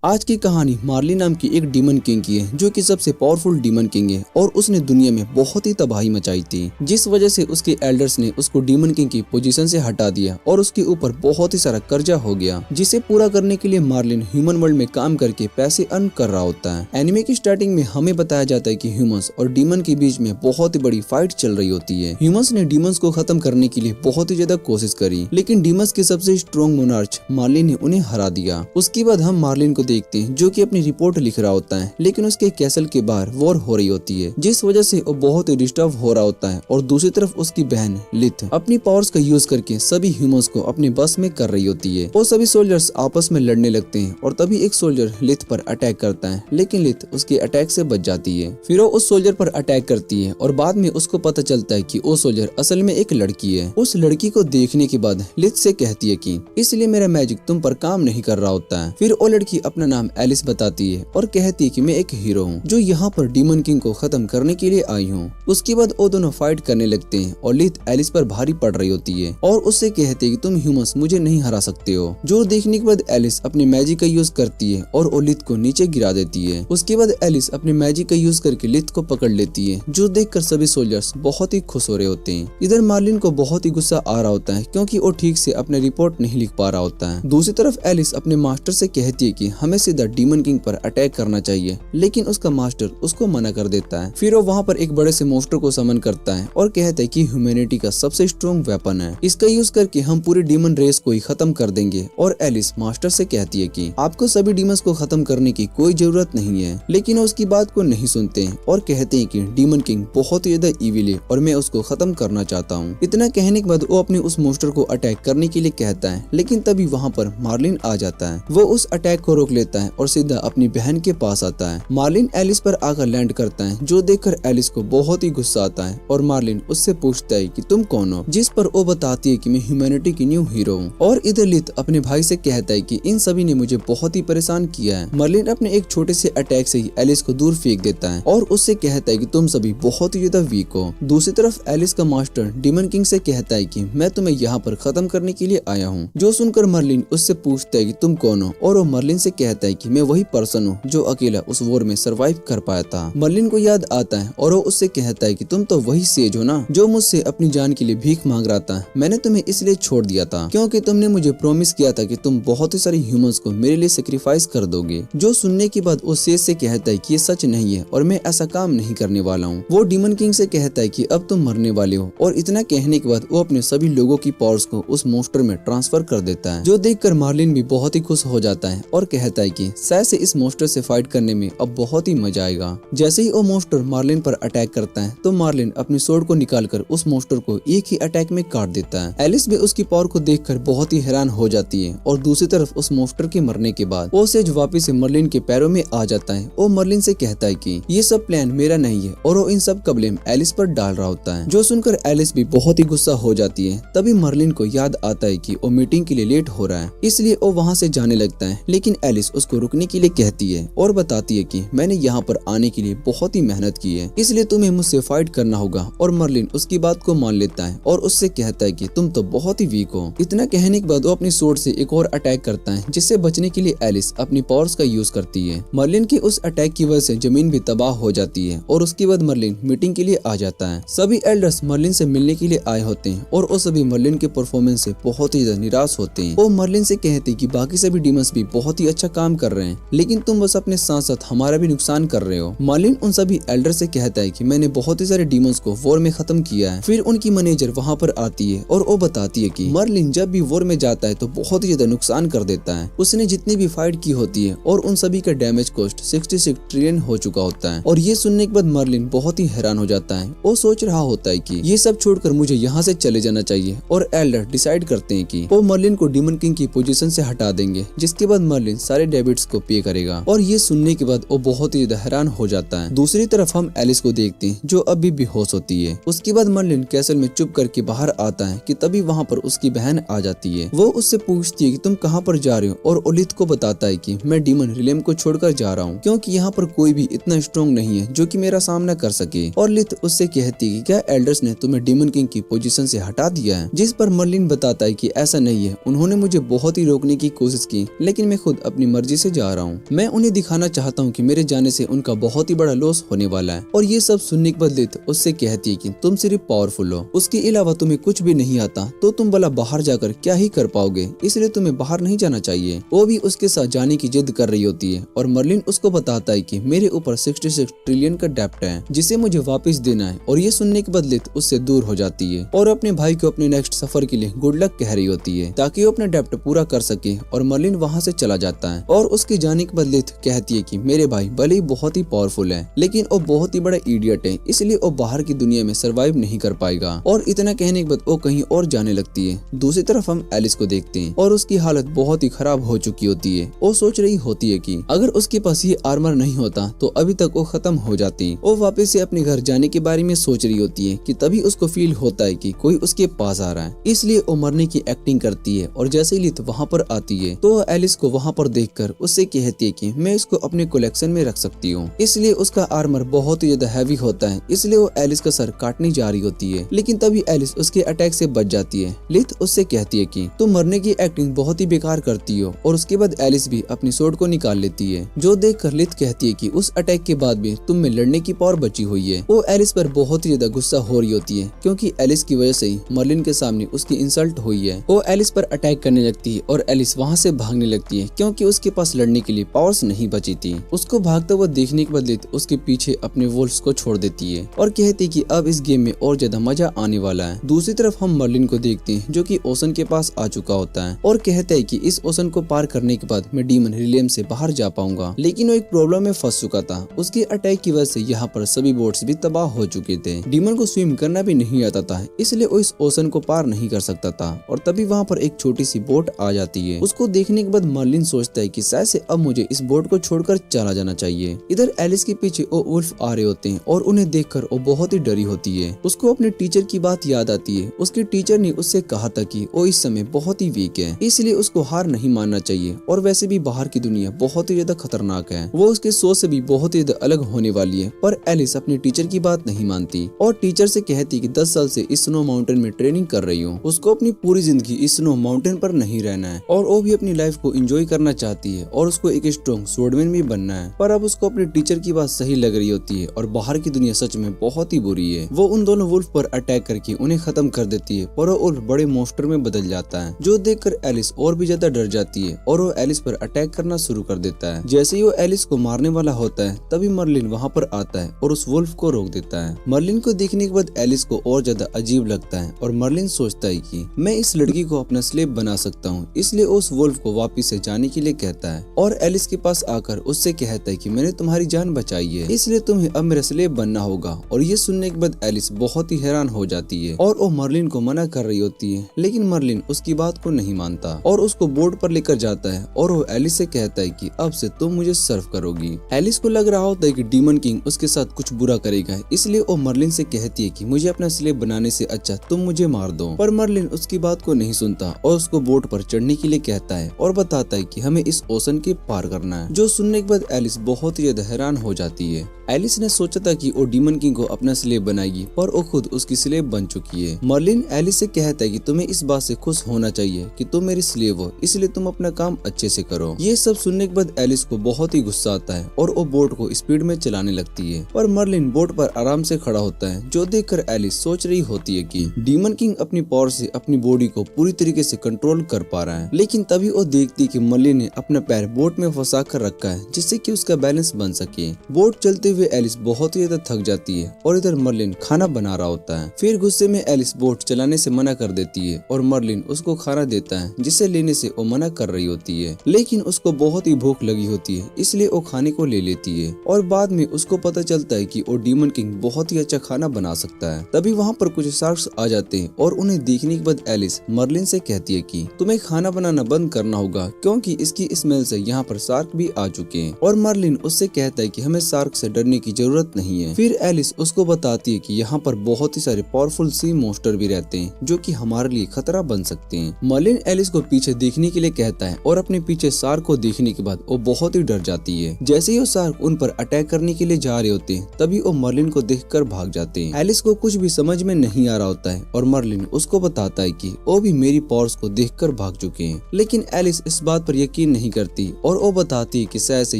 आज की कहानी मार्लिन नाम की एक डीमन किंग की है, जो कि सबसे पावरफुल डीमन किंग है और उसने दुनिया में बहुत ही तबाही मचाई थी, जिस वजह से उसके एल्डर्स ने उसको डीमन किंग की पोजीशन से हटा दिया और उसके ऊपर बहुत ही सारा कर्जा हो गया, जिसे पूरा करने के लिए मार्लिन ह्यूमन वर्ल्ड में काम करके पैसे अर्न कर रहा होता है। एनिमे की स्टार्टिंग में हमें बताया जाता है कि ह्यूमंस और डीमन के बीच में बहुत ही बड़ी फाइट चल रही होती है। ह्यूमंस ने डीमंस को खत्म करने के लिए बहुत ही ज्यादा कोशिश करी, लेकिन डीमंस के सबसे स्ट्रॉन्ग मोनार्च मार्लिन ने उन्हें हरा दिया। उसके बाद हम मार्लिन को देखते हैं जो कि अपनी रिपोर्ट लिख रहा होता है, लेकिन उसके कैसल के बाहर वॉर हो रही होती है, जिस वजह से वो बहुत ही डिस्टर्ब हो रहा होता है। और दूसरी तरफ उसकी बहन लिथ अपनी पावर्स का यूज करके सभी ह्यूमंस को अपने बस में कर रही होती है। वो सभी सोल्जर्स आपस में लड़ने लगते हैं और तभी एक सोल्जर लिथ पर अटैक करता है, लेकिन लिथ उसके अटैक से बच जाती है। फिर वो उस सोल्जर पर अटैक करती है और बाद में उसको पता चलता है कि वो सोल्जर असल में एक लड़की है। उस लड़की को देखने के बाद लिथ से कहती है कि इसलिए मेरा मैजिक तुम पर काम नहीं कर रहा होता है। फिर वो लड़की अपना नाम एलिस बताती है और कहती है कि मैं एक हीरो हूँ जो यहाँ पर डीमन किंग को खत्म करने के लिए आई हूँ। उसके बाद वो दोनों फाइट करने लगते हैं और लिथ एलिस पर भारी पड़ रही होती है और उससे कहती है कि तुम ह्यूमंस मुझे नहीं हरा सकते हो। जो देखने के बाद एलिस अपने मैजिक का यूज करती है और वो लिथ को नीचे गिरा देती है। उसके बाद एलिस अपने मैजिक का यूज करके लिथ को पकड़ लेती है, जो देखकर सभी सोल्जर्स बहुत ही खुश हो रहे होते हैं। इधर मार्लिन को बहुत ही गुस्सा आ रहा होता है क्योंकि वो ठीक से अपने रिपोर्ट नहीं लिख पा रहा होता है। दूसरी तरफ एलिस अपने मास्टर से कहती है कि हमें सीधा डीमन किंग पर अटैक करना चाहिए, लेकिन उसका मास्टर उसको मना कर देता है। फिर वो वहाँ पर एक बड़े से मोस्टर को समन करता है और कहता है कि ह्यूमैनिटी का सबसे स्ट्रॉन्ग वेपन है, इसका यूज करके हम पूरी डीमन रेस को ही खत्म कर देंगे। और एलिस मास्टर से कहती है कि आपको सभी डीमंस को खत्म करने की कोई जरूरत नहीं है, लेकिन वो उसकी बात को नहीं सुनते हैं और कहते हैं कि डीमन किंग बहुत ही ज्यादा इविल है और मैं उसको खत्म करना चाहता हूँ। इतना कहने के बाद वो अपने उस मोस्टर को अटैक करने के लिए कहता है, लेकिन तभी वहाँ पर मार्लिन आ जाता है। वो उस अटैक को रोक लेता है और सीधा अपनी बहन के पास आता है। मार्लिन एलिस पर आकर लैंड करता है, जो देखकर एलिस को बहुत ही गुस्सा आता है और मार्लिन उससे पूछता है कि तुम कौन हो, जिस पर वो बताती है कि मैं ह्यूमैनिटी की न्यू हीरो हूँ। और इधर लिथ अपने भाई से कहता है कि इन सभी ने मुझे बहुत ही परेशान किया है। मार्लिन अपने एक छोटे से अटैक से ही एलिस को दूर फेंक देता है और उससे कहता है कि तुम सभी बहुत ही ज्यादा वीक हो। दूसरी तरफ एलिस का मास्टर डीमन किंग से कहता है कि मैं तुम्हें यहाँ पर खत्म करने के लिए आया हूँ। जो सुनकर मार्लिन उससे पूछता है कि तुम कौन हो और वो मार्लिन से कहता है कि मैं वही पर्सन हूँ जो अकेला उस वॉर में सरवाइव कर पाया था। मार्लिन को याद आता है और वो उससे कहता है कि तुम तो वही सेज हो ना जो मुझसे अपनी जान के लिए भीख मांग रहा था। मैंने तुम्हें इसलिए छोड़ दिया था क्योंकि तुमने मुझे प्रॉमिस किया था कि तुम बहुत ही सारे ह्यूमंस को मेरे लिए सेक्रीफाइस कर दोगे। जो सुनने के बाद वो सेज से कहता है कि ये सच नहीं है और मैं ऐसा काम नहीं करने वाला हूँ। वो डीमन किंग से कहता है कि अब तुम मरने वाले हो और इतना कहने के बाद वो अपने सभी लोगों की पावर्स को उस मोस्टर में ट्रांसफर कर देता है। जो देखकर मार्लिन भी बहुत ही खुश हो जाता है और कहता है कि शायद से इस मोस्टर से फाइट करने में अब बहुत ही मजा आएगा। जैसे ही वो मोस्टर मार्लिन पर अटैक करता है तो मार्लिन अपनी स्वॉर्ड को निकालकर उस मोस्टर को एक ही अटैक में काट देता है। एलिस भी उसकी पावर को देखकर बहुत ही हैरान हो जाती है और दूसरी तरफ उस मोस्टर के मरने के बाद वो सेज वापिस से मर्लिन के पैरों में आ जाता है। वो मर्लिन से कहता है कि ये सब प्लान मेरा नहीं है और वो इन सब का ब्लेम एलिस पर डाल रहा होता है। जो सुनकर एलिस भी बहुत ही गुस्सा हो जाती है। तभी मर्लिन को याद आता है कि वो मीटिंग के लिए लेट हो रहा है, इसलिए वो वहाँ से जाने लगता है, लेकिन एलिस उसको रुकने के लिए कहती है और बताती है कि मैंने यहाँ पर आने के लिए बहुत ही मेहनत की है, इसलिए तुम्हें मुझसे फाइट करना होगा। और मर्लिन उसकी बात को मान लेता है और उससे कहता है कि तुम तो बहुत ही वीक हो। इतना कहने के बाद वो अपनी स्वॉर्ड से एक और अटैक करता है, जिससे बचने के लिए एलिस अपनी पावर्स का यूज करती है। मर्लिन की उस अटैक की वजह से जमीन भी तबाह हो जाती है और उसके बाद मर्लिन मीटिंग के लिए आ जाता है। सभी एल्डर्स मर्लिन से मिलने के लिए आए होते हैं और वो सभी मर्लिन के परफॉर्मेंस से बहुत ही ज्यादा निराश होते हैं। वो मर्लिन से कहते हैं कि बाकी सभी डीमंस भी बहुत ही अच्छा काम कर रहे हैं, लेकिन तुम बस अपने साथ साथ हमारा भी नुकसान कर रहे हो। मर्लिन उन सभी एल्डर से कहता है कि मैंने बहुत ही सारे डीमंस को वॉर में खत्म किया है। फिर उनकी मैनेजर वहाँ पर आती है और वो बताती है कि मर्लिन जब भी वॉर में जाता है तो बहुत ही ज्यादा नुकसान कर देता है। उसने जितनी भी फाइट की होती है और उन सभी का डैमेज कॉस्ट 66 ट्रिलियन हो चुका होता है। और ये सुनने के बाद मर्लिन बहुत ही हैरान हो जाता है। वो सोच रहा होता है कि ये सब छोड़कर मुझे यहाँ से चले जाना चाहिए और एल्डर डिसाइड करते हैं कि वो मर्लिन को डीमन किंग की पोजीशन से हटा देंगे, जिसके बाद मर्लिन सारे डेबिट्स को पे करेगा। और ये सुनने के बाद वो बहुत ही ज्यादा हैरान हो जाता है। दूसरी तरफ हम एलिस को देखते हैं जो अभी बेहोश होती है। उसके बाद मर्लिन कैसल में चुप करके बाहर आता है कि तभी वहाँ पर उसकी बहन आ जाती है। वो उससे पूछती है कि तुम कहाँ पर जा रहे हो और लिथ को बताता है कि मैं डीमन रिलेम को छोड़कर जा रहा हूँ क्योंकि यहाँ पर कोई भी इतना स्ट्रॉन्ग नहीं है जो कि मेरा सामना कर सके। और लिथ उससे कहती है कि क्या एल्डर्स ने तुम्हें डीमन किंग की पोजीशन से हटा दिया है, जिस पर मर्लिन बताता है कि ऐसा नहीं है, उन्होंने मुझे बहुत ही रोकने की कोशिश की, लेकिन मैं खुद अपनी मर्जी से जा रहा हूँ। मैं उन्हें दिखाना चाहता हूँ कि मेरे जाने से उनका बहुत ही बड़ा लॉस होने वाला है। और ये सब सुनने के बाद लिथ उससे कहती है कि तुम सिर्फ पावरफुल हो, उसके अलावा तुम्हें कुछ भी नहीं आता, तो तुम भला बाहर जाकर क्या ही कर पाओगे, इसलिए तुम्हें बाहर नहीं जाना चाहिए। वो भी उसके साथ जाने की जिद कर रही होती है और मर्लिन उसको बताता है कि मेरे ऊपर 66 ट्रिलियन का डेब्ट है जिसे मुझे वापस देना है। और ये सुनने के बाद लिथ उससे दूर हो जाती है और अपने भाई को अपने नेक्स्ट सफर के लिए गुड लक कह रही होती है ताकि वो अपना डेब्ट पूरा कर सके। और मर्लिन वहाँ से चला जाता है और उसके जाने के बाद लिथ कहती है कि मेरे भाई भले ही बहुत ही पावरफुल है, लेकिन वो बहुत ही बड़ा इडियट है, इसलिए वो बाहर की दुनिया में सरवाइव नहीं कर पाएगा। और इतना कहने के बाद वो कहीं और जाने लगती है। दूसरी तरफ हम एलिस को देखते हैं और उसकी हालत बहुत ही खराब हो चुकी होती है। वो सोच रही होती है कि अगर उसके पास ये आर्मर नहीं होता तो अभी तक वो खत्म हो जाती। वो वापस से अपने घर जाने के बारे में सोच रही होती है कि तभी उसको फील होता है कि कोई उसके पास आ रहा है, इसलिए वो मरने की एक्टिंग करती है। और जैसे ही लिथ वहाँ पर आती है तो एलिस को वहाँ पर देखकर उससे कहती है कि मैं इसको अपने कलेक्शन में रख सकती हूँ। इसलिए उसका आर्मर बहुत ही ज्यादा हैवी होता है, इसलिए वो एलिस का सर काटने जा रही होती है, लेकिन तभी एलिस उसके अटैक से बच जाती है। लिथ उससे कहती है कि तुम मरने की एक्टिंग बहुत ही बेकार करती हो। और उसके बाद एलिस भी अपनी स्वॉर्ड को निकाल लेती है, जो देखकर लिथ कहती है कि उस अटैक के बाद भी तुम में लड़ने की पावर बची हुई है। वो एलिस पर बहुत ही ज्यादा गुस्सा हो रही होती है क्योंकि एलिस की वजह से ही मर्लिन के सामने उसकी इंसल्ट हुई है। वो एलिस पर अटैक करने लगती है और एलिस वहाँ से भागने लगती है क्योंकि उसके पास लड़ने के लिए पावर्स नहीं बची थी। उसको भागता हुआ देखने के बाद लिथ उसके पीछे अपने वोल्फ्स को छोड़ देती है और कहती है कि अब इस गेम में और ज्यादा मजा आने वाला है। दूसरी तरफ हम मर्लिन को देखते हैं जो कि ओशन के पास आ चुका होता है और कहता है कि इस ओशन को पार करने के बाद मैं डीमन रिलियम से बाहर जा पाऊंगा, लेकिन वो एक प्रॉब्लम में फंस चुका था। उसके अटैक की वजह से यहाँ पर सभी बोट्स भी तबाह हो चुके थे। डीमन को स्विम करना भी नहीं आता था, इसलिए वो इस ओशन को पार नहीं कर सकता था। और तभी वहाँ पर एक छोटी सी बोट आ जाती है। उसको देखने के बाद मर्लिन सोचता है कि शायद से अब मुझे इस बोट को छोड़कर चला जाना चाहिए। इधर एलिस के पीछे वो वुल्फ आ रहे होते हैं और उन्हें देखकर वो बहुत ही डरी होती है। उसको अपने टीचर की बात याद आती है। उसके टीचर ने उससे कहा था कि वो इस समय बहुत ही वीक है, इसलिए उसको हार नहीं मानना चाहिए। और वैसे भी बाहर की दुनिया बहुत ही ज्यादा खतरनाक है, वो उसके सोच से भी बहुत ही ज्यादा अलग होने वाली है। पर एलिस अपने टीचर की बात नहीं मानती और टीचर से कहती कि 10 साल से इस स्नो माउंटेन में ट्रेनिंग कर रही हूँ। उसको अपनी पूरी जिंदगी इस स्नो माउंटेन पर नहीं रहना है और वो भी अपनी लाइफ को एंजॉय करना चाहती है और उसको एक स्ट्रॉन्ग स्वॉर्डमैन भी बनना है। पर अब उसको अपने टीचर की बात सही लग रही होती है और बाहर की दुनिया सच में बहुत ही बुरी है। वो उन दोनों वुल्फ पर अटैक करके उन्हें खत्म कर देती है, पर वो वुल्फ बड़े मॉन्स्टर में बदल जाता है, जो देखकर एलिस और भी ज्यादा डर जाती है और वो एलिस पर अटैक करना शुरू कर देता है। जैसे ही वो एलिस को मारने वाला होता है तभी मर्लिन वहाँ पर आता है और उस वुल्फ को रोक देता है। मर्लिन को देखने के बाद एलिस को और ज्यादा अजीब लगता है और मर्लिन सोचता है कि मैं इस लड़की को अपना स्लेव बना सकता हूँ, इसलिए उस वुल्फ को वापिस से जाने के लिए कहता है और एलिस के पास आकर उससे कहता है कि मैंने तुम्हारी जान बचाई है, इसलिए तुम्हें अब मेरा स्लेव बनना होगा। और ये सुनने के बाद एलिस बहुत ही हैरान हो जाती है और वो मर्लिन को मना कर रही होती है, लेकिन मर्लिन उसकी बात को नहीं मानता और उसको बोर्ड पर लेकर जाता है और वो एलिस से कहता है कि अब से तुम मुझे सर्व करोगी। एलिस को लग रहा होता है कि डीमन किंग उसके साथ कुछ बुरा करेगा, इसलिए वो मर्लिन से कहती है कि मुझे अपना स्लेव बनाने से अच्छा तुम मुझे मार दो। पर मर्लिन उसकी बात को नहीं सुनता और उसको बोट पर चढ़ने के लिए कहता है और बताता है कि हमें इस ओशन के पार करना है, जो सुनने के बाद एलिस बहुत ही ज्यादा हैरान हो जाती है। एलिस ने सोचा था कि वो डीमन किंग को अपना स्लेव बनाएगी, पर वो खुद उसकी स्लेव बन चुकी है। मर्लिन एलिस से कहता है कि तुम्हें इस बात से खुश होना चाहिए कि तुम मेरी स्लेव हो, इसलिए तुम अपना काम अच्छे से करो। ये सब सुनने के बाद एलिस को बहुत ही गुस्सा आता है और वो बोट को स्पीड में चलाने लगती है। पर मर्लिन बोट पर आराम से खड़ा होता है, जो देखकर एलिस सोच रही होती है कि डीमन किंग अपनी पावर से अपनी बॉडी को पूरी तरीके से कंट्रोल कर पा रहा है। लेकिन तभी वो देखती कि मर्लिन ने अपना पैर बोट में फंसा कर रखा है, जिससे कि उसका बैलेंस बन सके। बोट चलते हुए एलिस बहुत ही ज्यादा थक जाती है और इधर मर्लिन खाना बना रहा होता है। फिर गुस्से में एलिस बोट चलाने से मना कर देती है और मर्लिन उसको खाना देता है, जिसे लेने से वो मना कर रही होती है। लेकिन उसको बहुत ही भूख लगी होती है, इसलिए वो खाने को ले लेती है और बाद में उसको पता चलता है कि वो डीमन किंग बहुत ही अच्छा खाना बना सकता है। तभी वहाँ पर कुछ शार्क्स आ जाते हैं और उन्हें देखने के बाद एलिस मर्लिन से कहती है कि तुम्हें खाना बनाना बंद करना होगा, क्योंकि इसकी स्मेल से यहाँ पर शार्क भी आ चुके हैं। और मर्लिन उससे कहता है कि हमें शार्क से डर डरने की जरूरत नहीं है। फिर एलिस उसको बताती है कि यहाँ पर बहुत ही सारे पावरफुल सी मॉन्स्टर भी रहते हैं जो कि हमारे लिए खतरा बन सकते हैं। मर्लिन एलिस को पीछे देखने के लिए कहता है और अपने पीछे शार्क को देखने के बाद वो बहुत ही डर जाती है। जैसे ही वो शार्क उन पर अटैक करने के लिए जा रहे होते हैं तभी वो मर्लिन को देखकर भाग जाते हैं। एलिस को कुछ भी समझ में नहीं आ रहा होता है और मर्लिन उसको बताता है कि वो भी मेरी पावर्स को देखकर भाग चुके हैं, लेकिन एलिस इस बात पर यकीन नहीं करती और वो बताती है कि शायद से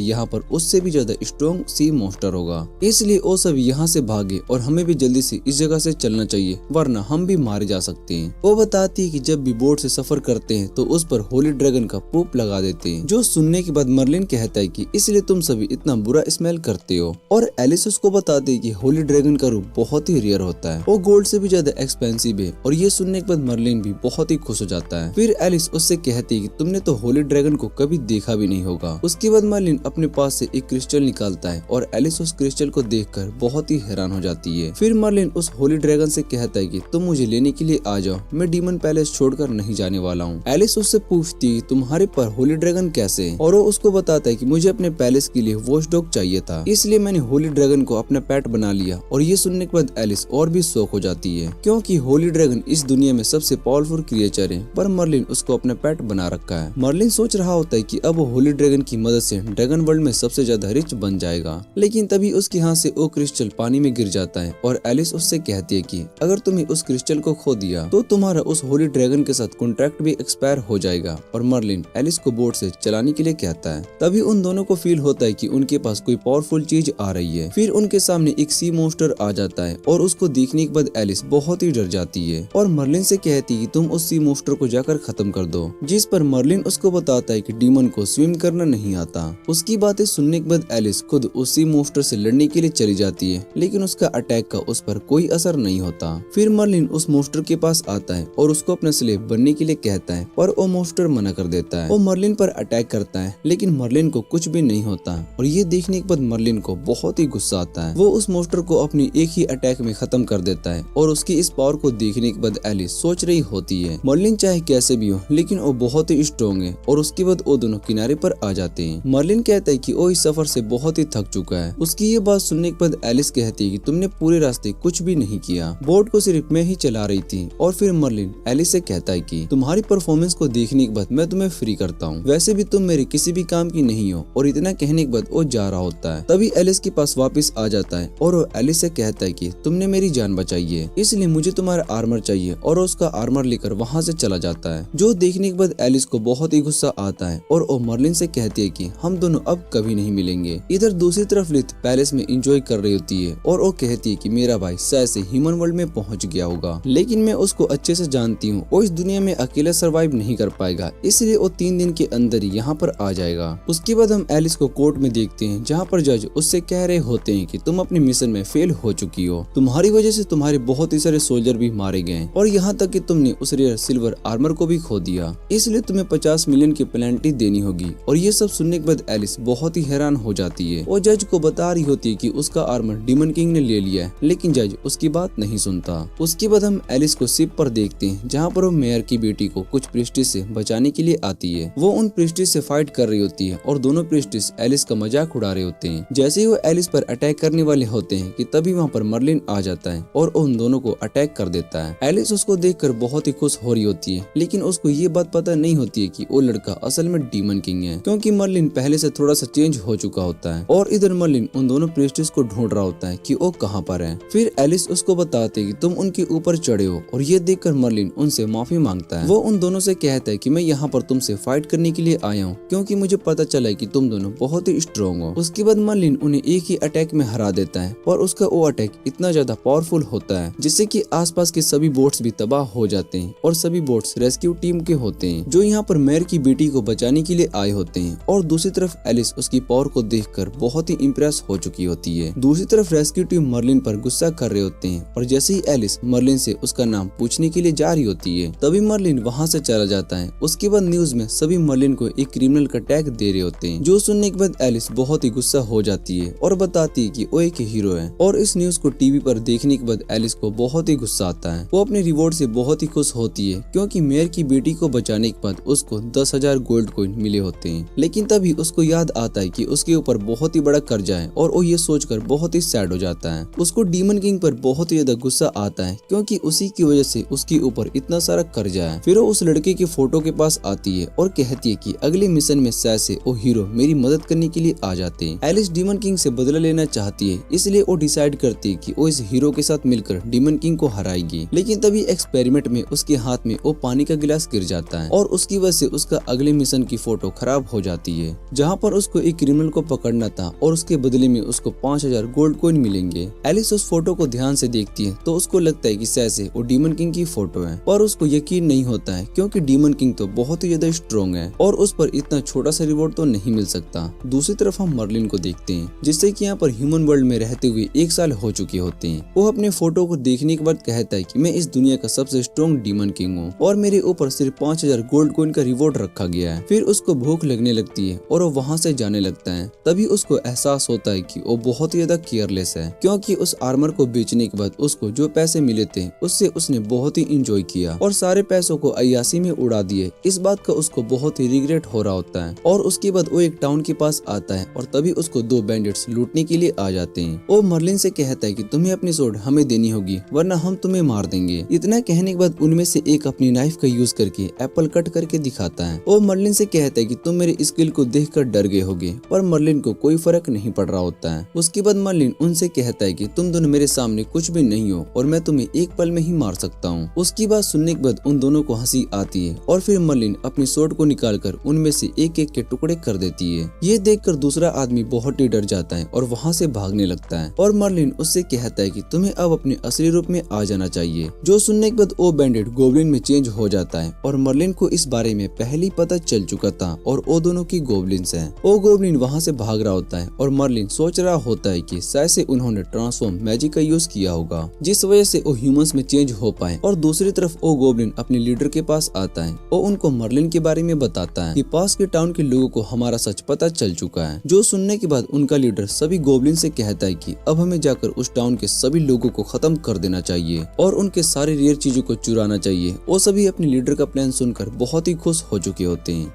यहाँ पर उससे भी ज्यादा स्ट्रॉन्ग सी मॉन्स्टर होगा, इसलिए वो सब यहाँ से भागे और हमें भी जल्दी से इस जगह से चलना चाहिए वरना हम भी मारे जा सकते हैं। वो बताती है कि जब भी बोट से सफर करते हैं तो उस पर होली ड्रैगन का पोप लगा देते हैं, जो सुनने के बाद मर्लिन कहता है कि इसलिए तुम सभी इतना बुरा स्मेल करते हो। और एलिस उसको बताती है कि होली ड्रैगन का रूप बहुत ही रेयर होता है, वो गोल्ड से भी ज्यादा एक्सपेंसिव है। और ये सुनने के बाद मर्लिन भी बहुत ही खुश हो जाता है। फिर एलिस उससे कहती है कि तुमने तो होली ड्रैगन को कभी देखा भी नहीं होगा। उसके बाद मर्लिन अपने पास से एक क्रिस्टल निकालता है और एलिस उस क्रिस्टल को देखकर बहुत ही हैरान हो जाती है। फिर मर्लिन उस होली ड्रैगन से कहता है कि तुम मुझे लेने के लिए आ जाओ, मैं डीमन पैलेस छोड़कर नहीं जाने वाला हूँ। एलिस उससे पूछती है तुम्हारे पर होली ड्रैगन कैसे, और वो उसको बताता है कि मुझे अपने पैलेस के लिए वॉच डॉग चाहिए था, इसलिए मैंने होली ड्रैगन को अपना पेट बना लिया। और ये सुनने के बाद एलिस और भी शौक हो जाती है क्योंकि होली ड्रैगन इस दुनिया में सबसे पावरफुल क्रिएचर है, पर मर्लिन उसको अपना पेट बना रखा है। मर्लिन सोच रहा होता है कि अब वो होली ड्रैगन की मदद से ड्रैगन वर्ल्ड में सबसे ज्यादा रिच बन जाएगा, लेकिन तभी उसके हाथ से वो क्रिस्टल पानी में गिर जाता है और एलिस उससे कहती है कि अगर तुम्हें उस क्रिस्टल को खो दिया तो तुम्हारा उस होली ड्रैगन के साथ कॉन्ट्रैक्ट भी एक्सपायर हो जाएगा। और मर्लिन एलिस को बोट से चलाने के लिए कहता है। तभी उन दोनों को फील होता है कि उनके पास कोई पावरफुल चीज आ रही है। फिर उनके सामने एक सी मॉन्स्टर आ जाता है और उसको देखने के बाद एलिस बहुत ही डर जाती है और मर्लिन से कहती है तुम उस सी मॉन्स्टर को जाकर खत्म कर दो, जिस पर मर्लिन उसको बताता है कि डीमन को स्विम करना नहीं आता। उसकी बातें सुनने के बाद एलिस खुद उस सी मॉन्स्टर से लड़ने के लिए चली जाती है, लेकिन उसका अटैक का उस पर कोई असर नहीं होता। फिर मर्लिन उस मॉन्स्टर के पास आता है और उसको अपना स्लेव बनने के लिए कहता है, पर वो मॉन्स्टर मना कर देता है। वो मर्लिन पर अटैक करता है लेकिन मर्लिन को कुछ भी नहीं होता और ये देखने के बाद मर्लिन को बहुत ही गुस्सा आता है। वो उस मॉन्स्टर को अपनी एक ही अटैक में खत्म कर देता है और उसकी इस पावर को देखने के बाद एलिस सोच रही होती है मर्लिन चाहे कैसे भी हो लेकिन वो बहुत ही स्ट्रॉन्ग है। और उसके बाद वो दोनों किनारे पर आ जाते हैं। मर्लिन कहता है कि वो इस सफर से बहुत ही थक चुका है। उसकी ये बात सुनने के बाद एलिस कहती है कि तुमने पूरे रास्ते कुछ भी नहीं किया, बोट को सिर्फ मैं ही चला रही थी। और फिर मर्लिन एलिस से कहता है कि तुम्हारी परफॉर्मेंस को देखने के बाद मैं तुम्हें फ्री करता हूँ, वैसे भी तुम मेरे किसी भी काम की नहीं हो। और इतना कहने के बाद वो जा रहा होता है। तभी एलिस के पास वापस आ जाता है और वो एलिस से कहता है कि तुमने मेरी जान बचाई है, इसलिए मुझे तुम्हारा आर्मर चाहिए। और उसका आर्मर लेकर वहाँ से चला जाता है, जो देखने के बाद एलिस को बहुत ही गुस्सा आता है और वो मर्लिन से कहती है कि हम दोनों अब कभी नहीं मिलेंगे। इधर दूसरी तरफ लिथ पैलेस में एंजॉय कर रही होती है और वो कहती है कि मेरा भाई शायद से ह्यूमन वर्ल्ड में पहुंच गया होगा, लेकिन मैं उसको अच्छे से जानती हूँ, वो इस दुनिया में अकेला सर्वाइव नहीं कर पाएगा, इसलिए वो 3 दिन के अंदर ही यहाँ पर आ जाएगा। उसके बाद हम एलिस को कोर्ट में देखते हैं जहाँ पर जज उससे कह रहे होते हैं कि तुम अपने मिशन में फेल हो चुकी हो, तुम्हारी वजह से तुम्हारे बहुत ही सारे सोल्जर भी मारे गए और यहाँ तक कि तुमने उस रेयर सिल्वर आर्मर को भी खो दिया, इसलिए तुम्हें 50 मिलियन की पेनल्टी देनी होगी। और ये सब सुनने के बाद एलिस बहुत ही हैरान हो जाती है। वो जज को बता रही होती है कि उसका आर्मर डीमन किंग ने ले लिया है, लेकिन जज उसकी बात नहीं सुनता। उसके बाद हम एलिस को शिप पर देखते हैं जहाँ पर वो मेयर की बेटी को कुछ प्रिस्टिस से बचाने के लिए आती है। वो उन प्रिस्टिस से फाइट कर रही होती है और दोनों प्रिस्टिस एलिस का मजाक उड़ा रहे होते हैं। जैसे ही वो एलिस पर अटैक करने वाले होते हैं कि तभी वहाँ पर मर्लिन आ जाता है और उन दोनों को अटैक कर देता है। एलिस उसको देखकर बहुत ही खुश हो रही होती है, लेकिन उसको ये बात पता नहीं होती है कि वो लड़का असल में डीमन किंग है, क्योंकि मर्लिन पहले से थोड़ा सा चेंज हो चुका होता है। और इधर मर्लिन उन दोनों प्रिस्टिस को ढूंढ रहा होता है कि वो कहाँ पर है। फिर एलिस उसको बताते है कि तुम उनके ऊपर चढ़े हो और ये देखकर मर्लिन उनसे माफी मांगता है। वो उन दोनों से कहता है कि मैं यहाँ पर तुमसे फाइट करने के लिए आया हूँ, क्योंकि मुझे पता चला है कि तुम दोनों बहुत ही स्ट्रॉन्ग हो। उसके बाद मर्लिन उन्हें एक ही अटैक में हरा देता है और उसका वो अटैक इतना ज्यादा पावरफुल होता है जिससे कि आसपास के सभी बोट्स भी तबाह हो जाते हैं और सभी बोट्स रेस्क्यू टीम के होते हैं जो यहाँ पर मेयर की बेटी को बचाने के लिए आए होते हैं। और दूसरी तरफ एलिस उसकी पावर को देखकर बहुत ही इम्प्रेस हो चुकी होती है। दूसरी तरफ रेस्क्यू टीम मर्लिन पर गुस्सा कर रहे होते हैं और जैसे ही एलिस मर्लिन से उसका नाम पूछने के लिए जा रही होती है तभी मर्लिन वहाँ से चला जाता है। उसके बाद न्यूज में सभी मर्लिन को एक क्रिमिनल का टैग दे रहे होते हैं, जो सुनने के बाद एलिस बहुत ही गुस्सा हो जाती है और बताती है कि वो एक हीरो है। और इस न्यूज को टीवी पर देखने के बाद एलिस को बहुत ही गुस्सा आता है। वो अपने रिवॉर्ड से बहुत ही खुश होती है क्योंकि मेयर की बेटी को बचाने के बाद उसको 10,000 गोल्ड कॉइन मिले होते हैं, लेकिन तभी उसको याद आता है कि उसके ऊपर बहुत ही बड़ा कर्जा है और वो ये सोचकर बहुत ही सैड हो जाता है। उसको डीमन किंग पर बहुत ही ज्यादा गुस्सा आता है क्योंकि उसी की वजह से उसके ऊपर इतना सारा कर्जा है। फिर वो उस लड़के की फोटो के पास आती है और कहती है कि अगले मिशन में से वो हीरो मेरी मदद करने के लिए आ जाते हैं। एलिस डीमन किंग से बदला लेना चाहती है, इसलिए वो डिसाइड करती है कि वो इस हीरो के साथ मिलकर डीमन किंग को हराएगी। लेकिन तभी एक्सपेरिमेंट में उसके हाथ में वो पानी का गिलास गिर जाता है और उसकी वजह से उसका अगले मिशन की फोटो खराब हो जाती है, जहाँ पर उसको एक क्रिमिनल को पकड़ना था और उसके बदले में उसको 5000 गोल्ड कॉइन मिलेंगे। एलिस उस फोटो को ध्यान से देखती है तो उसको लगता है कि से वो डीमन किंग की फोटो है, पर उसको यकीन नहीं होता है क्योंकि डीमन किंग तो बहुत ही ज्यादा स्ट्रॉन्ग है और उस पर इतना छोटा सा रिवॉर्ड तो नहीं मिल सकता। दूसरी तरफ हम मर्लिन को देखते हैं, जिससे कि यहाँ पर ह्यूमन वर्ल्ड में रहते हुए 1 साल हो चुके होते हैं। वो अपने फोटो को देखने के बाद कहता है कि मैं इस दुनिया का सबसे स्ट्रॉन्ग डीमन किंग हूँ और मेरे ऊपर सिर्फ 5000 गोल्ड कॉइन का रिवॉर्ड रखा गया है। फिर उसको भूख लगने लगती है और वो वहाँ से जाने लगता है। तभी उसको एहसास होता है कि वो बहुत ही ज्यादा केयरलेस है क्योंकि उस आर्मर को बेचने के बाद उसको जो पैसे मिले थे उससे उसने बहुत ही इंजॉय किया और सारे पैसों को अय्यासी में उड़ा दिए। इस बात का उसको बहुत ही रिग्रेट हो रहा होता है और उसके बाद वो एक टाउन के पास आता है और तभी उसको 2 बैंडिट्स लूटने के लिए आ जाते हैं। वो मर्लिन से कहता है कि तुम्हें अपनी सोड हमें देनी होगी वरना हम तुम्हें मार देंगे। इतना कहने के बाद उनमें से एक अपनी नाइफ का यूज करके एप्पल कट करके दिखाता है। वो मर्लिन से कहता है कि तुम मेरे स्किल को देखकर डर गए होगे, पर मर्लिन को कोई फर्क नहीं पड़ रहा होता है। उसके बाद मर्लिन उनसे कहता है कि तुम दोनों मेरे सामने कुछ भी नहीं हो और मैं तुम्हें एक पल में ही मार सकता हूँ। उसकी बात सुनने के बाद उन दोनों को हंसी आती है और फिर मर्लिन अपनी सोड को निकालकर उनमें से एक एक के टुकड़े कर देती है। ये देखकर दूसरा आदमी बहुत ही डर जाता है और वहाँ से भागने लगता है और मर्लिन उससे कहता है कि तुम्हें अब अपने असली रूप में आ जाना चाहिए। जो सुनने के बाद वो बैंडिट गोब्लिन में चेंज हो जाता है और मर्लिन को इस बारे में पहले ही पता चल चुका था और वो दोनों की गोब्लिन्स हैं। वो गोब्लिन वहाँ से भाग रहा होता है और मर्लिन सोच रहा होता है कि शायद से उन्होंने ट्रांसफॉर्म मैजिक का यूज किया होगा जिस वजह से वो ह्यूमंस में चेंज हो पाए। और दूसरी तरफ वो गोब्लिन अपने लीडर के पास आता है। वो उनको मर्लिन के बारे में बताता है कि पास के टाउन के लोगों को हमारा सच पता चल चुका है। जो सुनने के बाद उनका लीडर सभी गोब्लिन से कहता है कि अब हमें जाकर उस टाउन के सभी लोगों को खत्म कर देना चाहिए और उनके सारे रेयर चीजों को चुराना चाहिए। वो सभी अपने लीडर का प्लान सुनकर बहुत ही खुश हो चुके होते हैं।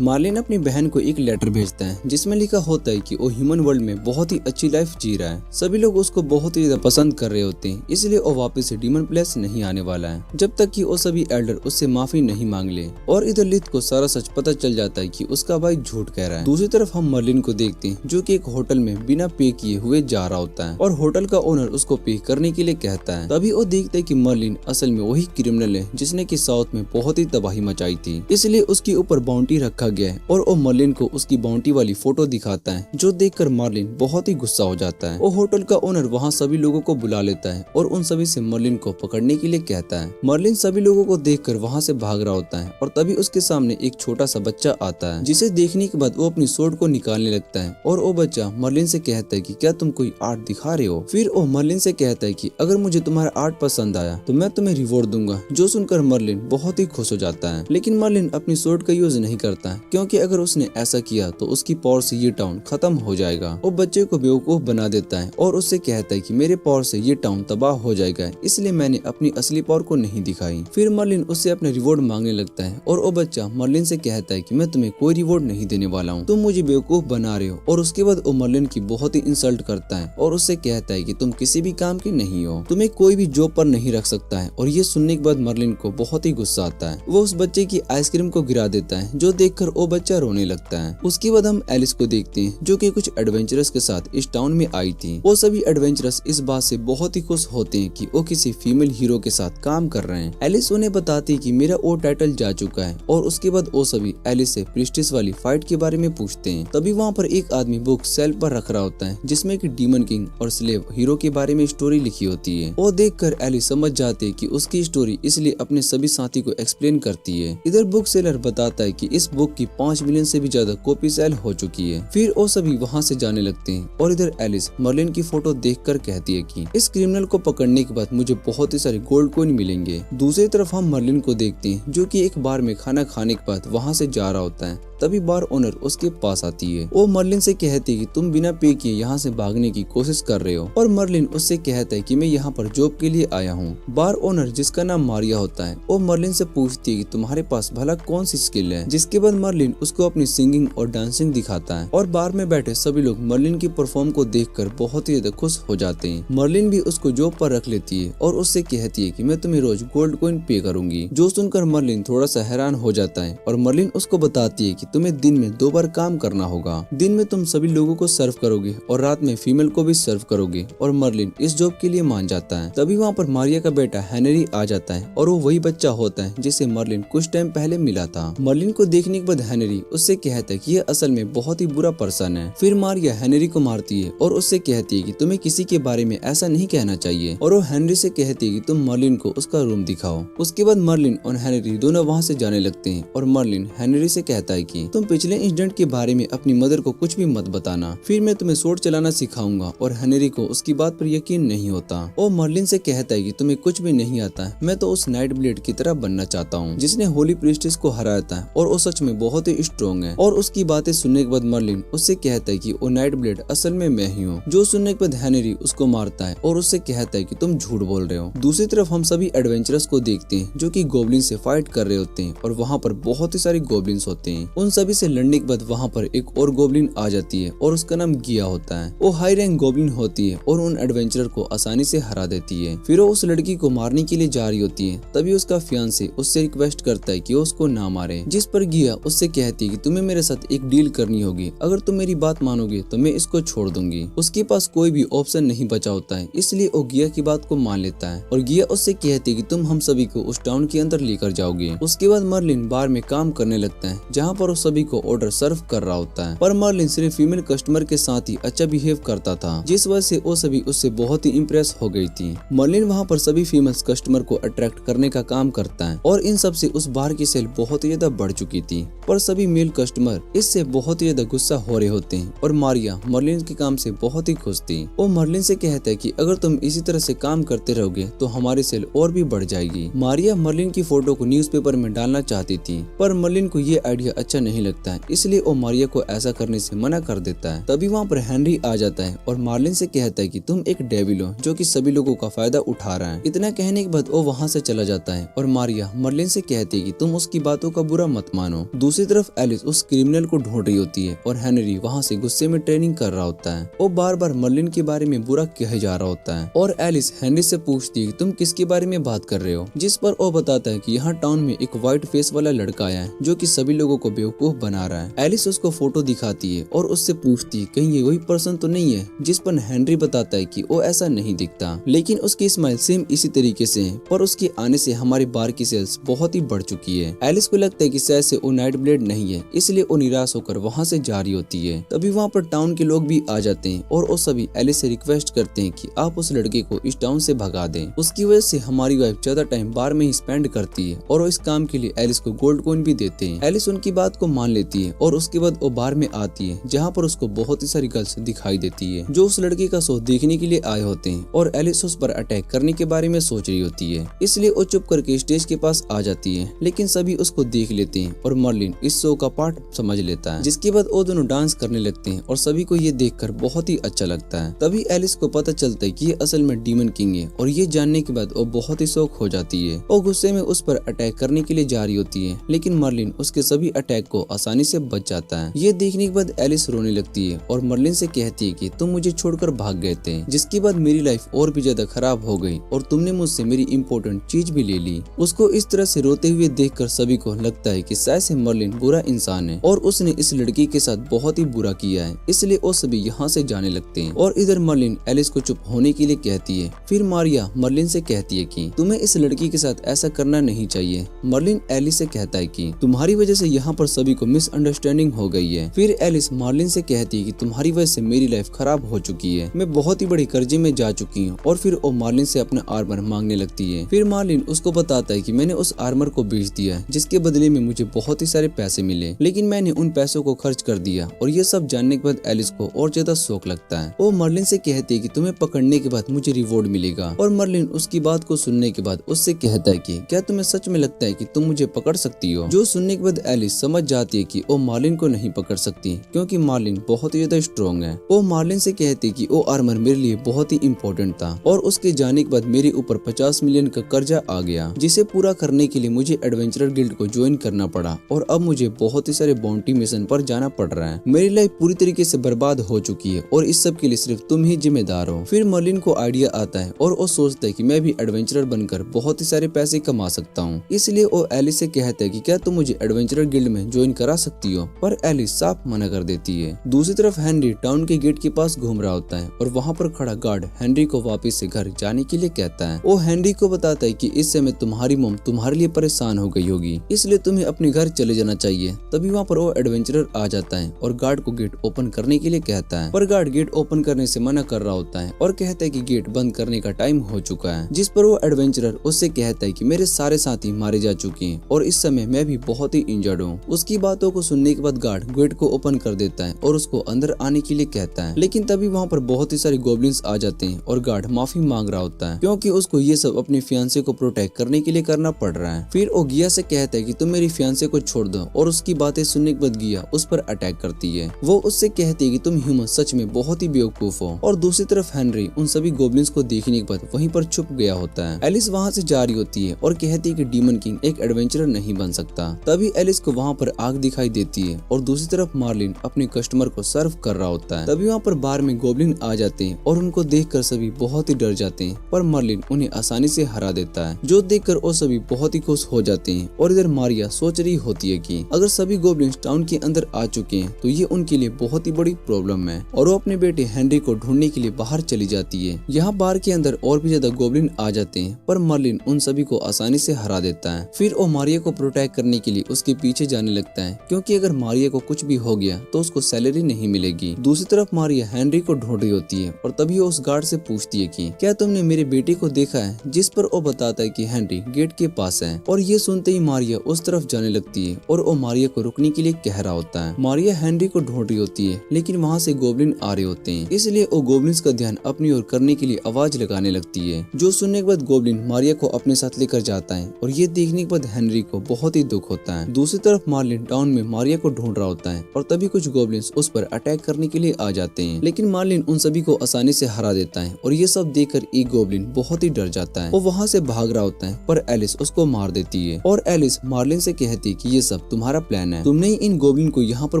मार्लिन अपनी बहन को एक लेटर भेजता है जिसमें लिखा होता है कि वो ह्यूमन वर्ल्ड में बहुत ही अच्छी लाइफ जी रहा है। सभी लोग उसको बहुत ही ज्यादा पसंद कर रहे होते हैं, इसलिए वो वापस से डीमन प्लेस नहीं आने वाला है जब तक कि वो सभी एल्डर उससे माफी नहीं मांग ले। और इधर लिथ को सारा सच पता चल जाता है कि उसका भाई झूठ कह रहा है। दूसरी तरफ हम मर्लिन को देखते हैं जो कि एक होटल में बिना पे किए हुए जा रहा होता है और होटल का ओनर उसको पे करने के लिए कहता है। तभी वो देखता है कि मर्लिन असल में वही क्रिमिनल है जिसने की साउथ में बहुत ही तबाही मचाई थी, इसलिए उसके ऊपर बाउंटी रखा गया है और वो मर्लिन को उसकी बाउंटी वाली फोटो दिखाता है जो देखकर मर्लिन बहुत ही गुस्सा हो जाता है। वो होटल का ओनर वहाँ सभी लोगों को बुला लेता है और उन सभी से मर्लिन को पकड़ने के लिए कहता है। मर्लिन सभी लोगों को देखकर वहाँ से भाग रहा होता है और तभी उसके सामने एक छोटा सा बच्चा आता है जिसे देखने के बाद वो अपनी सोड को निकालने लगता है और वो बच्चा मर्लिन से कहता है कि क्या तुम कोई आर्ट दिखा रहे हो। फिर वो मर्लिन से कहता है कि अगर मुझे तुम्हारा आर्ट पसंद आया तो मैं तुम्हें रिवॉर्ड दूंगा। जो सुनकर मर्लिन बहुत ही खुश हो जाता है, लेकिन मर्लिन अपनी सोड का यूज नहीं करता क्योंकि अगर उसने ऐसा किया तो उसकी पावर से ये टाउन खत्म हो जाएगा। वो बच्चे को बेवकूफ बना देता है और उससे कहता है कि मेरे पावर से ये टाउन तबाह हो जाएगा, इसलिए मैंने अपनी असली पावर को नहीं दिखाई। फिर मर्लिन उससे अपना रिवॉर्ड मांगने लगता है और वो बच्चा मर्लिन से कहता है कि मैं तुम्हें कोई रिवॉर्ड नहीं देने वाला हूँ, तुम मुझे बेवकूफ बना रहे हो। और उसके बाद वो मर्लिन की बहुत ही इंसल्ट करता है और उससे कहता है कि तुम किसी भी काम की नहीं हो, तुम्हें कोई भी जॉब पर नहीं रख सकता है। और ये सुनने के बाद मर्लिन को बहुत ही गुस्सा आता है। वो उस बच्चे की आइसक्रीम को गिरा देता है जो देखकर वो बच्चा रोने लगता है। उसके बाद हम एलिस को देखते हैं जो कि कुछ एडवेंचरस के साथ इस टाउन में आई थी। वो सभी एडवेंचरस इस बात से बहुत ही खुश होते हैं कि वो किसी फीमेल हीरो के साथ काम कर रहे हैं। एलिस उन्हें बताती है कि मेरा वो टाइटल जा चुका है और उसके बाद वो सभी एलिस से प्रिस्टिस वाली फाइट के बारे में पूछते हैं। तभी वहाँ पर एक आदमी बुक सेल्फ पर रख रहा होता है जिसमें कि डीमन किंग और स्लेव हीरो के बारे में स्टोरी लिखी होती है। वो देखकर एलिस समझ जाती है कि उसकी स्टोरी इसलिए अपने सभी साथी को एक्सप्लेन करती है। इधर बुक सेलर बताता है कि इस बुक की 5 मिलियन से भी ज्यादा कॉपी सेल हो चुकी है। फिर वो सभी वहाँ से जाने लगते हैं और इधर एलिस मर्लिन की फोटो देखकर कहती है कि इस क्रिमिनल को पकड़ने के बाद मुझे बहुत ही सारे गोल्ड कॉइन मिलेंगे। दूसरी तरफ हम मर्लिन को देखते हैं जो कि एक बार में खाना खाने के बाद वहाँ से जा रहा होता है। तभी बार ओनर उसके पास आती है। वो मर्लिन से कहती है कि तुम बिना पे किए यहाँ से भागने की कोशिश कर रहे हो और मर्लिन उससे कहता है कि मैं यहाँ पर जॉब के लिए आया हूँ। बार ओनर जिसका नाम मारिया होता है वो मर्लिन से पूछती है कि तुम्हारे पास भला कौन सी स्किल है। जिसके बाद मर्लिन उसको अपनी सिंगिंग और डांसिंग दिखाता है और बार में बैठे सभी लोग मर्लिन की परफॉर्म को देखकर बहुत ही ज्यादा खुश हो जाते हैं। मर्लिन भी उसको जॉब पर रख लेती है और उससे कहती है कि मैं तुम्हें रोज गोल्ड कॉइन पे करूंगी। जो सुनकर मर्लिन थोड़ा सा हैरान हो जाता है और मर्लिन उसको बताती है कि तुम्हें दिन में 2 बार काम करना होगा। दिन में तुम सभी लोगों को सर्व करोगे और रात में फीमेल को भी सर्व करोगे। और मर्लिन इस जॉब के लिए मान जाता है। तभी वहाँ पर मारिया का बेटा हेनरी आ जाता है और वो वही बच्चा होता है जिसे मर्लिन कुछ टाइम पहले मिला था। मर्लिन को देखने के बाद हेनरी उससे कहता है कि यह असल में बहुत ही बुरा पर्सन है। फिर मारिया हेनरी को मारती है और उससे कहती है कि तुम्हें किसी के बारे में ऐसा नहीं कहना चाहिए। और वो हेनरी से कहती है कि तुम मर्लिन को उसका रूम दिखाओ। उसके बाद मर्लिन और हेनरी दोनों वहाँ से जाने लगते हैं और मर्लिन हेनरी से कहता है कि तुम पिछले इंसिडेंट के बारे में अपनी मदर को कुछ भी मत बताना, फिर मैं तुम्हें शॉट चलाना सिखाऊंगा। और हेनरी को उसकी बात पर यकीन नहीं होता। वो मर्लिन से कहता है कि तुम्हें कुछ भी नहीं आता, मैं तो उस नाइट ब्लेड की तरह बनना चाहता हूँ जिसने होली प्रीस्टेस को हराया था और वो सच में बहुत ही स्ट्रॉन्ग है। और उसकी बातें सुनने के बाद मर्लिन उससे कहता है कि वो नाइट ब्लेड असल में मैं ही हूँ। जो सुनने के बाद हेनरी उसको मारता है और उससे कहता है कि तुम झूठ बोल रहे हो। दूसरी तरफ हम सभी एडवेंचरर्स को देखते हैं जो कि गोब्लिन से फाइट कर रहे होते हैं और वहाँ पर बहुत ही सारे गोब्लिन्स होते हैं। उन सभी से लड़ने के बाद वहाँ पर एक और गोब्लिन आ जाती है और उसका नाम गिया होता है। वो हाई रैंक गोब्लिन होती है और उन एडवेंचरर को आसानी से हरा देती है। फिर वो उस लड़की को मारने के लिए जा रही होती है। तभी उसका फियांसे उससे रिक्वेस्ट करता है कि वो उसको ना मारे, जिस पर गिया उससे कहती है कि तुम्हें मेरे साथ एक डील करनी होगी, अगर तुम मेरी बात मानोगे तो मैं इसको छोड़ दूंगी। उसके पास कोई भी ऑप्शन नहीं बचा होता है, इसलिए वो गिया की बात को मान लेता है और गिया उससे कहती है कि तुम हम सभी को उस टाउन के अंदर लेकर जाओगे। उसके बाद मर्लिन बार में काम करने लगता है जहाँ पर वो सभी को ऑर्डर सर्व कर रहा होता है। पर मर्लिन सिर्फ फीमेल कस्टमर के साथ ही अच्छा बिहेव करता था, जिस वजह से वो सभी उससे बहुत ही इम्प्रेस हो गई थी। मर्लिन वहाँ पर सभी फीमेल कस्टमर को अट्रैक्ट करने का काम करता है और इन सब से उस बार की सेल बहुत ही ज्यादा बढ़ चुकी थी। पर सभी मेल कस्टमर इससे बहुत ही ज्यादा गुस्सा हो रहे होते हैं और मारिया मर्लिन के काम से बहुत ही खुश थी। वो मर्लिन से कहता है कि अगर तुम इसी तरह से काम करते रहोगे तो हमारी सेल और भी बढ़ जाएगी। मारिया मर्लिन की फोटो को न्यूज़पेपर में डालना चाहती थी, पर मर्लिन को ये आइडिया अच्छा नहीं लगता है, इसलिए वो मारिया को ऐसा करने से मना कर देता है। तभी वहाँ पर हेनरी आ जाता है और मार्लिन से कहता है कि तुम एक डेविल हो जो कि सभी लोगों का फायदा उठा रहा है। इतना कहने के बाद वो वहाँ से चला जाता है और मारिया मर्लिन से कहती है कि तुम उसकी बातों का बुरा मत मानो। दूसरी तरफ एलिस उस क्रिमिनल को ढूंढ रही होती है और हेनरी वहाँ से गुस्से में ट्रेनिंग कर रहा होता है। वो बार बार मर्लिन के बारे में बुरा कहे जा रहा होता है और एलिस हेनरी से पूछती है तुम किसके बारे में बात कर रहे हो, जिस पर वो बताता है कि यहाँ टाउन में एक व्हाइट फेस वाला लड़का आया है जो कि सभी लोगों को बेवकूफ बना रहा है। एलिस उसको फोटो दिखाती है और उससे पूछती है कहीं ये वही पर्सन तो नहीं है, जिस पर हेनरी बताता है कि वो ऐसा नहीं दिखता, लेकिन उसकी स्माइल सेम इसी तरीके से है। पर उसके आने से हमारे बार की सेल्स बहुत ही बढ़ चुकी है। एलिस को लगता है कि शायद से वो नाइट ब्लेड नहीं है, इसलिए वो निराश होकर वहाँ से जा रही होती है। तभी वहाँ पर टाउन के लोग भी आ जाते हैं और वो सभी एलिस से रिक्वेस्ट करते हैं कि आप उस लड़के को इस टाउन से भगा दें। उसकी वजह से हमारी वाइफ ज्यादा टाइम बार में ही स्पेंड करती है और वो इस काम के लिए एलिस को गोल्ड कॉइन भी देते हैं। एलिस उनकी बात को मान लेती है और उसके बाद वो बार में आती है जहाँ पर उसको बहुत ही सारी गर्ल्स दिखाई देती है जो उस लड़के का शो देखने के लिए आए होते हैं और एलिस उस पर अटैक करने के बारे में सोच रही होती है, इसलिए वो चुप करके स्टेज के पास आ जाती है। लेकिन सभी उसको देख लेते हैं और मर्लिन इस शो का पार्ट समझ लेता है, जिसके बाद वो दोनों डांस करने लगते हैं और सभी को ये देखकर बहुत ही अच्छा लगता है। तभी एलिस को पता चलता है कि ये असल में डीमन किंग है और ये जानने के बाद वो बहुत ही शौक हो जाती है। वो गुस्से में उस पर अटैक करने के लिए जा रही होती है, लेकिन मर्लिन उसके सभी अटैक को आसानी से बच जाता है। ये देखने के बाद एलिस रोने लगती है और मर्लिन से कहती है कि तुम मुझे छोड़कर भाग गए थे, जिसके बाद मेरी लाइफ और भी ज्यादा खराब हो गई और तुमने मुझसे मेरी इम्पोर्टेंट चीज भी ले ली। उसको इस तरह से रोते हुए देखकर सभी को लगता है कि शायद से मर्लिन बुरा इंसान है और उसने इस लड़की के साथ बहुत ही बुरा किया है, इसलिए वो सभी यहाँ से जाने लगते हैं। और इधर मर्लिन एलिस को चुप होने के लिए कहती है। फिर मारिया मर्लिन से कहती है कि तुम्हें इस लड़की के साथ ऐसा करना नहीं चाहिए। मर्लिन एलिस से कहता है कि तुम्हारी वजह से यहाँ पर सभी को मिसअंडरस्टैंडिंग हो गई है। फिर एलिस मार्लिन से कहती है कि तुम्हारी वजह से मेरी लाइफ खराब हो चुकी है, मैं बहुत ही बड़े कर्जे में जा चुकी हूँ। और फिर वो मार्लिन से अपना आर्मर मांगने लगती है। फिर मार्लिन उसको बताता है कि मैंने उस आर्मर को बेच दिया है, जिसके बदले में मुझे बहुत ही सारे पैसे मिले, लेकिन मैंने उन पैसों को खर्च कर दिया। और ये सब जानने के बाद एलिस को और ज्यादा शौक लगता है। वो मर्लिन से कहती है कि तुम्हें पकड़ने के बाद मुझे रिवॉर्ड मिलेगा। और मर्लिन उसकी बात को सुनने के बाद उससे कहता है कि क्या तुम्हें सच में लगता है कि तुम मुझे पकड़ सकती हो। जो सुनने के बाद एलिस समझ जाती है कि वो मार्लिन को नहीं पकड़ सकती, क्योंकि मार्लिन बहुत ही ज्यादा स्ट्रॉन्ग है। वो मार्लिन से कहती है कि वो आर्मर मेरे लिए बहुत ही इम्पोर्टेंट था और उसके जाने के बाद मेरे ऊपर 50 मिलियन का कर्जा आ गया, जिसे पूरा करने के लिए मुझे एडवेंचरर गिल्ड को ज्वाइन करना पड़ा और अब अब मुझे बहुत ही सारे बाउंटी मिशन पर जाना पड़ रहा है। मेरी लाइफ पूरी तरीके से बर्बाद हो चुकी है और इस सब के लिए सिर्फ तुम ही जिम्मेदार हो। फिर मर्लिन को आइडिया आता है और वो सोचता है कि मैं भी एडवेंचरर बनकर बहुत ही सारे पैसे कमा सकता हूँ। इसलिए वो एलिस से कहता है कि क्या तुम मुझे एडवेंचरर गिल्ड में ज्वाइन करा सकती हो, पर एलिस साफ मना कर देती है। दूसरी तरफ हेनरी टाउन के गेट के पास घूम रहा होता है और वहाँ पर खड़ा गार्ड हेनरी को वापस से घर जाने के लिए कहता है। वो हेनरी को बताता है कि इस समय तुम्हारी मॉम तुम्हारे लिए परेशान हो गई होगी, इसलिए तुम्हें अपने घर चले जाना चाहिए। तभी वहाँ पर वो एडवेंचरर आ जाता है और गार्ड को गेट ओपन करने के लिए कहता है, पर गार्ड गेट ओपन करने से मना कर रहा होता है और कहता है कि गेट बंद करने का टाइम हो चुका है। जिस पर वो एडवेंचरर उससे कहता है कि मेरे सारे साथी मारे जा चुके हैं और इस समय मैं भी बहुत ही इंजर्ड हूँ। उसकी बातों को सुनने के बाद गार्ड गेट को ओपन कर देता है और उसको अंदर आने के लिए कहता है, लेकिन तभी वहाँ पर बहुत ही सारे गोब्लिन्स आ जाते हैं और गार्ड माफी मांग रहा होता है क्योंकि उसको ये सब अपने फियांसे को प्रोटेक्ट करने के लिए करना पड़ रहा है। फिर वो गिया से कहता है कि तुम मेरी फियांसे को छोड़ दो और उसकी बातें सुनने के बाद गिया उस पर अटैक करती है। वो उससे कहती है कि तुम ह्यूमन सच में बहुत ही बेवकूफ हो। और दूसरी तरफ हेनरी उन सभी गोब्लिन्स को देखने के बाद वहीं पर छुप गया होता है। एलिस वहाँ से जा रही होती है और कहती है कि डीमन किंग एक एडवेंचरर नहीं बन सकता। तभी एलिस को वहाँ पर आग दिखाई देती है और दूसरी तरफ मार्लिन अपने कस्टमर को सर्व कर रहा होता है। तभी वहाँ पर बार में गोब्लिन आ जाते हैं और उनको देखकर सभी बहुत ही डर जाते हैं, पर मार्लिन उन्हें आसानी से हरा देता है, जो देखकर वो सभी बहुत ही खुश हो जाते हैं। और इधर मारिया सोच रही होती है कि अगर सभी गोब्लिन्स टाउन के अंदर आ चुके हैं तो ये उनके लिए बहुत ही बड़ी प्रॉब्लम है और वो अपने बेटे हेनरी को ढूंढने के लिए बाहर चली जाती है। यहाँ बार के अंदर और भी ज्यादा गोब्लिन आ जाते हैं, पर मार्लिन उन सभी को आसानी से हरा देता है। फिर वो मारिया को प्रोटेक्ट करने के लिए उसके पीछे जाने लगता है क्योंकि अगर मारिया को कुछ भी हो गया तो उसको सैलरी नहीं मिलेगी। दूसरी तरफ मारिया हेनरी को ढूंढ रही होती है और तभी वो उस गार्ड से पूछती है कि क्या तुमने मेरे बेटे को देखा है, जिस पर वो बताता है कि हेनरी गेट के पास है। और ये सुनते ही मारिया उस तरफ जाने लगती है और वो मारिया को रुकने के लिए कह रहा होता है। मारिया हेनरी को ढूंढ रही होती है लेकिन वहाँ से गोब्लिन आ रहे होते हैं, इसलिए वो गोब्लिन्स का ध्यान अपनी ओर करने के लिए आवाज लगाने लगती है, जो सुनने के बाद गोब्लिन मारिया को अपने साथ लेकर जाता है और ये देखने के बाद हेनरी को बहुत ही दुख होता है। दूसरी तरफ मार्लिन टाउन में मारिया को ढूंढ रहा होता है और तभी कुछ गोब्लिन्स उस पर अटैक करने के लिए आ जाते हैं, लेकिन मार्लिन उन सभी को आसानी से हरा देता है और ये सब देखकर एक गोब्लिन बहुत ही डर जाता है। वो वहाँ से भाग रहा होता है, पर एलिस उसको मार देती है और एलिस मार्लिन से कहती है कि ये सब तुम्हारा प्लान है, तुमने ही इन गोब्लिन को यहाँ पर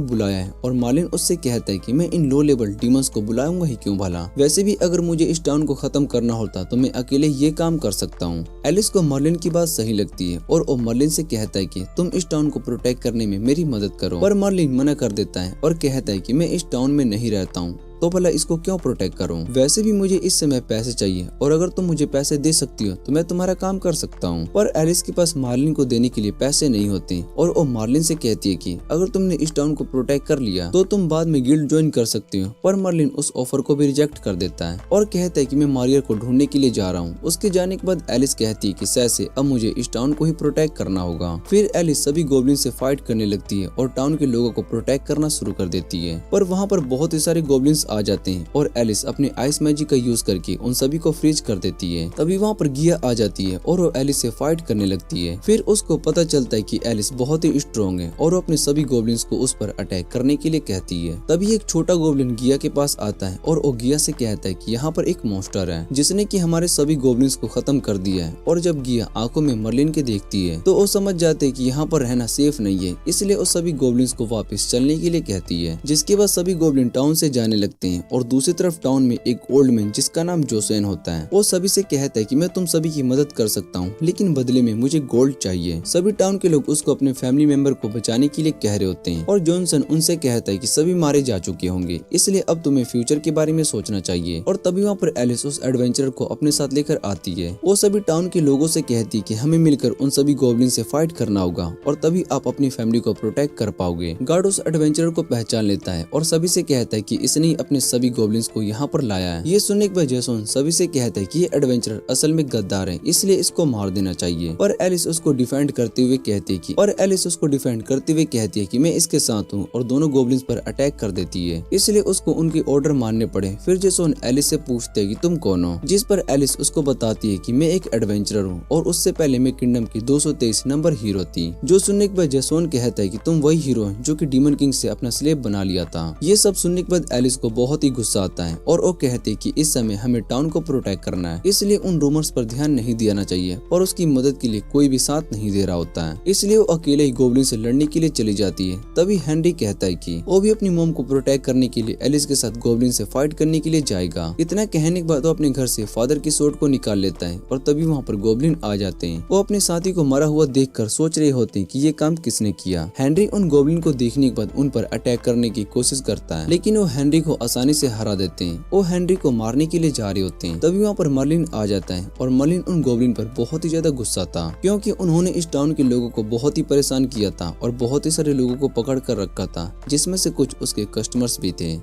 बुलाया है। और मार्लिन उससे कहता है कि मैं इन लो लेवल डीमंस को बुलाऊंगा ही क्यों भला, वैसे भी अगर मुझे इस टाउन को खत्म करना होता तो मैं अकेले ये काम कर सकता हूँ। एलिस को मार्लिन की बात सही लगती है और वो मार्लिन से कहता है कि तुम इस टाउन को प्रोटेक्ट करने में मेरी मदद करो, पर मार्लिन मना कर देता है और कहता है कि मैं इस टाउन में नहीं रहता हूँ तो भला इसको क्यों प्रोटेक्ट करूं, वैसे भी मुझे इस समय पैसे चाहिए और अगर तुम मुझे पैसे दे सकती हो तो मैं तुम्हारा काम कर सकता हूं। पर एलिस के पास मार्लिन को देने के लिए पैसे नहीं होते और वो मार्लिन से कहती है कि अगर तुमने इस टाउन को प्रोटेक्ट कर लिया तो तुम बाद में गिल्ड ज्वाइन कर सकती हो। पर मार्लिन उस ऑफर को भी रिजेक्ट कर देता है और कहता है कि मैं मारिया को ढूंढने के लिए जा रहा हूँ। उसके जाने के बाद एलिस कहती है कि सैसे अब मुझे इस टाउन को ही प्रोटेक्ट करना होगा। फिर एलिस सभी गोब्लिन से फाइट करने लगती है और टाउन के लोगों को प्रोटेक्ट करना शुरू कर देती है, पर वहाँ पर बहुत ही सारे गोब्लिन्स आ जाते हैं और एलिस अपने आइस मैजिक का यूज करके उन सभी को फ्रीज कर देती है। तभी वहाँ पर गिया आ जाती है और वो एलिस से फाइट करने लगती है। फिर उसको पता चलता है कि एलिस बहुत ही स्ट्रॉन्ग है और वो अपने सभी गोब्लिन्स को उस पर अटैक करने के लिए कहती है। तभी एक छोटा गोब्लिन गिया के पास आता है और वो गिया से कहता है कि यहाँ पर एक मॉन्स्टर है जिसने कि हमारे सभी गोब्लिन्स को खत्म कर दिया है। और जब गिया आंखों में मर्लिन के देखती है तो वो समझ जाते हैं कि यहाँ पर रहना सेफ नहीं है, इसलिए वो सभी गोब्लिन्स को वापस चलने के लिए कहती है। जिसके बाद सभी गोब्लिन टाउन से जाने लगते हैं और दूसरी तरफ टाउन में एक ओल्ड मैन जिसका नाम जोसेन होता है, वो सभी से कहता है कि मैं तुम सभी की मदद कर सकता हूँ लेकिन बदले में मुझे गोल्ड चाहिए। सभी टाउन के लोग उसको अपने फैमिली मेंबर को बचाने के लिए कह रहे होते हैं और जॉनसन उनसे कहता है कि सभी मारे जा चुके होंगे, इसलिए अब तुम्हें फ्यूचर के बारे में सोचना चाहिए। और तभी वहाँ पर एलिस उस एडवेंचरर को अपने साथ लेकर आती है। वो सभी टाउन के लोगों से कहती है कि हमें मिलकर उन सभी गोब्लिन से फाइट करना होगा और तभी आप अपनी फैमिली को प्रोटेक्ट कर पाओगे। गार्ड उस एडवेंचरर को पहचान लेता है और सभी से कहता है कि इसने ही अपने सभी गोब्लिन्स को यहाँ पर लाया है। ये सुनने के बाद जैसन सभी से कहता है कि ये एडवेंचरर असल में गद्दार है, इसलिए इसको मार देना चाहिए। और एलिस उसको डिफेंड करते हुए कहती है कि मैं इसके साथ हूँ और दोनों गोब्लिन्स पर अटैक कर देती है, इसलिए उसको उनके ऑर्डर मानने पड़े। फिर जैसन एलिस से पूछते है कि तुम कौन हो, जिस पर एलिस उसको बताती है कि मैं एक एडवेंचरर हूँ और उससे पहले मैं किंगडम की 223 नंबर हीरो थी। जो सुनने के बाद जैसन कहता है कि तुम वही हीरो है जो कि डीमन किंग से अपना स्लेव बना लिया था। ये सब सुनने के बाद एलिस को बहुत ही गुस्सा आता है और वो कहते कि इस समय हमें टाउन को प्रोटेक्ट करना है, इसलिए उन रूमर्स पर ध्यान नहीं देना चाहिए। पर उसकी मदद के लिए कोई भी साथ नहीं दे रहा होता है, इसलिए वो अकेले ही गोब्लिन से लड़ने के लिए चली जाती है। तभी हेनरी कहता है कि वो भी अपनी मॉम को प्रोटेक्ट करने के लिए एलिस के साथ गोब्लिन से फाइट करने के लिए जाएगा। इतना कहने के बाद वो अपने घर से फादर की सोर्ड को निकाल लेता है और तभी वहाँ पर गोब्लिन आ जाते हैं। वो अपने साथी को मरा हुआ देखकर सोच रहे होते हैं कि ये काम किसने किया। हेनरी उन गोब्लिन को देखने के बाद उन पर अटैक करने की कोशिश करता है, लेकिन वो हेनरी को आसानी से हरा देते हैं। वो हेनरी को मारने के लिए जा रहे होते हैं, तभी वहाँ पर मर्लिन आ जाता है और मर्लिन उन गोब्लिन पर बहुत ही ज्यादा गुस्सा था, क्योंकि उन्होंने इस टाउन के लोगों को बहुत ही परेशान किया था और बहुत ही सारे लोगों को पकड़ कर रखा था, जिसमें से कुछ उसके कस्टमर्स भी थे।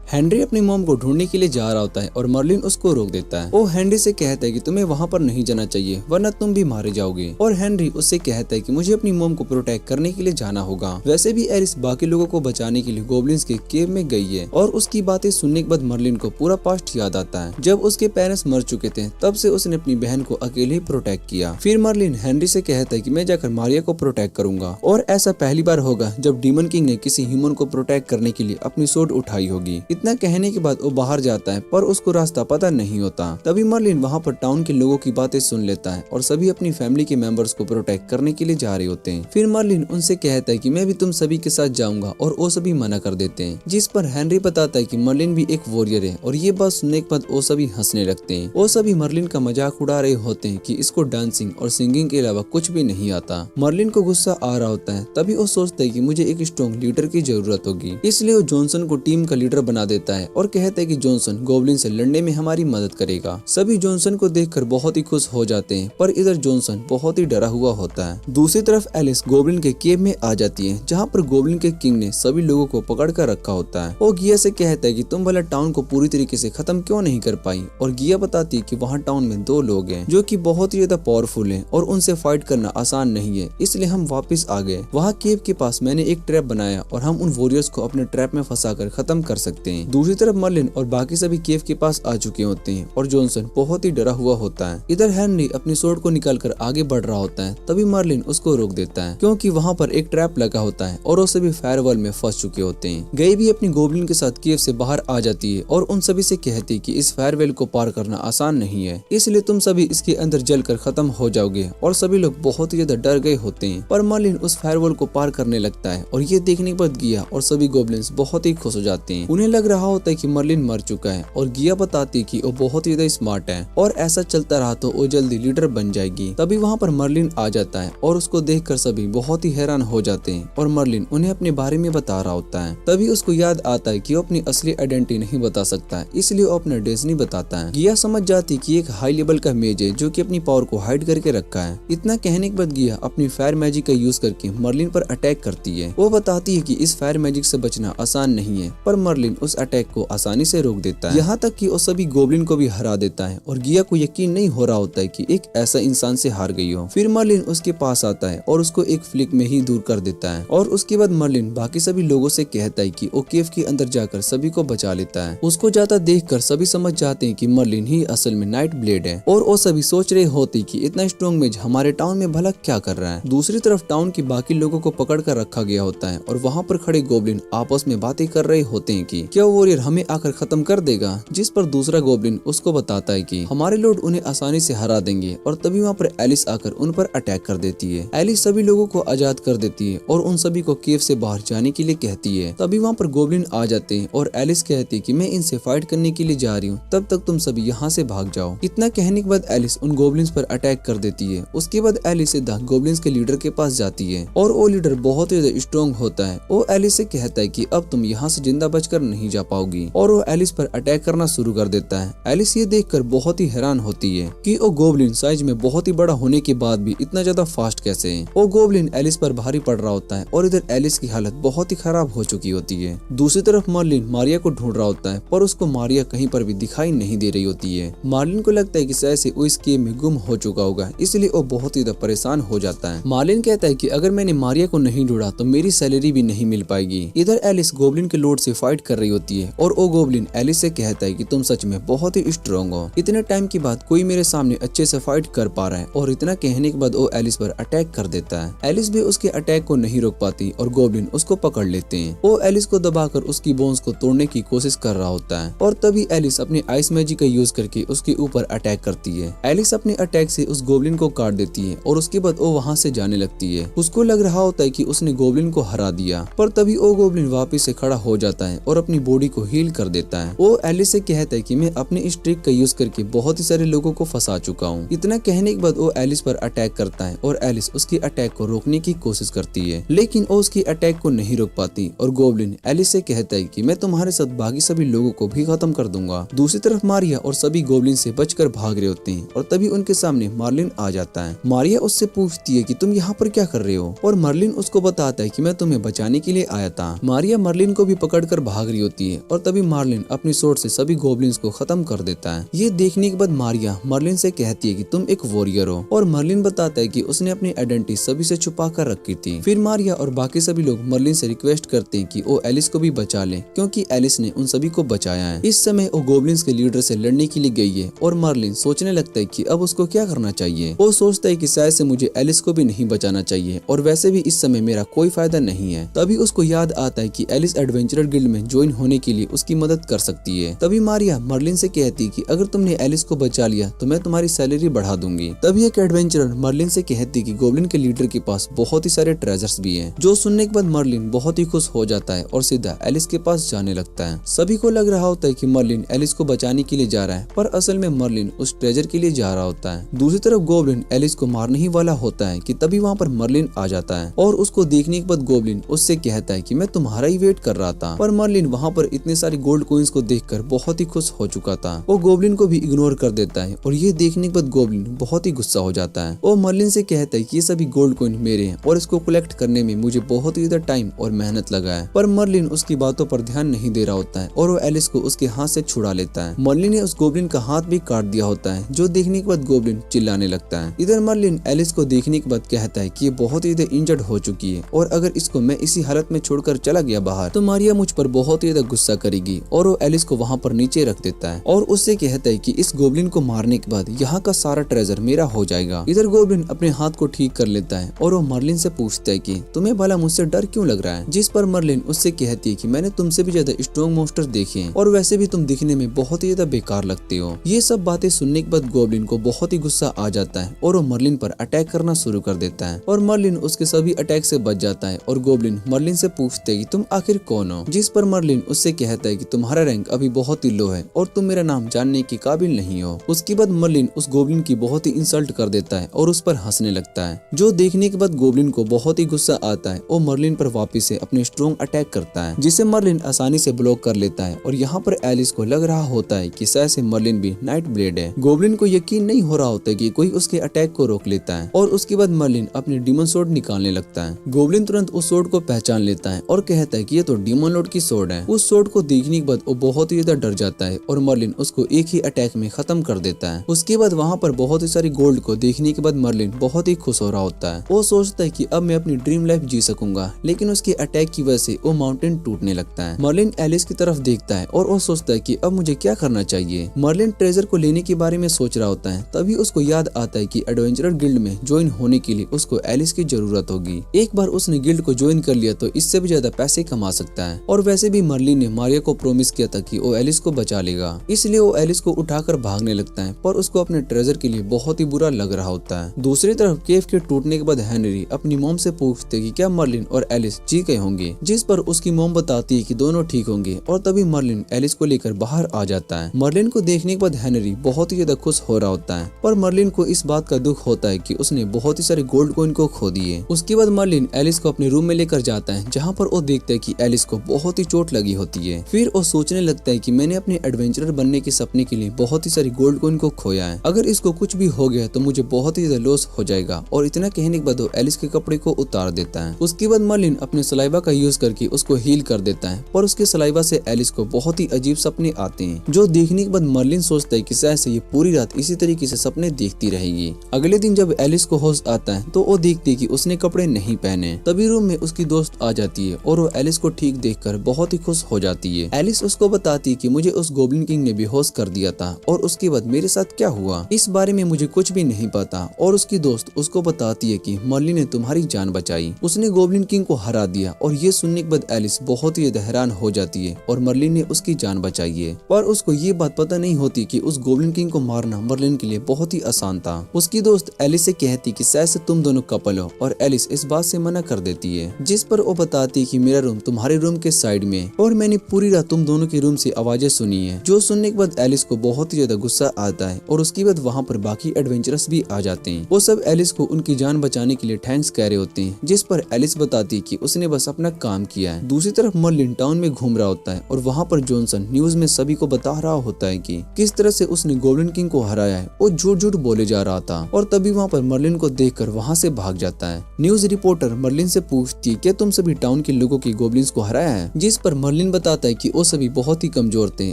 हेनरी अपनी मॉम को ढूंढने के लिए जा रहा होता है और मर्लिन उसको रोक देता है। वो हेनरी से कहता है कि तुम्हें वहाँ पर नहीं जाना चाहिए वरना तुम भी मारे जाओगे। और हेनरी उससे कहता है कि मुझे अपनी मॉम को प्रोटेक्ट करने के लिए जाना होगा। वैसे भी एलिस बाकी लोगों को बचाने के लिए गोब्लिन्स के केव में गई है। और उसकी बातें सुनने के बाद मर्लिन को पूरा पास्ट याद आता है। जब उसके पेरेंट्स मर चुके थे तब से उसने अपनी बहन को अकेले ही प्रोटेक्ट किया। फिर मर्लिन हेनरी से कहता है कि मैं जाकर मारिया को प्रोटेक्ट करूंगा और ऐसा पहली बार होगा जब डीमन किंग ने किसी ह्यूमन को प्रोटेक्ट करने के लिए अपनी सोर्ड उठाई होगी। इतना कहने के बाद वो बाहर जाता है पर उसको रास्ता पता नहीं होता। तभी मर्लिन वहाँ पर टाउन के लोगों की बातें सुन लेता है और सभी अपनी फैमिली के मेंबर्स को प्रोटेक्ट करने के लिए जा रहे होते हैं। फिर मर्लिन उनसे कहता है कि मैं भी तुम सभी के साथ जाऊंगा और वो सभी मना कर देते हैं, जिस पर हेनरी बताता है कि मर्लिन भी एक वॉरियर है। और ये बात सुनने के बाद वो सभी हंसने लगते हैं। वो सभी मर्लिन का मजाक उड़ा रहे होते हैं कि इसको डांसिंग और सिंगिंग के अलावा कुछ भी नहीं आता। मर्लिन को गुस्सा आ रहा होता है, तभी वो सोचता है कि मुझे एक स्ट्रॉन्ग लीडर की जरूरत होगी, इसलिए वो जॉनसन को टीम का लीडर बना देता है और कहता है कि जॉनसन गोब्लिन से लड़ने में हमारी मदद करेगा। सभी जॉनसन को देखकर बहुत ही खुश हो जाते हैं, पर इधर जॉनसन बहुत ही डरा हुआ होता है। दूसरी तरफ एलिस गोब्लिन के केव में आ जाती है, जहाँ पर गोब्लिन के किंग ने सभी लोगों को पकड़ कर रखा होता है। वो गिया से कहता है कि तुम भला टाउन को पूरी तरीके से खत्म क्यों नहीं कर पाई। और गिया बताती है कि वहाँ टाउन में 2 लोग हैं जो कि बहुत ही ज्यादा पावरफुल हैं और उनसे फाइट करना आसान नहीं है, इसलिए हम वापस आ गए। वहाँ केव के पास मैंने एक ट्रैप बनाया और हम उन वॉरियर्स को अपने ट्रैप में फंसाकर खत्म कर सकते हैं। दूसरी तरफ मर्लिन और बाकी सभी केव के पास आ चुके होते हैं और जॉनसन बहुत ही डरा हुआ होता है। इधर हेनरी अपनी सोर्ड को निकालकर आगे बढ़ रहा होता है, तभी मर्लिन उसको रोक देता है, क्योंकि वहाँ पर एक ट्रैप लगा होता है और वो सभी फायरवॉल में फंस चुके होते हैं। गई भी अपनी गोब्लिन के साथ केव से बाहर आ जाती है और उन सभी से कहती है कि इस फायरवेल को पार करना आसान नहीं है, इसलिए तुम सभी इसके अंदर जलकर खत्म हो जाओगे। और सभी लोग बहुत ही ज्यादा डर गए होते हैं, पर मर्लिन उस फायरवॉल को पार करने लगता है और ये देखने के बाद गिया और सभी गोब्लिन्स बहुत ही खुश हो जाते हैं। उन्हें लग रहा होता है कि मर्लिन मर चुका है और गिया बताती है कि वो बहुत ही ज्यादा स्मार्ट है और ऐसा चलता रहा तो वो जल्दी लीडर बन जाएगी। तभी वहाँ पर मर्लिन आ जाता है और उसको देखकर सभी बहुत ही हैरान हो जाते हैं और मर्लिन उन्हें अपने बारे में बता रहा होता है। तभी उसको याद आता है कि वो अपनी असली आइडेंटिटी नहीं बता सकता है, इसलिए वो अपना डेस्टिनी बताता है। गिया समझ जाती कि एक हाई लेवल का मेज है जो कि अपनी पावर को हाइड करके रखा है। इतना कहने के बाद गिया अपनी फायर मैजिक का यूज करके मर्लिन पर अटैक करती है। वो बताती है कि इस फायर मैजिक से बचना आसान नहीं है, पर मर्लिन उस अटैक को आसानी से रोक देता है, यहाँ तक कि वो सभी गोब्लिन को भी हरा देता है। और गिया को यकीन नहीं हो रहा होता है कि एक ऐसा इंसान से हार गई हो। फिर मर्लिन उसके पास आता है और उसको एक फ्लिक में ही दूर कर देता है और उसके बाद मर्लिन बाकी सभी लोगों से कहता है कि वो केव के अंदर जाकर सभी को बचा लेता है। उसको जाता देखकर सभी समझ जाते हैं कि मर्लिन ही असल में नाइट ब्लेड है और वो सभी सोच रहे होते कि इतना स्ट्रॉन्ग मेज हमारे टाउन में भला क्या कर रहा है। दूसरी तरफ टाउन की बाकी लोगों को पकड़ कर रखा गया होता है और वहाँ पर खड़े गोब्लिन आपस में बातें कर रहे होते हैं कि क्या वॉरियर हमें आकर खत्म कर देगा, जिस पर दूसरा गोब्लिन उसको बताता है कि हमारे लोग उन्हें आसानी से हरा देंगे। और तभी वहाँ पर एलिस आकर उन पर अटैक कर देती है। एलिस सभी लोगों को आजाद कर देती है और उन सभी को केव से बाहर जाने के लिए कहती है। तभी वहाँ पर गोब्लिन आ जाते हैं और एलिस कहती है कि मैं इनसे फाइट करने के लिए जा रही हूँ, तब तक तुम सभी यहाँ से भाग जाओ। इतना कहने के बाद एलिस उन गोब्लिन्स पर अटैक कर देती है। उसके बाद एलिस सीधा गोब्लिन्स के लीडर के पास जाती है और वो लीडर बहुत ही स्ट्रॉन्ग होता है। वो एलिस से कहता है कि अब तुम यहाँ से जिंदा बचकर नहीं जा पाओगी और वो एलिस पर अटैक करना शुरू कर देता है। एलिस ये देखकर बहुत ही हैरान होती है कि वो गोब्लिन साइज में बहुत ही बड़ा होने के बाद भी इतना ज्यादा फास्ट कैसे है। वो गोब्लिन एलिस पर भारी पड़ रहा होता है और इधर एलिस की हालत बहुत ही खराब हो चुकी होती है। दूसरी तरफ मर्लिन मारिया को ढूंढ रहा होता है पर उसको मारिया कहीं पर भी दिखाई नहीं दे रही होती है। मार्लिन को लगता है कि शायद से वो इस केव में गुम हो चुका होगा, इसलिए वो बहुत ही परेशान हो जाता है। मार्लिन कहता है कि अगर मैंने मारिया को नहीं ढूंढा तो मेरी सैलरी भी नहीं मिल पाएगी। इधर एलिस गोब्लिन के लॉर्ड से फाइट कर रही होती होती है और वो गोब्लिन एलिस से कहता है कि तुम सच में बहुत ही स्ट्रॉन्ग हो, इतने टाइम के बाद कोई मेरे सामने अच्छे से फाइट कर पा रहा है। और इतना कहने के बाद वो एलिस पर अटैक कर देता है। एलिस भी उसके अटैक को नहीं रोक पाती और गोब्लिन उसको पकड़ लेते हैं। वो एलिस को दबाकर उसकी बोन्स को तोड़ने की कोशिश कर रहा होता है और तभी एलिस अपने आइस मैजिक का यूज करके उसके ऊपर अटैक करती है। एलिस अपने अटैक से उस गोब्लिन को काट देती है और उसके बाद वो वहाँ से जाने लगती है। उसको लग रहा होता है कि उसने गोब्लिन को हरा दिया, पर तभी वो गोब्लिन वापस से खड़ा हो जाता है और अपनी बॉडी को हील कर देता है। वो एलिस से कहता है कि मैं अपने इस ट्रिक का यूज करके बहुत ही सारे लोगों को फंसा चुका हूँ। इतना कहने के बाद वो एलिस पर अटैक करता है और एलिस उसकी अटैक को रोकने की कोशिश करती है, लेकिन वो उसकी अटैक को नहीं रोक पाती और गोब्लिन एलिस से कहता है कि मैं तुम्हारे साथ बाकी सभी लोगों को भी खत्म कर दूंगा। दूसरी तरफ मारिया और सभी गोब्लिन से बचकर भाग रहे होते हैं और तभी उनके सामने मार्लिन आ जाता है। मारिया उससे पूछती है कि तुम यहाँ पर क्या कर रहे हो, और मार्लिन उसको बताता है कि मैं तुम्हें बचाने के लिए आया था। मारिया मार्लिन को भी पकड़कर भाग रही होती है और तभी मार्लिन अपनी स्वॉर्ड से सभी गोब्लिन्स को खत्म कर देता है। ये देखने के बाद मारिया मार्लिन से कहती है कि तुम एक वॉरियर हो, और मार्लिन बताता है कि उसने अपनी आइडेंटिटी सभी से छुपा कर रखी थी। फिर मारिया और बाकी सभी लोग मार्लिन से रिक्वेस्ट करते हैं कि वो एलिस को भी बचा ले, क्योंकि एलिस ने उन सभी को बचाया है। इस समय वो गोब्लिन्स के लीडर से लड़ने के लिए गई है और मार्लिन सोचने लगता है कि अब उसको क्या करना चाहिए। वो सोचता है कि शायद से मुझे एलिस को भी नहीं बचाना चाहिए और वैसे भी इस समय मेरा कोई फायदा नहीं है। तभी उसको याद आता है कि एलिस एडवेंचरर गिल्ड में ज्वाइन होने के लिए उसकी मदद कर सकती है। तभी मारिया मार्लिन से कहती है कि अगर तुमने एलिस को बचा लिया तो मैं तुम्हारी सैलरी बढ़ा दूंगी। तभी एक एडवेंचरर मार्लिन से कहती है कि गोब्लिन के लीडर के पास बहुत ही सारे ट्रेजर्स भी हैं। जो सुनने के बाद मार्लिन बहुत ही खुश हो जाता है और सीधा एलिस के पास जाने लगता है। सभी को लग रहा होता है कि मार्लिन एलिस को बचाने के लिए जा रहा है, पर असल में मार्लिन उस ट्रेजर के लिए जा रहा होता है। दूसरी तरफ गोब्लिन एलिस को मारने ही वाला होता है कि तभी वहाँ पर मार्लिन आ जाता है और उसको देखने के बाद गोब्लिन उससे कहता है कि मैं तुम्हारा ही वेट कर रहा था। पर मार्लिन वहाँ पर इतने सारे गोल्ड कॉइन्स को देखकर बहुत ही खुश हो चुका था। वो गोब्लिन को भी इग्नोर कर देता है और ये देखने के बाद गोब्लिन बहुत ही गुस्सा हो जाता है। वो मार्लिन से कहता है कि ये सभी गोल्ड कॉइन मेरे हैं और इसको कलेक्ट करने में मुझे बहुत ही ज्यादा टाइम और मेहनत लगा है। पर मार्लिन उसकी बातों पर ध्यान नहीं दे रहा होता है और वो एलिस को उसके हाथ से छुड़ा लेता है। मार्लिन ने उस गोब्लिन का हाथ भी काट दिया होता है, जो देखने के बाद गोब्लिन चिल्लाने लगता है। इधर मार्लिन एलिस को देखने के बाद कहता है कि ये बहुत ही ज्यादा इंजर्ड हो चुकी है और अगर इसको मैं इसी हालत में छोड़कर चला गया बाहर तो मारिया मुझ पर बहुत ही ज्यादा गुस्सा करेगी, और वो एलिस को वहाँ पर नीचे रख देता है और उससे कहता है कि इस गोब्लिन को मारने के बाद यहाँ का सारा ट्रेजर मेरा हो जाएगा। इधर गोब्लिन अपने हाथ को ठीक कर लेता है और वो मार्लिन से पूछता है कि तुम्हें भला मुझसे डर क्यों लग रहा है, जिस पर मार्लिन उससे कहती है कि मैंने तुमसे भी ज्यादा स्ट्रॉन्ग मॉन्स्टर देखे हैं और वैसे भी तुम दिखने में बहुत ही ज्यादा बेकार लगते हो। ये सब बातें सुनने के बाद गोब्लिन को बहुत ही गुस्सा आ जाता है और वो मार्लिन पर अटैक करना शुरू कर देता है और मार्लिन उसके सभी अटैक से बच जाता है। और गोब्लिन मार्लिन से पूछते है कि तुम आखिर कौन हो, जिस पर मार्लिन उससे कहता है कि तुम्हारा रैंक अभी बहुत ही लो है और तुम मेरा नाम जानने के काबिल नहीं हो। उसके बाद मार्लिन उस गोब्लिन की बहुत ही इंसल्ट कर देता है और उस पर हंसने लगता है, जो देखने के बाद गोब्लिन को बहुत ही गुस्सा आता है। वो मार्लिन पर वापस से अपने स्ट्रॉन्ग अटैक करता है, जिसे मार्लिन आसानी से ब्लॉक कर लेता है। और यहाँ पर एलिस को लग रहा होता है कि शायद से मार्लिन भी नाइट ब्लेड है। गोब्लिन को यकीन नहीं हो रहा होता कि कोई उसके अटैक को रोक लेता है और उसके बाद मार्लिन अपनी डीमन स्वॉर्ड निकालने लगता है। गोब्लिन तुरंत उस स्वॉर्ड को पहचान लेता है और कहता है कि ये तो डीमन लॉर्ड की स्वॉर्ड है। उस स्वॉर्ड को देखने के बाद वो बहुत ही ज्यादा डर जाता है और मार्लिन उसको एक ही अटैक में खत्म कर देता है। उसके बाद वहाँ पर बहुत ही सारी गोल्ड को देखने के बाद मार्लिन बहुत ही खुश हो रहा होता है। वो सोचता है कि अब मैं अपनी ड्रीम लाइफ जी सकूंगा, लेकिन उसके अटैक की वजह से वो माउंटेन टूटने लगता है। मार्लिन एलिस की तरफ देखता है और वो सोचता है कि अब मुझे क्या करना चाहिए। मार्लिन ट्रेजर को लेने के बारे में सोच रहा होता है, तभी उसको याद आता है कि एडवेंचरर गिल्ड में ज्वाइन होने के लिए उसको एलिस की जरूरत होगी। एक बार उसने गिल्ड को ज्वाइन कर लिया तो इससे भी ज्यादा पैसे कमा सकता है। और वैसे भी मार्लिन ने मारिया को प्रॉमिस किया था कि वो एलिस को बचा लेगा, इसलिए वो एलिस को उठाकर भागने लगता है, पर उसको अपने ट्रेजर के लिए बहुत ही बुरा लग रहा होता है। दूसरी तरफ केव के टूटने के बाद हेनरी अपनी मॉम से पूछते कि क्या मार्लिन और एलिस जी गए होंगे, जिस पर उसकी मॉम बताती है कि दोनों ठीक होंगे। और तभी मार्लिन एलिस को लेकर बाहर आ जाता है। मार्लिन को देखने के बाद हेनरी बहुत ही ज्यादा खुश हो रहा होता है, पर मार्लिन को इस बात का दुख होता है कि उसने बहुत ही सारे गोल्ड कॉइन को खो दिए। उसके बाद मार्लिन एलिस को अपने रूम में लेकर जाता है, जहाँ पर वो देखता है कि एलिस को बहुत ही चोट लगी होती है। फिर वो सोचने लगता है कि मैंने अपने एडवेंचरर बनने के सपने के लिए बहुत ही सारी गोल्ड कॉइन को खोया है, अगर इसको कुछ भी हो गया तो मुझे बहुत ही ज्यादा लॉस हो जाएगा। और इतना कहने के बाद वो एलिस के कपड़े को उतार देता है। उसके बाद मार्लिन अपने सलाइवा का यूज करके उसको हील कर देता है, पर उसके सलाइवा से एलिस को बहुत ही अजीब सपने आते हैं, जो देखने के बाद मार्लिन सोचता है कि शायद से ये पूरी रात इसी तरीके से सपने देखती रहेगी। अगले दिन जब एलिस को होश आता है तो वो देखती है कि उसने कपड़े नहीं पहने। तभी रूम में उसकी दोस्त आ जाती है और वो एलिस को ठीक देखकर बहुत ही खुश हो जाती है। एलिस उसको बताती कि मुझे उस गोब्लिन किंग ने बेहोश कर दिया था और उसके बाद मेरे साथ क्या हुआ इस बारे में मुझे कुछ भी नहीं पता। और उसकी दोस्त उसको बताती है कि मर्लिन ने तुम्हारी जान बचाई, उसने गोब्लिन किंग को हरा दिया। और ये सुनने के बाद एलिस बहुत ही हैरान हो जाती है और मर्लिन ने उसकी जान बचाई है। पर उसको ये बात पता नहीं होती कि उस गोब्लिन किंग को मारना मर्लिन के लिए बहुत ही आसान था। उसकी दोस्त एलिस से कहती कि शायद से तुम दोनों कपल हो और एलिस इस बात से मना कर देती है, जिस पर वो बताती कि मेरा रूम तुम्हारे रूम के साइड में और मैंने पूरी रात तुम दोनों के रूम से आवाजें सुनी है। जो सुनने के बाद एलिस को बहुत ही ज्यादा गुस्सा आता है और उसके बाद वहाँ पर बाकी एडवेंचरस भी आ जाते हैं। वो सब एलिस को उनकी जान बचाने के लिए थैंक्स कह रहे होते हैं, जिस पर एलिस बताती कि उसने बस अपना काम किया है। दूसरी तरफ मर्लिन टाउन में घूम रहा होता है और वहाँ पर जॉनसन न्यूज में सभी को बता रहा होता है कि किस तरह से उसने गोब्लिन किंग को हराया है। वो झूठ झूठ बोले जा रहा था और तभी वहाँ पर मर्लिन को देखकर वहाँ से भाग जाता है। न्यूज रिपोर्टर मर्लिन से पूछती क्या तुम सभी टाउन के लोगों की गोब्लिन्स को हराया है, जिस पर मर्लिन बताता है कि वो सभी बहुत ही कमजोर थे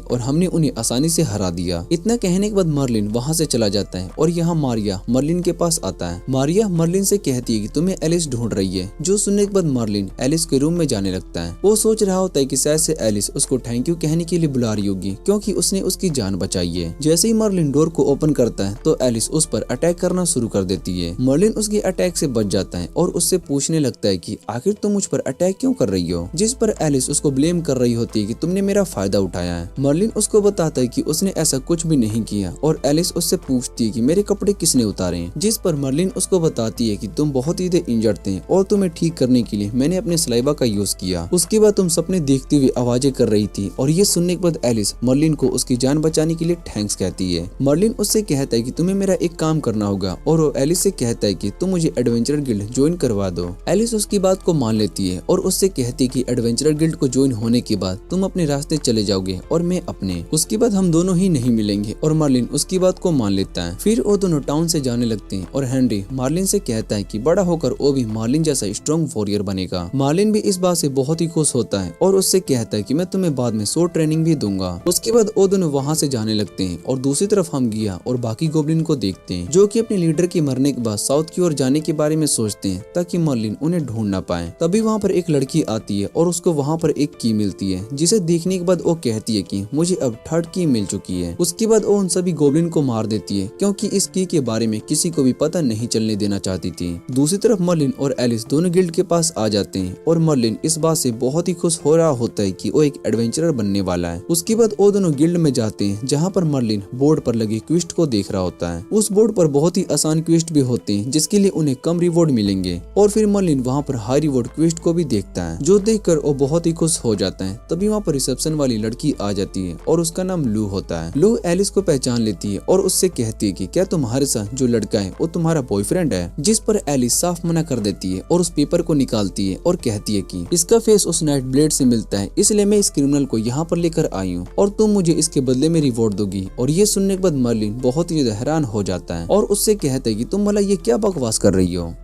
और हमने उन्हें आसानी से हरा दिया। इतना कहने के बाद मर्लिन वहाँ से चला जाता है और यहाँ मारिया मर्लिन के पास आता है। मारिया मर्लिन से कहती है कि तुम्हें एलिस ढूंढ रही है। जो सुनने के बाद मर्लिन एलिस के रूम में जाने लगता है। वो सोच रहा होता है कि शायद से एलिस उसको थैंक यू कहने के लिए बुला रही होगी क्योंकि उसने उसकी जान बचाई है। जैसे ही मर्लिन डोर को ओपन करता है तो एलिस उस पर अटैक करना शुरू कर देती है। मर्लिन उसके अटैक से बच जाता है और उससे पूछने लगता है कि आखिर तुम मुझ पर अटैक क्यों कर रही हो, जिस पर एलिस उसको ब्लेम कर रही होती है कि तुमने मेरा फायदा उठाया है। मर्लिन उसको बताता है कि उसने ऐसा कुछ भी नहीं किया और एलिस उससे पूछती है कि मेरे कपड़े किसने उतारे, जिस पर मर्लिन उसको बताती है कि तुम बहुत ही इंजर्ड थे और तुम्हें ठीक करने के लिए मैंने अपने सलाइवा का यूज किया। उसके बाद तुम सपने देखते हुए आवाजें कर रही थी। और ये सुनने के बाद एलिस मर्लिन को उसकी जान बचाने के लिए थैंक्स कहती है। मर्लिन उससे कहता है कि तुम्हें मेरा एक काम करना होगा और वो एलिस से कहता है कि तुम मुझे एडवेंचर गिल्ड ज्वाइन करवा दो। एलिस उसकी बात को मान लेती है और उससे कहती है कि एडवेंचर गिल्ड को ज्वाइन होने के बाद तुम अपने रास्ते चले जाओगे और मैं अपने, उसके बाद हम दोनों ही नहीं मिलेंगे। और मर्लिन उसकी बात को मान लेता है। फिर वो दोनों टाउन से जाने लगते हैं और हेनरी मार्लिन से कहता है कि बड़ा होकर वो भी मार्लिन जैसा स्ट्रॉन्ग वॉरियर बनेगा। मार्लिन भी इस बात से बहुत ही खुश होता है और उससे कहता है कि मैं तुम्हें बाद में शॉर्ट ट्रेनिंग भी दूंगा। उसके बाद वो दोनों वहाँ से जाने लगते हैं और दूसरी तरफ हम गिया और बाकी गोब्लिन को देखते हैं जो कि अपने लीडर के मरने के बाद साउथ की ओर जाने के बारे में सोचते हैं ताकि मर्लिन उन्हें ढूंढ ना पाए। तभी वहाँ पर एक लड़की आती है और उसको वहाँ पर एक की मिलती है, जिसे देखने के बाद वो कहती है कि मुझे अब थर्ड की मिल चुकी है। उसके बाद वो उन सभी गोब्लिन को मार देती है क्योंकि इस की के बारे में किसी को भी पता नहीं चलने देना चाहती थी। दूसरी तरफ मर्लिन और एलिस दोनों गिल्ड के पास आ जाते हैं और मर्लिन इस बात से बहुत ही खुश हो रहा होता है कि वो एक एडवेंचरर बनने वाला है। उसके बाद वो दोनों गिल्ड में जाते हैं जहाँ पर मर्लिन बोर्ड पर लगे क्वेस्ट को देख रहा होता है। उस बोर्ड पर बहुत ही आसान क्वेस्ट भी होते हैं जिसके लिए उन्हें कम रिवॉर्ड मिलेंगे। और फिर मर्लिन वहाँ पर हाई रिवॉर्ड क्वेस्ट को भी देखता है जो देखकर वो बहुत ही खुश हो जाता है। तभी वहाँ पर रिसेप्शन वाली लड़की आ जाती है और उसका नाम लू होता है। लू एलिस को पहचान लेती है और उससे कहती है कि क्या तुम्हारे साथ जो लड़का है वो तुम्हारा बॉयफ्रेंड है, जिस पर एलिस साफ मना कर देती है और उस पेपर को निकालती है और कहती है कि इसका फेस उस नाइट ब्लेड से मिलता है, इसलिए मैं इस क्रिमिनल को यहाँ पर लेकर आई हूँ और तुम मुझे इसके बदले में रिवॉर्ड दोगी। और ये सुनने के बाद मर्लिन बहुत ही हैरान हो जाता है और उससे कहता है कि तुम भला ये क्या बकवास कर रही हो।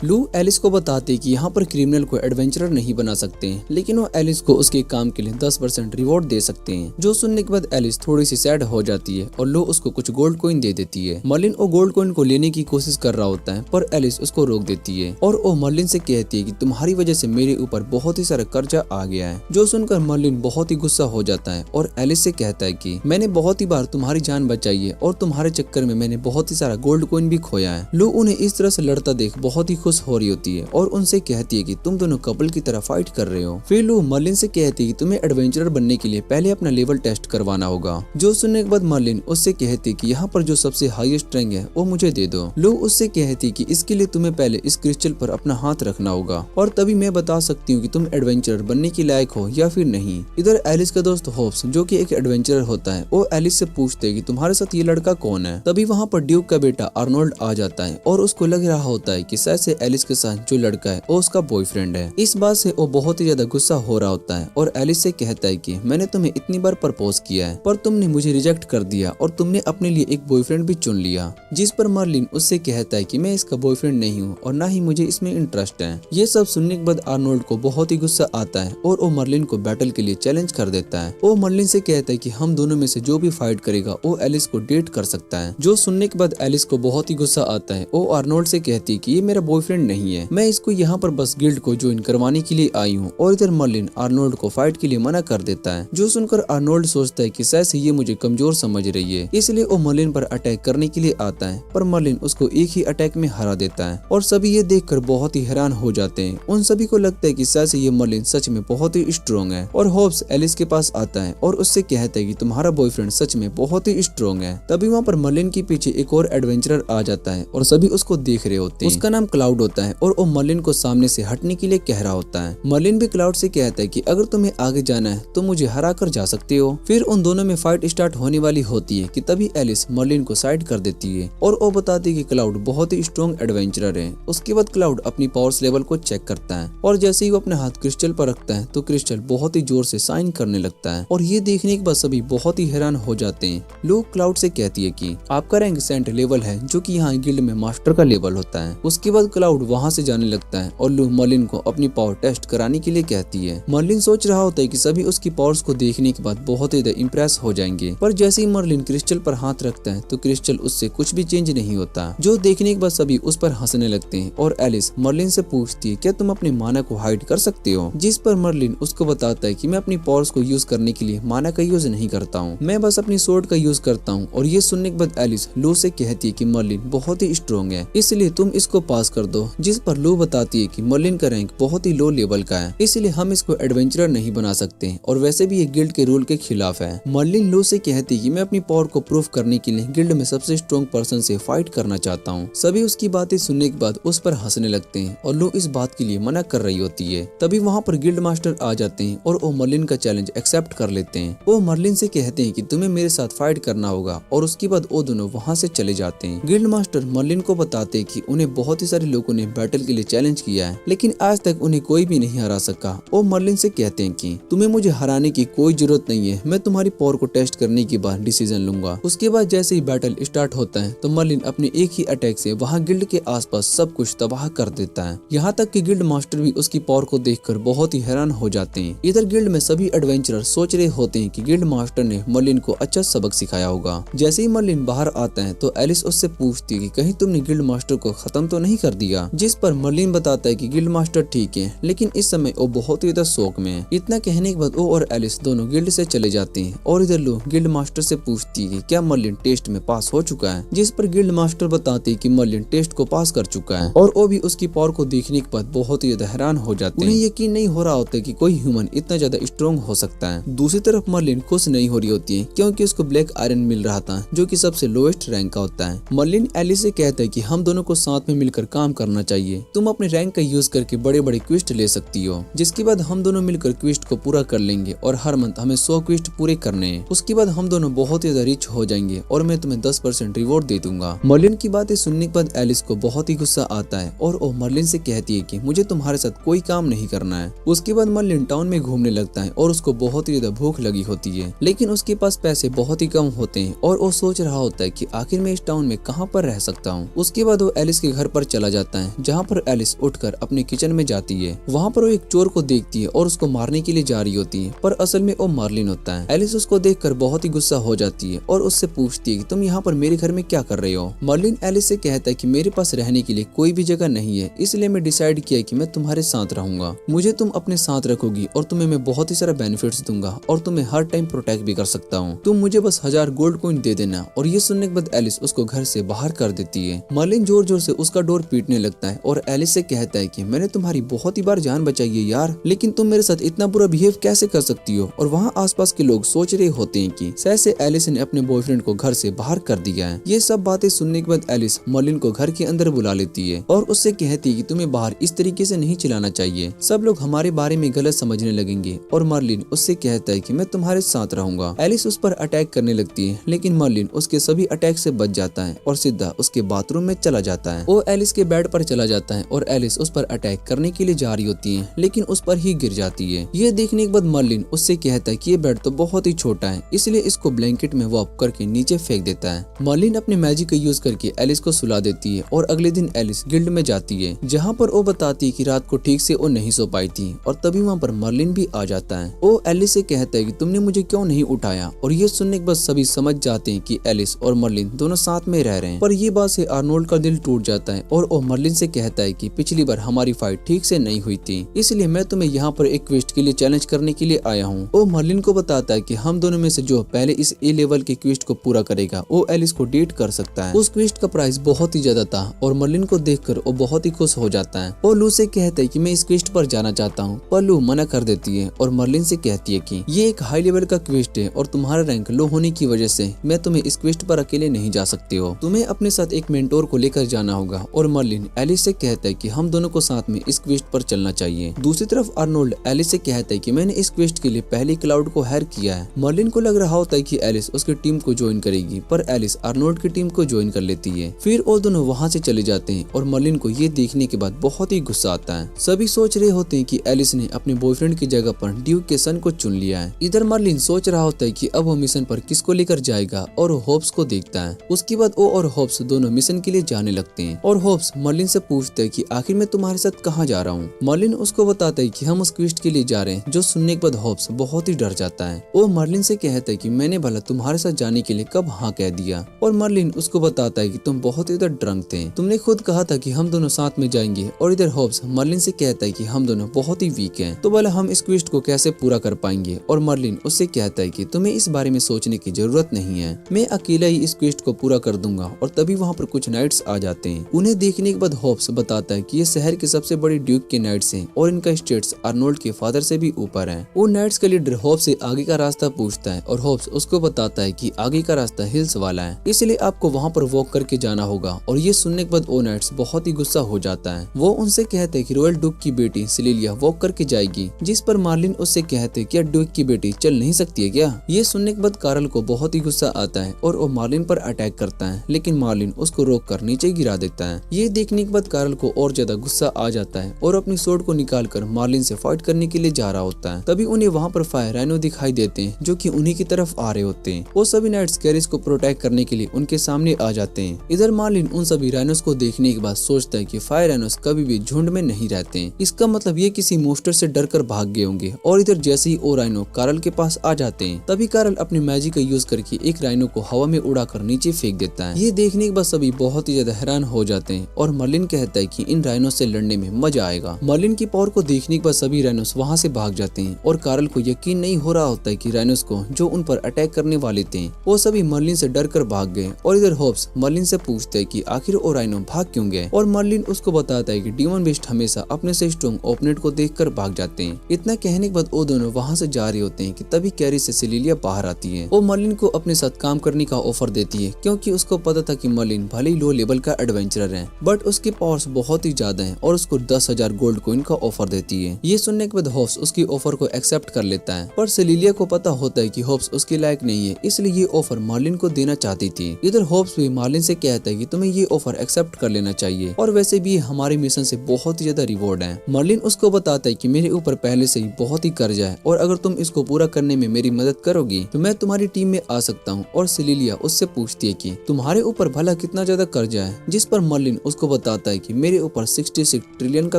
लू एलिस को बताते कि यहाँ पर क्रिमिनल को एडवेंचरर नहीं बना सकते हैं, लेकिन वो एलिस को उसके काम के लिए 10% रिवॉर्ड दे सकते हैं। जो सुनने के बाद एलिस थोड़ी सी सैड हो जाती है और लू उसको कुछ गोल्ड कॉइन दे देती है। मर्लिन वो गोल्ड कॉइन को लेने की कोशिश कर रहा होता है पर एलिस उसको रोक देती है और वो मर्लिन से कहती है कि तुम्हारी वजह से मेरे ऊपर बहुत ही सारा कर्जा आ गया है। जो सुनकर मर्लिन बहुत ही गुस्सा हो जाता है और एलिस से कहता है कि मैंने बहुत ही बार तुम्हारी जान बचाई है और तुम्हारे चक्कर में मैंने बहुत ही सारा गोल्ड कॉइन भी खोया है। लू उन्हें इस तरह से लड़ता देख बहुत ही खुश हो रही होती है और उनसे कहती है कि तुम दोनों कपल की तरह फाइट कर रहे हो। फिर लू मर्लिन से कहती है कि तुम्हें एडवेंचरर बनने के लिए पहले अपना लेवल टेस्ट करवाना होगा। जो सुनने के बाद मर्लिन उससे कहती है कि यहाँ पर जो सबसे हाईएस्ट रैंक है वो मुझे दे दो। लू उससे कहती है कि इसके लिए तुम्हें पहले इस क्रिस्टल पर अपना हाथ रखना होगा और तभी मैं बता सकती हूँ कि तुम एडवेंचरर बनने के लायक हो या फिर नहीं। इधर एलिस का दोस्त होप्स जो कि एक एडवेंचरर होता है वो एलिस से पूछते है कि तुम्हारे साथ ये लड़का कौन है। तभी वहाँ पर ड्यूक का बेटा आर्नोल्ड आ जाता है और उसको लग रहा होता है कि शायद से एलिस के साथ जो लड़का है वो उसका बॉयफ्रेंड है। इस बात से वो बहुत ही ज्यादा गुस्सा हो रहा होता है और एलिस से कहता है कि मैंने तुम्हें इतनी बार प्रपोज किया है पर तुमने मुझे रिजेक्ट कर दिया और तुमने अपने लिए एक बॉयफ्रेंड भी चुन लिया। जिस पर मर्लिन उससे कहता है कि मैं इसका बॉयफ्रेंड नहीं हूँ और ना ही मुझे इसमें इंटरेस्ट है। ये सब सुनने के बाद आर्नोल्ड को बहुत ही गुस्सा आता है और वो मर्लिन को बैटल के लिए चैलेंज कर देता है। वो मर्लिन से कहता है कि हम दोनों में से जो भी फाइट करेगा वो एलिस को डेट कर सकता है। जो सुनने के बाद एलिस को बहुत ही गुस्सा आता है। वो आर्नोल्ड से कहती है कि ये मेरा बॉयफ्रेंड बॉयफ्रेंड नहीं है, मैं इसको यहाँ पर बस गिल्ड को ज्वाइन करवाने के लिए आई हूँ। और इधर मर्लिन आर्नोल्ड को फाइट के लिए मना कर देता है, जो सुनकर आर्नोल्ड सोचता है कि शायद से ये मुझे कमजोर समझ रही है, इसलिए वो मर्लिन पर अटैक करने के लिए आता है, पर मर्लिन उसको एक ही अटैक में हरा देता है। और सभी ये देखकर बहुत ही हैरान हो जाते हैं। उन सभी को लगता है कि शायद से ये मर्लिन सच में बहुत ही स्ट्रॉन्ग है। और होब्स एलिस के पास आता है और उससे कहता है कि तुम्हारा बॉयफ्रेंड सच में बहुत ही स्ट्रॉन्ग है। तभी वहाँ पर मर्लिन के पीछे एक और एडवेंचरर आ जाता है और सभी उसको देख रहे होते हैं। उसका नाम क्लाउड होता है और वो मर्लिन को सामने से हटने के लिए कह रहा होता है। मर्लिन भी क्लाउड से कहता है कि अगर तुम्हें आगे जाना है तो मुझे हरा कर जा सकते हो। फिर उन दोनों में फाइट स्टार्ट होने वाली होती है कि तभी एलिस मर्लिन को साइड कर देती है और वो बताती है कि क्लाउड बहुत ही स्ट्रॉन्ग एडवेंचरर है। उसके बाद क्लाउड अपनी पावर्स लेवल को चेक करता है और जैसे ही वो अपने हाथ क्रिस्टल पर रखता है तो क्रिस्टल बहुत ही जोर से साइन करने लगता है। और ये देखने के बाद सभी बहुत ही हैरान हो जाते हैं। लोग क्लाउड से कहती है कि आपका रैंक सेंट लेवल है, जो कि यहाँ गिल्ड में मास्टर का लेवल होता है। उसके बाद क्लाउड वहाँ से जाने लगता है और लू मर्लिन को अपनी पावर टेस्ट कराने के लिए कहती है। मर्लिन सोच रहा होता है कि सभी उसकी पावर्स को देखने के बाद बहुत ही इम्प्रेस हो जाएंगे, पर जैसे ही मर्लिन क्रिस्टल पर हाथ रखता है तो क्रिस्टल उससे कुछ भी चेंज नहीं होता, जो देखने के बाद सभी उस पर हंसने लगते हैं। और एलिस मर्लिन से पूछती है क्या तुम अपनी माना को हाइड कर सकते हो, जिस पर मर्लिन उसको बताता है कि मैं अपनी पावर्स को यूज करने के लिए माना का यूज नहीं करता हूँ, मैं बस अपनी स्वॉर्ड का यूज करता हूँ। और ये सुनने के बाद एलिस लू से कहती है कि मर्लिन बहुत ही स्ट्रॉन्ग है, इसलिए तुम इसको पास कर दो। जिस पर लू बताती है कि मर्लिन का रैंक बहुत ही लो लेवल का है, इसलिए हम इसको एडवेंचरर नहीं बना सकते और वैसे भी ये गिल्ड के रूल के खिलाफ है। मर्लिन लू से कहती है कि मैं अपनी पावर को प्रूफ करने के लिए गिल्ड में सबसे स्ट्रॉन्ग पर्सन से फाइट करना चाहता हूँ। सभी उसकी बातें सुनने के बाद उस पर हंसने लगते हैं और लू इस बात के लिए मना कर रही होती है। तभी वहाँ पर गिल्ड मास्टर आ जाते हैं और वो मर्लिन का चैलेंज एक्सेप्ट कर लेते हैं। वो मर्लिन से कहते हैं कि तुम्हें मेरे साथ फाइट करना होगा और उसके बाद वो दोनों वहाँ से चले जाते हैं। गिल्ड मास्टर मर्लिन को बताते हैं कि उन्हें बहुत ही सारे लोगों ने बैटल के लिए चैलेंज किया है, लेकिन आज तक उन्हें कोई भी नहीं हरा सका। वो मर्लिन से कहते हैं कि तुम्हें मुझे हराने की कोई जरूरत नहीं है, मैं तुम्हारी पावर को टेस्ट करने के बाद डिसीजन लूंगा। उसके बाद जैसे ही बैटल स्टार्ट होता है तो मर्लिन अपने एक ही अटैक से वहाँ गिल्ड के आसपास सब कुछ तबाह कर देता है। यहाँ तक कि गिल्ड मास्टर भी उसकी पावर को देखकर बहुत ही हैरान हो जाते हैं। इधर गिल्ड में सभी एडवेंचरर सोच रहे होते हैं कि गिल्ड मास्टर ने मर्लिन को अच्छा सबक सिखाया होगा। जैसे ही मर्लिन बाहर आता है तो एलिस उससे पूछती है कि कहीं तुमने गिल्ड मास्टर को खत्म तो नहीं कर दिया, जिस पर मर्लिन बताता है कि गिल्ड मास्टर ठीक है, लेकिन इस समय वो बहुत ही शौक में है। इतना कहने के बाद वो और एलिस दोनों गिल्ड से चले जाते हैं और इधर लो गिल्ड मास्टर से पूछती है कि क्या मर्लिन टेस्ट में पास हो चुका है, जिस पर गिल्ड मास्टर बताते हैं कि मर्लिन टेस्ट को पास कर चुका है। और वो भी उसकी पावर को देखने के बाद बहुत ही ज्यादा हैरान हो जाते हैं। उन्हें यकीन नहीं हो रहा होता कि कोई ह्यूमन इतना ज्यादा स्ट्रॉन्ग हो सकता है। दूसरी तरफ मर्लिन खुश नहीं हो रही होती है क्योंकि उसको ब्लैक आयरन मिल रहा था, जो कि सबसे लोएस्ट रैंक का होता है। मर्लिन एलिस से कहता है कि हम दोनों को साथ में मिलकर काम करना चाहिए, तुम अपने रैंक का यूज करके बड़े बड़े क्वेस्ट ले सकती हो, जिसके बाद हम दोनों मिलकर क्वेस्ट को पूरा कर लेंगे और हर मंथ हमें 100 क्वेस्ट पूरे करने हैं। उसके बाद हम दोनों बहुत ही ज्यादा रिच हो जाएंगे और मैं तुम्हें 10% रिवॉर्ड दे दूंगा। मर्लिन की बातें सुनने के बाद एलिस को बहुत ही गुस्सा आता है और वो मर्लिन से कहती है कि मुझे तुम्हारे साथ कोई काम नहीं करना है। उसके बाद मर्लिन टाउन में घूमने लगता है और उसको बहुत ही ज्यादा भूख लगी होती है, लेकिन उसके पास पैसे बहुत ही कम होते हैं और वो सोच रहा होता है कि आखिर मैं इस टाउन में कहाँ पर रह सकता हूँ। उसके बाद वो एलिस के घर पर चला जाता है, जहाँ पर एलिस उठकर अपने किचन में जाती है। वहाँ पर वो एक चोर को देखती है और उसको मारने के लिए जा रही होती है, पर असल में वो मर्लिन होता है। एलिस उसको देखकर बहुत ही गुस्सा हो जाती है और उससे पूछती है कि तुम यहाँ पर मेरे घर में क्या कर रहे हो। मर्लिन एलिस से कहता है कि मेरे पास रहने के लिए कोई भी जगह नहीं है, इसलिए मैं डिसाइड किया कि मैं तुम्हारे साथ रहूंगा। मुझे तुम अपने साथ रखोगी और तुम्हें मैं बहुत ही सारा बेनिफिट्स दूंगा और तुम्हें हर टाइम प्रोटेक्ट भी कर सकता हूँ। तुम मुझे बस 1000 गोल्ड कॉइन दे देना। और ये सुनने के बाद एलिस उसको घर से बाहर कर देती है। मर्लिन जोर जोर से उसका डोर पीटने लगता है और एलिस से कहता है कि मैंने तुम्हारी बहुत ही बार जान बचाई है यार, लेकिन तुम मेरे साथ इतना बुरा बिहेव कैसे कर सकती हो। और वहाँ आसपास के लोग सोच रहे होते हैं कि शायद से एलिस ने अपने बॉयफ्रेंड को घर से बाहर कर दिया है। ये सब बातें सुनने के बाद एलिस मर्लिन को घर के अंदर बुला लेती है और उससे कहती है कि तुम्हें बाहर इस तरीके से नहीं चिल्लाना चाहिए, सब लोग हमारे बारे में गलत समझने लगेंगे। और मर्लिन उससे कहता है कि मैं तुम्हारे साथ रहूंगा। एलिस उस पर अटैक करने लगती है, लेकिन मर्लिन उसके सभी अटैक से बच जाता है और सीधा उसके बाथरूम में चला जाता है। वो एलिस के बेड पर चला जाता है और एलिस उस पर अटैक करने के लिए जा रही होती है, लेकिन उस पर ही गिर जाती है। ये देखने के बाद मर्लिन उससे कहता है कि ये बेड तो बहुत ही छोटा है, इसलिए इसको ब्लैंकेट में वॉप करके नीचे फेंक देता है। मर्लिन अपने मैजिक का यूज करके एलिस को सुला देती है और अगले दिन एलिस गिल्ड में जाती है, जहाँ पर वो बताती है कि रात को ठीक से वो नहीं सो पाई थी। और तभी वहाँ पर मर्लिन भी आ जाता है। वो एलिस से कहता है कि तुमने मुझे क्यों नहीं उठाया। और ये सुनने के बाद सभी समझ जाते हैं कि एलिस और मर्लिन दोनों साथ में रह रहे हैं। पर ये बात से आर्नोल्ड का दिल टूट जाता है और वो मर्लिन से कहता है कि पिछली बार हमारी फाइट ठीक से नहीं हुई थी, इसलिए मैं तुम्हें यहाँ पर एक क्वेस्ट के लिए चैलेंज करने के लिए आया हूँ। वो मर्लिन को बताता है कि हम दोनों में से जो पहले इस ए लेवल के क्वेस्ट को पूरा करेगा वो एलिस को डेट कर सकता है। उस क्वेस्ट का प्राइस बहुत ही ज्यादा था और मर्लिन को देखकर वो बहुत ही खुश हो जाता है। और लू से कहता है कि मैं इस क्वेस्ट पर जाना चाहता हूँ, पर लू मना कर देती है और मर्लिन से कहती है कि ये एक हाई लेवल का क्वेस्ट है और तुम्हारा रैंक लो होने की वजह से मैं तुम्हें इस क्वेस्ट पर अकेले नहीं जा सकते हो, तुम्हें अपने साथ एक मेंटोर को लेकर जाना होगा। और मर्लिन एलिस से कहता है कि हम दोनों को साथ में इस क्वेस्ट पर चलना चाहिए। दूसरी तरफ अर्नोल्ड एलिस से कहता है कि मैंने इस क्वेस्ट के लिए पहले क्लाउड को हायर किया है। मर्लिन को लग रहा होता है कि एलिस उसकी टीम को ज्वाइन करेगी, पर एलिस अर्नोल्ड की टीम को ज्वाइन कर लेती है। फिर वो दोनों वहाँ से चले जाते हैं और मर्लिन को ये देखने के बाद बहुत ही गुस्सा आता है। सभी सोच रहे होते हैं कि एलिस ने अपने बॉयफ्रेंड की जगह पर ड्यूक के सन को चुन लिया है। इधर मर्लिन सोच रहा होता है कि अब वो मिशन पर किसको लेकर जाएगा और वो होप्स को देखता है। उसके बाद वो और होप्स दोनों मिशन के लिए जाने लगते हैं और होप्स मर्लिन से पूछता है कि आखिर मैं तुम्हारे साथ कहाँ जा रहा हूँ। मर्लिन उसको बताता है कि हम उस क्वेस्ट के लिए जा रहे हैं, जो सुनने के बाद होप्स बहुत ही डर जाता है। वो मर्लिन से कहता है कि मैंने भला तुम्हारे साथ जाने के लिए कब हाँ कह दिया। और मर्लिन उसको बताता है कि तुम बहुत ही ड्रंक थे, तुमने खुद कहा था कि हम दोनों साथ में जाएंगे। और इधर होप्स मर्लिन से कहता है कि हम दोनों बहुत ही वीक हैं, तो भला हम इस क्वेस्ट को कैसे पूरा कर पाएंगे। और मर्लिन उससे कहता है कि तुम्हें इस बारे में सोचने की जरूरत नहीं है, मैं अकेला ही इस क्वेस्ट को पूरा कर दूंगा। और तभी वहाँ पर कुछ नाइट्स आ जाते हैं। उन्हें देखने के बाद होप्स बताता है कि ये शहर के सबसे बड़ी ड्यूक के नाइट्स हैं और इनका स्टेट्स अर्नोल्ड के फादर से भी ऊपर है। वो नाइट्स का लीडर होप्स से आगे का रास्ता पूछता है और होप्स उसको बताता है कि आगे का रास्ता हिल्स वाला है, इसलिए आपको वहाँ पर वॉक करके जाना होगा। और ये सुनने के बाद वो नाइट्स बहुत ही गुस्सा हो जाता है। वो उनसे कहते हैं कि रॉयल ड्यूक की बेटी सिलिलिया वॉक करके जाएगी, जिस पर मार्लिन उससे कहते हैं क्या ड्यूक की बेटी चल नहीं सकती है क्या। ये सुनने के बाद कार्ल को बहुत ही गुस्सा आता है और वो मार्लिन पर अटैक करता है, लेकिन मार्लिन उसको रोक कर नीचे गिरा देता है। ये देखने के बाद कार्ल को और ज्यादा गुस्सा आ जाता है और अपनी स्वॉर्ड को निकाल कर मार्लिन से फाइट करने के लिए जा रहा होता है। तभी उन्हें वहाँ पर फायर राइनो दिखाई देते हैं जो कि उन्हीं की तरफ आ रहे होते हैं। वो सभी नाइट्स कैरिस को प्रोटेक्ट करने के लिए उनके सामने आ जाते हैं। इधर मार्लिन उन सभी राइनोस को देखने के बाद सोचता है कि फायर राइनोस कभी भी झुंड में नहीं रहते हैं, इसका मतलब ये किसी मोस्टर से डर कर भाग गए होंगे। और इधर जैसे ही वो राइनो कार्ल के पास आ जाते हैं, तभी कार्ल अपनी मैजिक का यूज करके एक राइनो को हवा में उड़ाकर नीचे फेंक देता है। ये देखने के बाद सभी बहुत ही ज्यादा हैरान हो जाते हैं और मर्लिन कहता है कि इन राइनो से लड़ने में मजा आएगा। मर्लिन की पावर को देखने के बाद सभी राइनोस वहाँ से भाग जाते हैं और कार्ल को यकीन नहीं हो रहा होता है कि राइनोस को जो उन पर अटैक करने वाले थे वो सभी मर्लिन से डर कर भाग गए। और इधर होप्स मर्लिन से पूछते हैं कि आखिर वो राइनो भाग क्यों गए। और मर्लिन उसको बताता है कि डीमन बीस्ट हमेशा अपने से स्ट्रॉन्ग ओपोनेंट को देखकर भाग जाते हैं। इतना कहने के बाद वो दोनों वहाँ से जा रहे होते हैं कि तभी कैरिस से सिलिलिया बाहर आती है। वो मर्लिन को अपने साथ काम करने का ऑफर देती है, क्योंकि उसको पता था कि मर्लिन भले ही लो लेवल का एडवेंचरर है, बट उसके पावर्स बहुत ही ज्यादा हैं और उसको 10,000 गोल्ड कॉइन का ऑफर देती है। ये सुनने के बाद होप्स उसकी ऑफर को एक्सेप्ट कर लेता है, पर सिलिलिया को पता होता है कि होप्स उसके लायक नहीं है, इसलिए ये ऑफर मार्लिन को देना चाहती थी। इधर होप्स भी मार्लिन से कहता है कि तुम्हें ये ऑफर एक्सेप्ट कर लेना चाहिए और वैसे भी हमारे मिशन से बहुत ही ज्यादा रिवॉर्ड है। मार्लिन उसको बताता है कि मेरे ऊपर पहले से ही बहुत ही कर्जा है और अगर तुम इसको पूरा करने में मेरी मदद करोगी तो मैं तुम्हारी टीम में आ सकता हूँ। और सिलिलिया उससे पूछती है कि तुम्हारे ऊपर भला कितना ज्यादा कर्जा है, जिस पर मार्लिन उसको बताता है कि मेरे ऊपर 66 ट्रिलियन का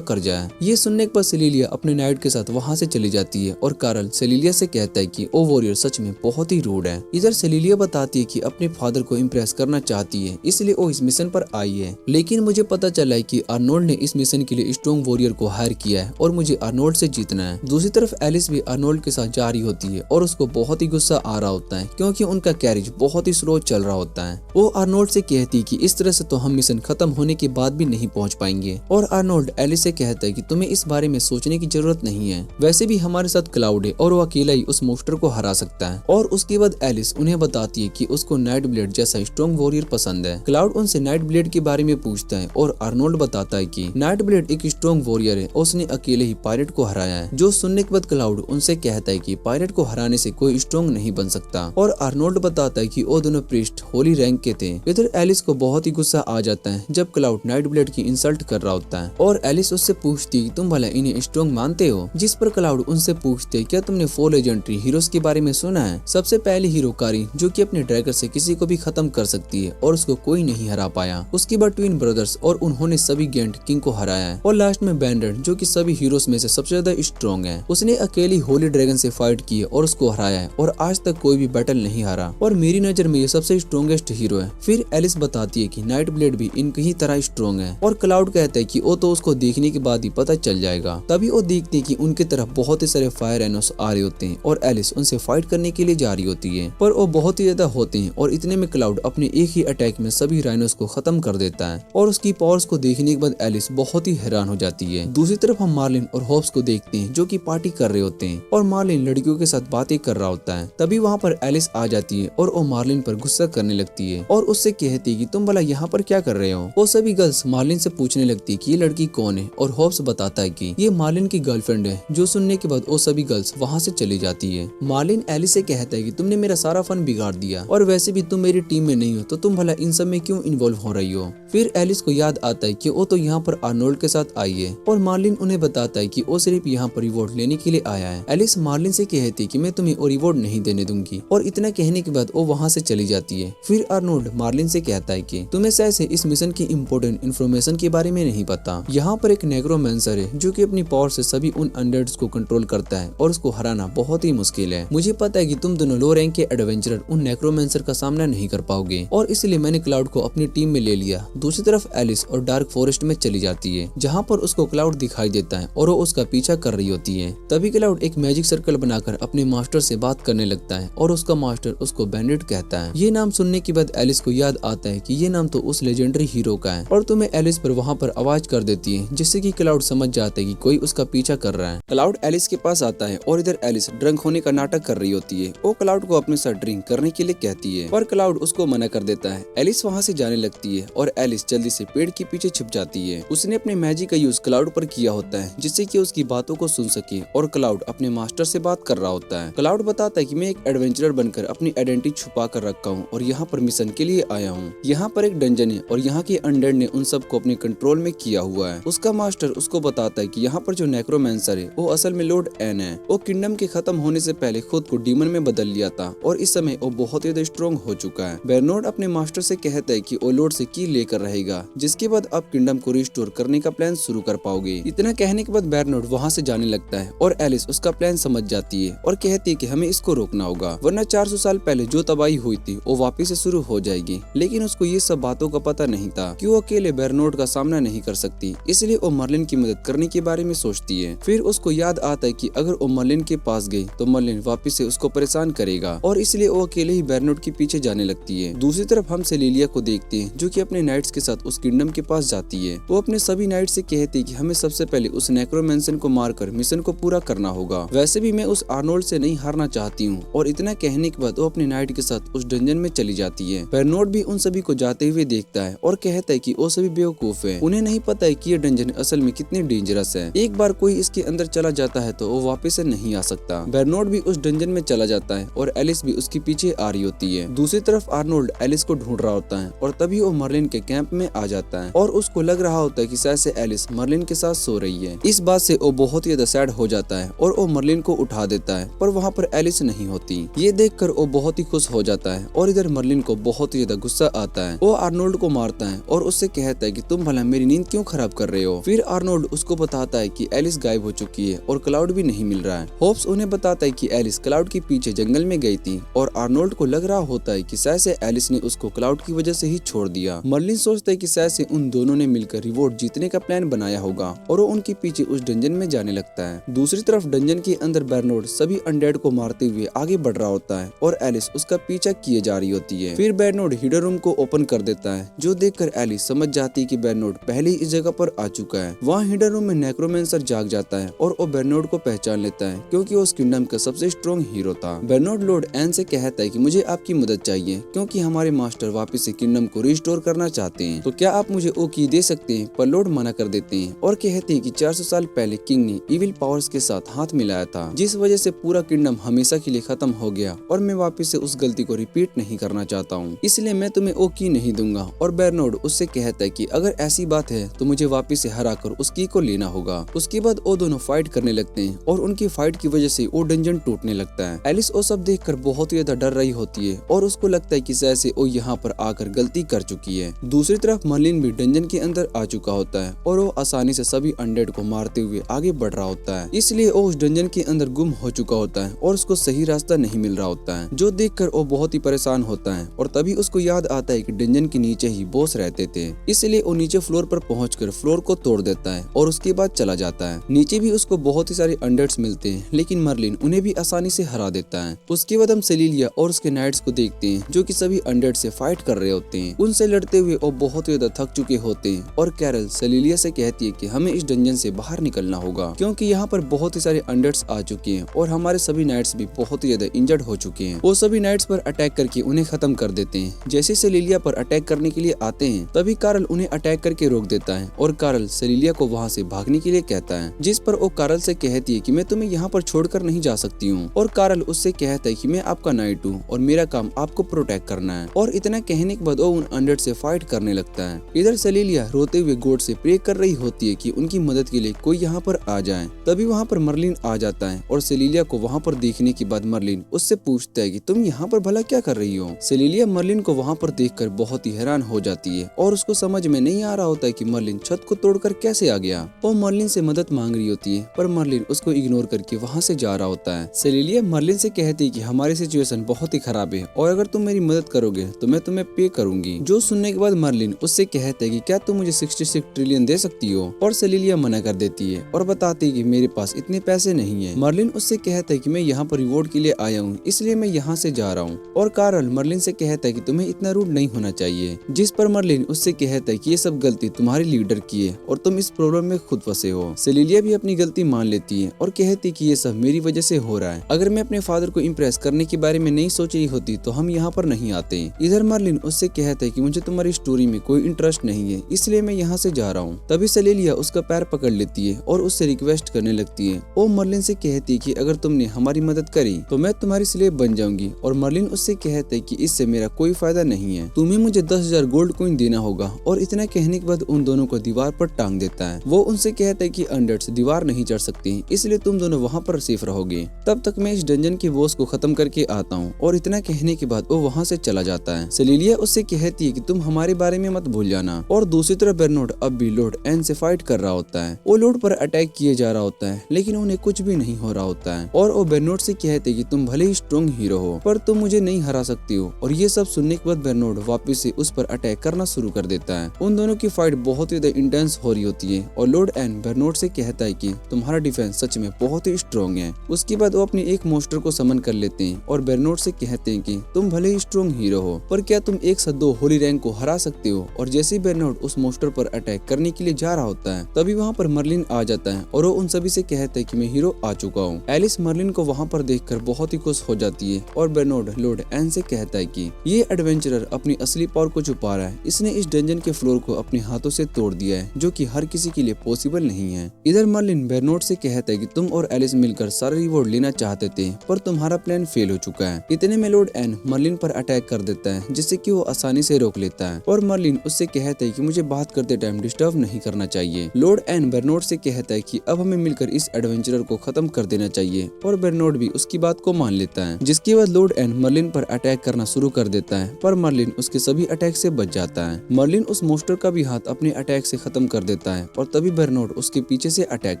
कर्जा है। ये सुनने के बाद सिलिलिया अपने नाइट के साथ वहाँ से चली जाती है और कार्ल सिलिलिया से कहता है कि ओ वॉरियर सच में बहुत ही रूड है। इधर सिलिलिया बताती है कि अपने फादर को इम्प्रेस करना चाहती है, इसलिए वो इस मिशन पर आई है, लेकिन मुझे पता चला है कि अर्नोल्ड ने इस मिशन के लिए स्ट्रॉन्ग वॉरियर को हायर किया है और मुझे अर्नोल्ड से जीतना है। दूसरी तरफ एलिस भी अर्नोल्ड के साथ जा रही होती है और उसको बहुत ही गुस्सा आ रहा होता है, क्योंकि उनका कैरेज बहुत ही स्लो चल रहा होता है। वो अर्नोल्ड से कहती है कि इस तरह से तो हम मिशन खत्म होने के बाद भी नहीं पहुंच पाएंगे। और अर्नोल्ड एलिस से कहता है कि तुम्हें इस बारे में सोचने की जरूरत नहीं है, वैसे भी हमारे साथ क्लाउड है और वो अकेला ही उस मोस्टर को हरा सकता है। और उसके बाद एलिस उन्हें बताती है कि उसको नाइट ब्लेड जैसा स्ट्रॉन्ग वॉरियर पसंद है। क्लाउड उनसे नाइट ब्लेड के बारे में पूछता है और अर्नोल्ड बताता है कि नाइट ब्लेड एक स्ट्रॉन्ग वॉरियर है, उसने अकेले ही पायरेट को हराया है। जो सुनने के बाद क्लाउड उनसे कहता है कि पायरेट को हराने से कोई स्ट्रॉन्ग नहीं बन सकता। और अर्नोल्ड बताता है कि वो दोनों प्रीस्ट होली रैंक के थे। इधर एलिस को बहुत ही गुस्सा आ जाता है जब क्लाउड नाइट ब्लेड की इंसल्ट कर रहा होता है और एलिस उससे पूछती है तुम भला इन्हें स्ट्रॉन्ग मानते हो, जिस पर क्लाउड उनसे पूछते है क्या तुमने 4 लेजेंडरी हीरोज के बारे में सुना है। सबसे पहले हीरो कारी, जो कि अपने ड्रैगन से किसी को भी खत्म कर सकती है और उसको कोई नहीं हरा पाया। उसके बाद ट्विन ब्रदर्स और उन्होंने सभी गेंट किंग को हराया है। और लास्ट में बैंडर, जो कि सभी हीरोज में से सबसे ज्यादा स्ट्रॉन्ग है, उसने अकेली होली ड्रैगन से फाइट की है और उसको हराया है और आज तक कोई भी बैटल नहीं हारा और मेरी नजर में ये सबसे स्ट्रॉन्गेस्ट हीरो है। फिर एलिस बताती है कि नाइट ब्लेड भी इनकी ही तरह स्ट्रॉन्ग स्ट्रॉन्ग है। और क्लाउड कहता है कि वो तो उसको देखने के बाद ही पता चल जाएगा। तभी वो देखते हैं कि उनकी तरफ बहुत ही सारे फायर राइनोस आ रहे होते हैं और एलिस उनसे फाइट करने के लिए जा रही होती है, पर वो बहुत ही ज्यादा होते हैं और इतने में क्लाउड अपने एक ही अटैक में सभी राइनोस को खत्म कर देता है। और उसकी पावर्स को देखने के बाद एलिस बहुत ही हैरान हो जाती है। दूसरी तरफ हम मार्लिन और होप्स को देखते हैं जो कि पार्टी कर रहे होते हैं और मार्लिन लड़कियों के साथ बातें कर रहा होता है। तभी वहाँ पर एलिस आ जाती है और वो मार्लिन पर गुस्सा करने लगती है और उससे कहती है कि तुम भला यहाँ पर क्या कर रहे हो। वो सभी गर्ल्स मार्लिन से पूछने लगती है कि ये लड़की कौन है और होप्स बताता है कि ये मार्लिन की गर्लफ्रेंड है। जो सुनने के बाद वो सभी गर्ल्स वहाँ से चली जाती है। मार्लिन एलिस से कहता है कि तुमने मेरा सारा फन बिगाड़ दिया और वैसे भी तुम मेरी टीम में नहीं हो तो तुम भला इन सब में क्यों इन्वॉल्व हो रही हो। फिर एलिस को याद आता है कि वो तो यहाँ पर आर्नोल्ड के साथ आई है और मार्लिन उन्हें बताता है कि वो सिर्फ यहाँ पर रिवॉर्ड लेने के लिए आया है। एलिस मार्लिन से कहती है कि मैं तुम्हें वो रिवॉर्ड नहीं देने दूंगी और इतना कहने के बाद वो वहाँ से चली जाती है। फिर आर्नोल्ड मार्लिन से कहता है कि तुम्हें शायद से इस मिशन की इम्पोर्टेंट इन्फॉर्मेशन के बारे में नहीं पता। यहाँ पर एक नेक्रोमैंसर है जो कि अपनी पावर से सभी उन अनडेड्स को कंट्रोल करता है और उसको हराना बहुत ही मुश्किल है। मुझे पता है कि तुम दोनों लो रैंक के एडवेंचरर उन नेक्रोमैंसर का सामना नहीं कर पाओगे और इसलिए मैंने क्लाउड को अपनी टीम में ले लिया। दूसरी तरफ एलिस और डार्क फॉरेस्ट में चली जाती है जहाँ पर उसको क्लाउड दिखाई देता है और वो उसका पीछा कर रही होती है। तभी क्लाउड एक मैजिक सर्कल बनाकर अपने मास्टर से बात करने लगता है और उसका मास्टर उसको बैंडेड कहता है। ये नाम सुनने के बाद एलिस को याद आता है कि ये नाम तो उस लेजेंडरी हीरो का है और तुम्हें एलिस पर वहाँ पर आवाज कर देती है जिससे कि क्लाउड समझ जाता है कि कोई उसका पीछा कर रहा है। क्लाउड एलिस के पास आता है और इधर एलिस ड्रंक होने का नाटक कर रही होती है। वो क्लाउड को अपने साथ ड्रिंक करने के लिए कहती है पर क्लाउड उसको मना कर देता है। एलिस वहाँ से जाने लगती है और एलिस जल्दी से पेड़ के पीछे छिप जाती है। उसने अपने मैजिक का यूज क्लाउड पर किया होता है जिससे कि उसकी बातों को सुन सके और क्लाउड अपने मास्टर से बात कर रहा होता है। क्लाउड बताता है कि मैं एक एडवेंचरर बनकर अपनी आइडेंटिटी छुपा कर रखा हूँ और यहाँ पर मिशन के लिए आया हूँ। यहाँ पर एक डंजन है और यहाँ के अनडेड ने उन सबको अपने कंट्रोल में किया हुआ है। उसका मास्टर उसको बताता है कि यहाँ पर जो नेक्रोमैंसर है वो असल में लॉर्ड एन है। वो किंगडम के खत्म होने से पहले खुद को डीमन में बदल लिया था और इस समय वो बहुत ज्यादा स्ट्रॉन्ग हो चुका है। बेरनोड अपने मास्टर से कहता है कि वो लॉर्ड से की लेकर रहेगा जिसके बाद आप किंगडम को रिस्टोर करने का प्लान शुरू कर पाओगे। इतना कहने के बाद बेरनोड वहाँ से जाने लगता है और एलिस उसका प्लान समझ जाती है और कहती है कि हमें इसको रोकना होगा वरना 400 साल पहले जो तबाही हुई थी वो वापिस से शुरू हो जाएगी। लेकिन उसको ये सब बातों का पता नहीं था कि वो अकेले बेरनोड का सामना नहीं कर सकती, इसलिए वो मर्लिन की मदद करने के बारे में सोचती है। फिर उसको याद आता है कि अगर वो मर्लिन के पास गई तो मर्लिन वापिस से उसको परेशान करेगा और इसलिए वो अकेले ही बेरनोड के पीछे जाने लगती है। दूसरी तरफ हम सेलिलिया को देखते हैं जो कि अपने नाइट्स के साथ उस किंगडम के पास जाती है। वो अपने सभी नाइट से कहती है कि हमें सबसे पहले उस नेक्रोमैंसन को मारकर मिशन को पूरा करना होगा। वैसे भी मैं उस आर्नोल्ड से नहीं हारना चाहती हूँ। और इतना कहने के बाद वो अपने नाइट के साथ उस डंजन में चली जाती है। बेरनोड भी उन सभी को जाते हुए देखता है और कहता है कि वो सभी बेवकूफ है, उन्हें नहीं पता है कि ये डंजन असल में कितनी डेंजरस है। एक बार कोई इसके अंदर चला जाता है तो वो वापस से नहीं आ सकता। बेरनोड भी उस डंजन में चला जाता है और एलिस भी उसके पीछे आ रही होती है। दूसरी तरफ आर्नोल्ड एलिस को ढूंढ रहा होता है और तभी वो मर्लिन के कैंप में आ जाता है और उसको लग रहा होता है कि शायद से एलिस मर्लिन के साथ सो रही है। इस बात से वो बहुत ही ज्यादा सैड हो जाता है और वो मर्लिन को उठा देता है पर वहाँ पर एलिस नहीं होती। ये देखकर वो बहुत ही खुश हो जाता है और इधर मर्लिन को बहुत ही ज्यादा गुस्सा आता है। वो आर्नोल्ड को मारता है और उससे कहता है कि तुम भला मेरी नींद क्यों खराब कर रहे हो। फिर आर्नोल्ड उसको बताता है कि एलिस गायब हो चुकी है और क्लाउड भी नहीं मिल रहा है। होप्स उन्हें बताता है कि एलिस क्लाउड के पीछे जंगल में गई थी और आर्नोल्ड को लग रहा होता है कि शायद से एलिस ने उसको क्लाउड की वजह से ही छोड़ दिया। मर्लिन सोचता है कि शायद से उन दोनों ने मिलकर रिवॉर्ड जीतने का प्लान बनाया होगा और वो उनके पीछे उस डंजन में जाने लगता है। दूसरी तरफ डंजन के अंदर बेरनोड सभी अनडेड को मारते हुए आगे बढ़ रहा होता है और एलिस उसका पीछा किए जा रही होती है। फिर बेरनोड हिडन रूम को ओपन कर देता है जो देखकर एलिस समझ जाती है कि बेरनोड पहले ही इस जगह पर आ चुका है। वहाँ हिडन रूम में नेक्रोमैंसर जाग जाता है और वो बेरनोड को पहचान लेता है क्योंकि वो उस किंगडम का सबसे स्ट्रॉन्ग हीरो था। बेरनोड लॉर्ड एन से कहता है कि मुझे आपकी मदद चाहिए क्योंकि हमारे मास्टर वापस से किंगडम को रिस्टोर करना चाहते हैं, तो क्या आप मुझे वो की दे सकते हैं। पर लॉर्ड मना कर देते हैं और कहते हैं कि 400 साल पहले किंग ने इविल पावर्स के साथ हाथ मिलाया था जिस वजह से पूरा किंगडम हमेशा के लिए खत्म हो गया और मैं वापस से उस गलती को रिपीट नहीं करना चाहता हूँ, इसलिए मैं तुम्हें वो की नहीं दूंगा। और बेरनोड उससे कहता है कि अगर ऐसी बात है तो मुझे वापस से हरा कर उस की को लेना होगा। उसके बाद वो दोनों फाइट करने लगते हैं और उनकी फाइट की वजह से वो डंजन टूटने लगता है। एलिस वो सब देखकर बहुत ही ज्यादा डर रही होती है और उसको लगता है कि शायद से वो यहाँ पर आकर गलती कर चुकी है। दूसरी तरफ मर्लिन भी डंजन के अंदर आ चुका होता है और वो आसानी से सभी अनडेड को मारते हुए आगे बढ़ रहा होता है। इसलिए वो उस डंजन के अंदर गुम हो चुका होता है और उसको सही रास्ता नहीं मिल रहा होता है, जो देखकर वो बहुत ही परेशान होता है। और तभी उसको याद आता है कि डंजन के नीचे ही बॉस रहते थे, इसलिए वो नीचे फ्लोर पर पहुंचकर फ्लोर को तोड़ देता है और उसके बाद चला जाता है। नीचे भी उसको बहुत ही सारे अनडेड्स मिलते हैं, लेकिन मर्लिन उन्हें भी आसानी से हरा देता है। उसके बाद हम सेलिलिया और उसके नाइट्स को देखते हैं, जो कि सभी अनडेड से फाइट कर रहे होते हैं। उनसे लड़ते हुए वो बहुत ज्यादा थक चुके होते हैं और कैरल सेलिलिया से कहती है कि हमें इस डंजन से बाहर निकलना होगा, क्योंकि यहाँ पर बहुत ही सारे अनडेड्स आ चुके हैं और हमारे सभी नाइट्स भी बहुत ही ज्यादा इंजर्ड हो चुके हैं। वो सभी नाइट्स पर अटैक करके उन्हें खत्म कर देते हैं। जैसे सेलिलिया पर अटैक करने के लिए आते हैं, तभी कार्ल उन्हें अटैक करके रोक देता है और कार्ल सेलिलिया को वहाँ से भागने के लिए कहता है, जिस पर वो कार्ल से कहती है कि मैं तुम्हें यहाँ पर छोड़कर नहीं जा सकती हूँ। और कार्ल उससे कहता है कि मैं आपका नाइट हूँ और मेरा काम आपको प्रोटेक्ट करना है। और इतना कहने के बाद वो उन अनडेड से फाइट करने लगता है। इधर सेलिलिया रोते हुए गॉड से प्रे कर रही होती है कि उनकी मदद के लिए कोई यहाँ पर आ जाए। तभी वहाँ पर मर्लिन आ जाता है और सेलिलिया को वहाँ पर देखने के बाद मर्लिन उससे पूछता है कि तुम यहाँ पर भला क्या कर रही हो। सेलिलिया मर्लिन को वहाँ पर देखकर बहुत ही हैरान हो जाती है और उसको समझ में नहीं आ रहा होता है कि मर्लिन छत को तोड़कर कैसे आ गया। वो मर्लिन से मदद मांग रही होती है, पर मर्लिन उसको इग्नोर करके वहाँ से जा रहा होता है। सेलिलिया मर्लिन से कहती है कि हमारी सिचुएशन बहुत ही खराब है और अगर तुम मेरी मदद करोगे तो मैं तुम्हें पे करूंगी। जो सुनने के बाद मर्लिन उससे कहता है कि क्या तुम मुझे 66 ट्रिलियन दे सकती हो। और सेलिलिया मना कर देती है और बताती है कि मेरे पास इतने पैसे नहीं है। मर्लिन उससे कहता है कि मैं यहाँ पर रिवॉर्ड के लिए आया हूँ, इसलिए मैं यहाँ से जा रहा हूँ। और कार्ल मर्लिन से कहता है कि तुम्हें इतना रूड नहीं होना चाहिए, जिस पर मर्लिन उससे कहता है कि ये सब गलती तुम्हारी लीडर की है और तुम इस प्रॉब्लम में खुद फंसे हो। सेलिलिया भी अपनी गलती मान लेती है और कहती है कि ये सब मेरी वजह से हो रहा है। अगर मैं अपने फादर को इम्प्रेस करने के बारे में नहीं सोच रही होती तो हम यहाँ पर नहीं आते। इधर मर्लिन उससे कहता है कि मुझे तुम्हारी स्टोरी में कोई इंटरेस्ट नहीं है, इसलिए मैं यहाँ से जा रहा हूँ। तभी सेलिलिया उसका पैर पकड़ लेती है और उससे रिक्वेस्ट करने लगती है। वो मर्लिन से कहती है कि अगर तुमने हमारी मदद करी तो मैं तुम्हारी स्लेव बन जाऊंगी। और मर्लिन उससे कहता है कि इससे मेरा कोई फायदा नहीं है, तुम्हें मुझे 10,000 गोल्ड कॉइन देना होगा। और इतना कहने के बाद उन दोनों को दीवार पर टांग देता है। वो उनसे कहता है कि अनडेड्स दीवार नहीं चढ़ सकते, इसलिए तुम दोनों वहाँ पर सेफ रहोगे। तब तक मैं इस डंजन के बॉस को खत्म करके आता हूँ। और इतना कहने के बाद वो वहाँ से चला जाता है। सेलिलिया उससे कहती है कि तुम हमारे बारे में मत भूल जाना। और दूसरी तरफ बेरनोड अब भी लॉर्ड एन से फाइट कर रहा होता है। वो लॉर्ड पर अटैक किए जा रहा होता है, लेकिन उन्हें कुछ भी नहीं हो रहा होता है। और वो बेरनोड से कहते हैं कि तुम भले ही स्ट्रॉन्ग हीरो हो, पर तुम मुझे नहीं हरा सकती हो। और ये सब सुनने के बाद बेरनोड वापस से उस पर अटैक करना शुरू कर देता है। उन दोनों की फाइट बहुत ही ज्यादा इंटेंस हो रही होती है और लॉर्ड एन बेरनोड से कहता है कि तुम्हारा डिफेंस सच में बहुत ही स्ट्रॉन्ग है। उसके बाद वो अपने एक मोस्टर को समन कर लेते हैं और बेरनोड से कहते हैं कि तुम भले ही स्ट्रॉन्ग हीरो हो, पर क्या तुम एक साथ 2 होली रैंक को हरा सकते हो। और जैसे ही बेरनोड उस मोस्टर पर अटैक करने के लिए जा रहा होता है, तभी वहाँ पर मर्लिन आ जाता है और वो उन सभी से कहता है कि मैं हीरो आ चुका हूँ। एलिस मर्लिन को वहाँ पर देखकर बहुत ही खुश हो जाती है और बेरनोड लॉर्ड एन से कहता है कि ये एडवेंचरर अपनी असली पावर को छुपा रहा है। इसने इस डंजन के फ्लोर को अपने हाथों से तोड़ दिया है, जो कि हर किसी के लिए पॉसिबल नहीं है। इधर मर्लिन बेरनोड से कहता है कि तुम और एलिस मिलकर सारा रिवॉर्ड लेना चाहते थे, पर तुम्हारा प्लान फेल हो चुका है। इतने में लॉर्ड एन मर्लिन पर अटैक कर देता है, जिससे कि वो आसानी से रोक लेता है। और मर्लिन उससे कहता है कि मुझे बात करते टाइम डिस्टर्ब नहीं करना चाहिए। लॉर्ड एन बेरनोड से कहता है कि अब हमें मिलकर इस एडवेंचरर को खत्म कर देना चाहिए। और बेरनोड भी उसकी बात को मान लेता है, जिसके बाद लॉर्ड एन मर्लिन पर अटैक करना शुरू कर देता है, पर मर्लिन उसके सभी अटैक से बच जाता है। मर्लिन उस मोस्टर का भी हाथ अपने अटैक से खत्म कर देता है और तभी बेरनोड उसके पीछे से अटैक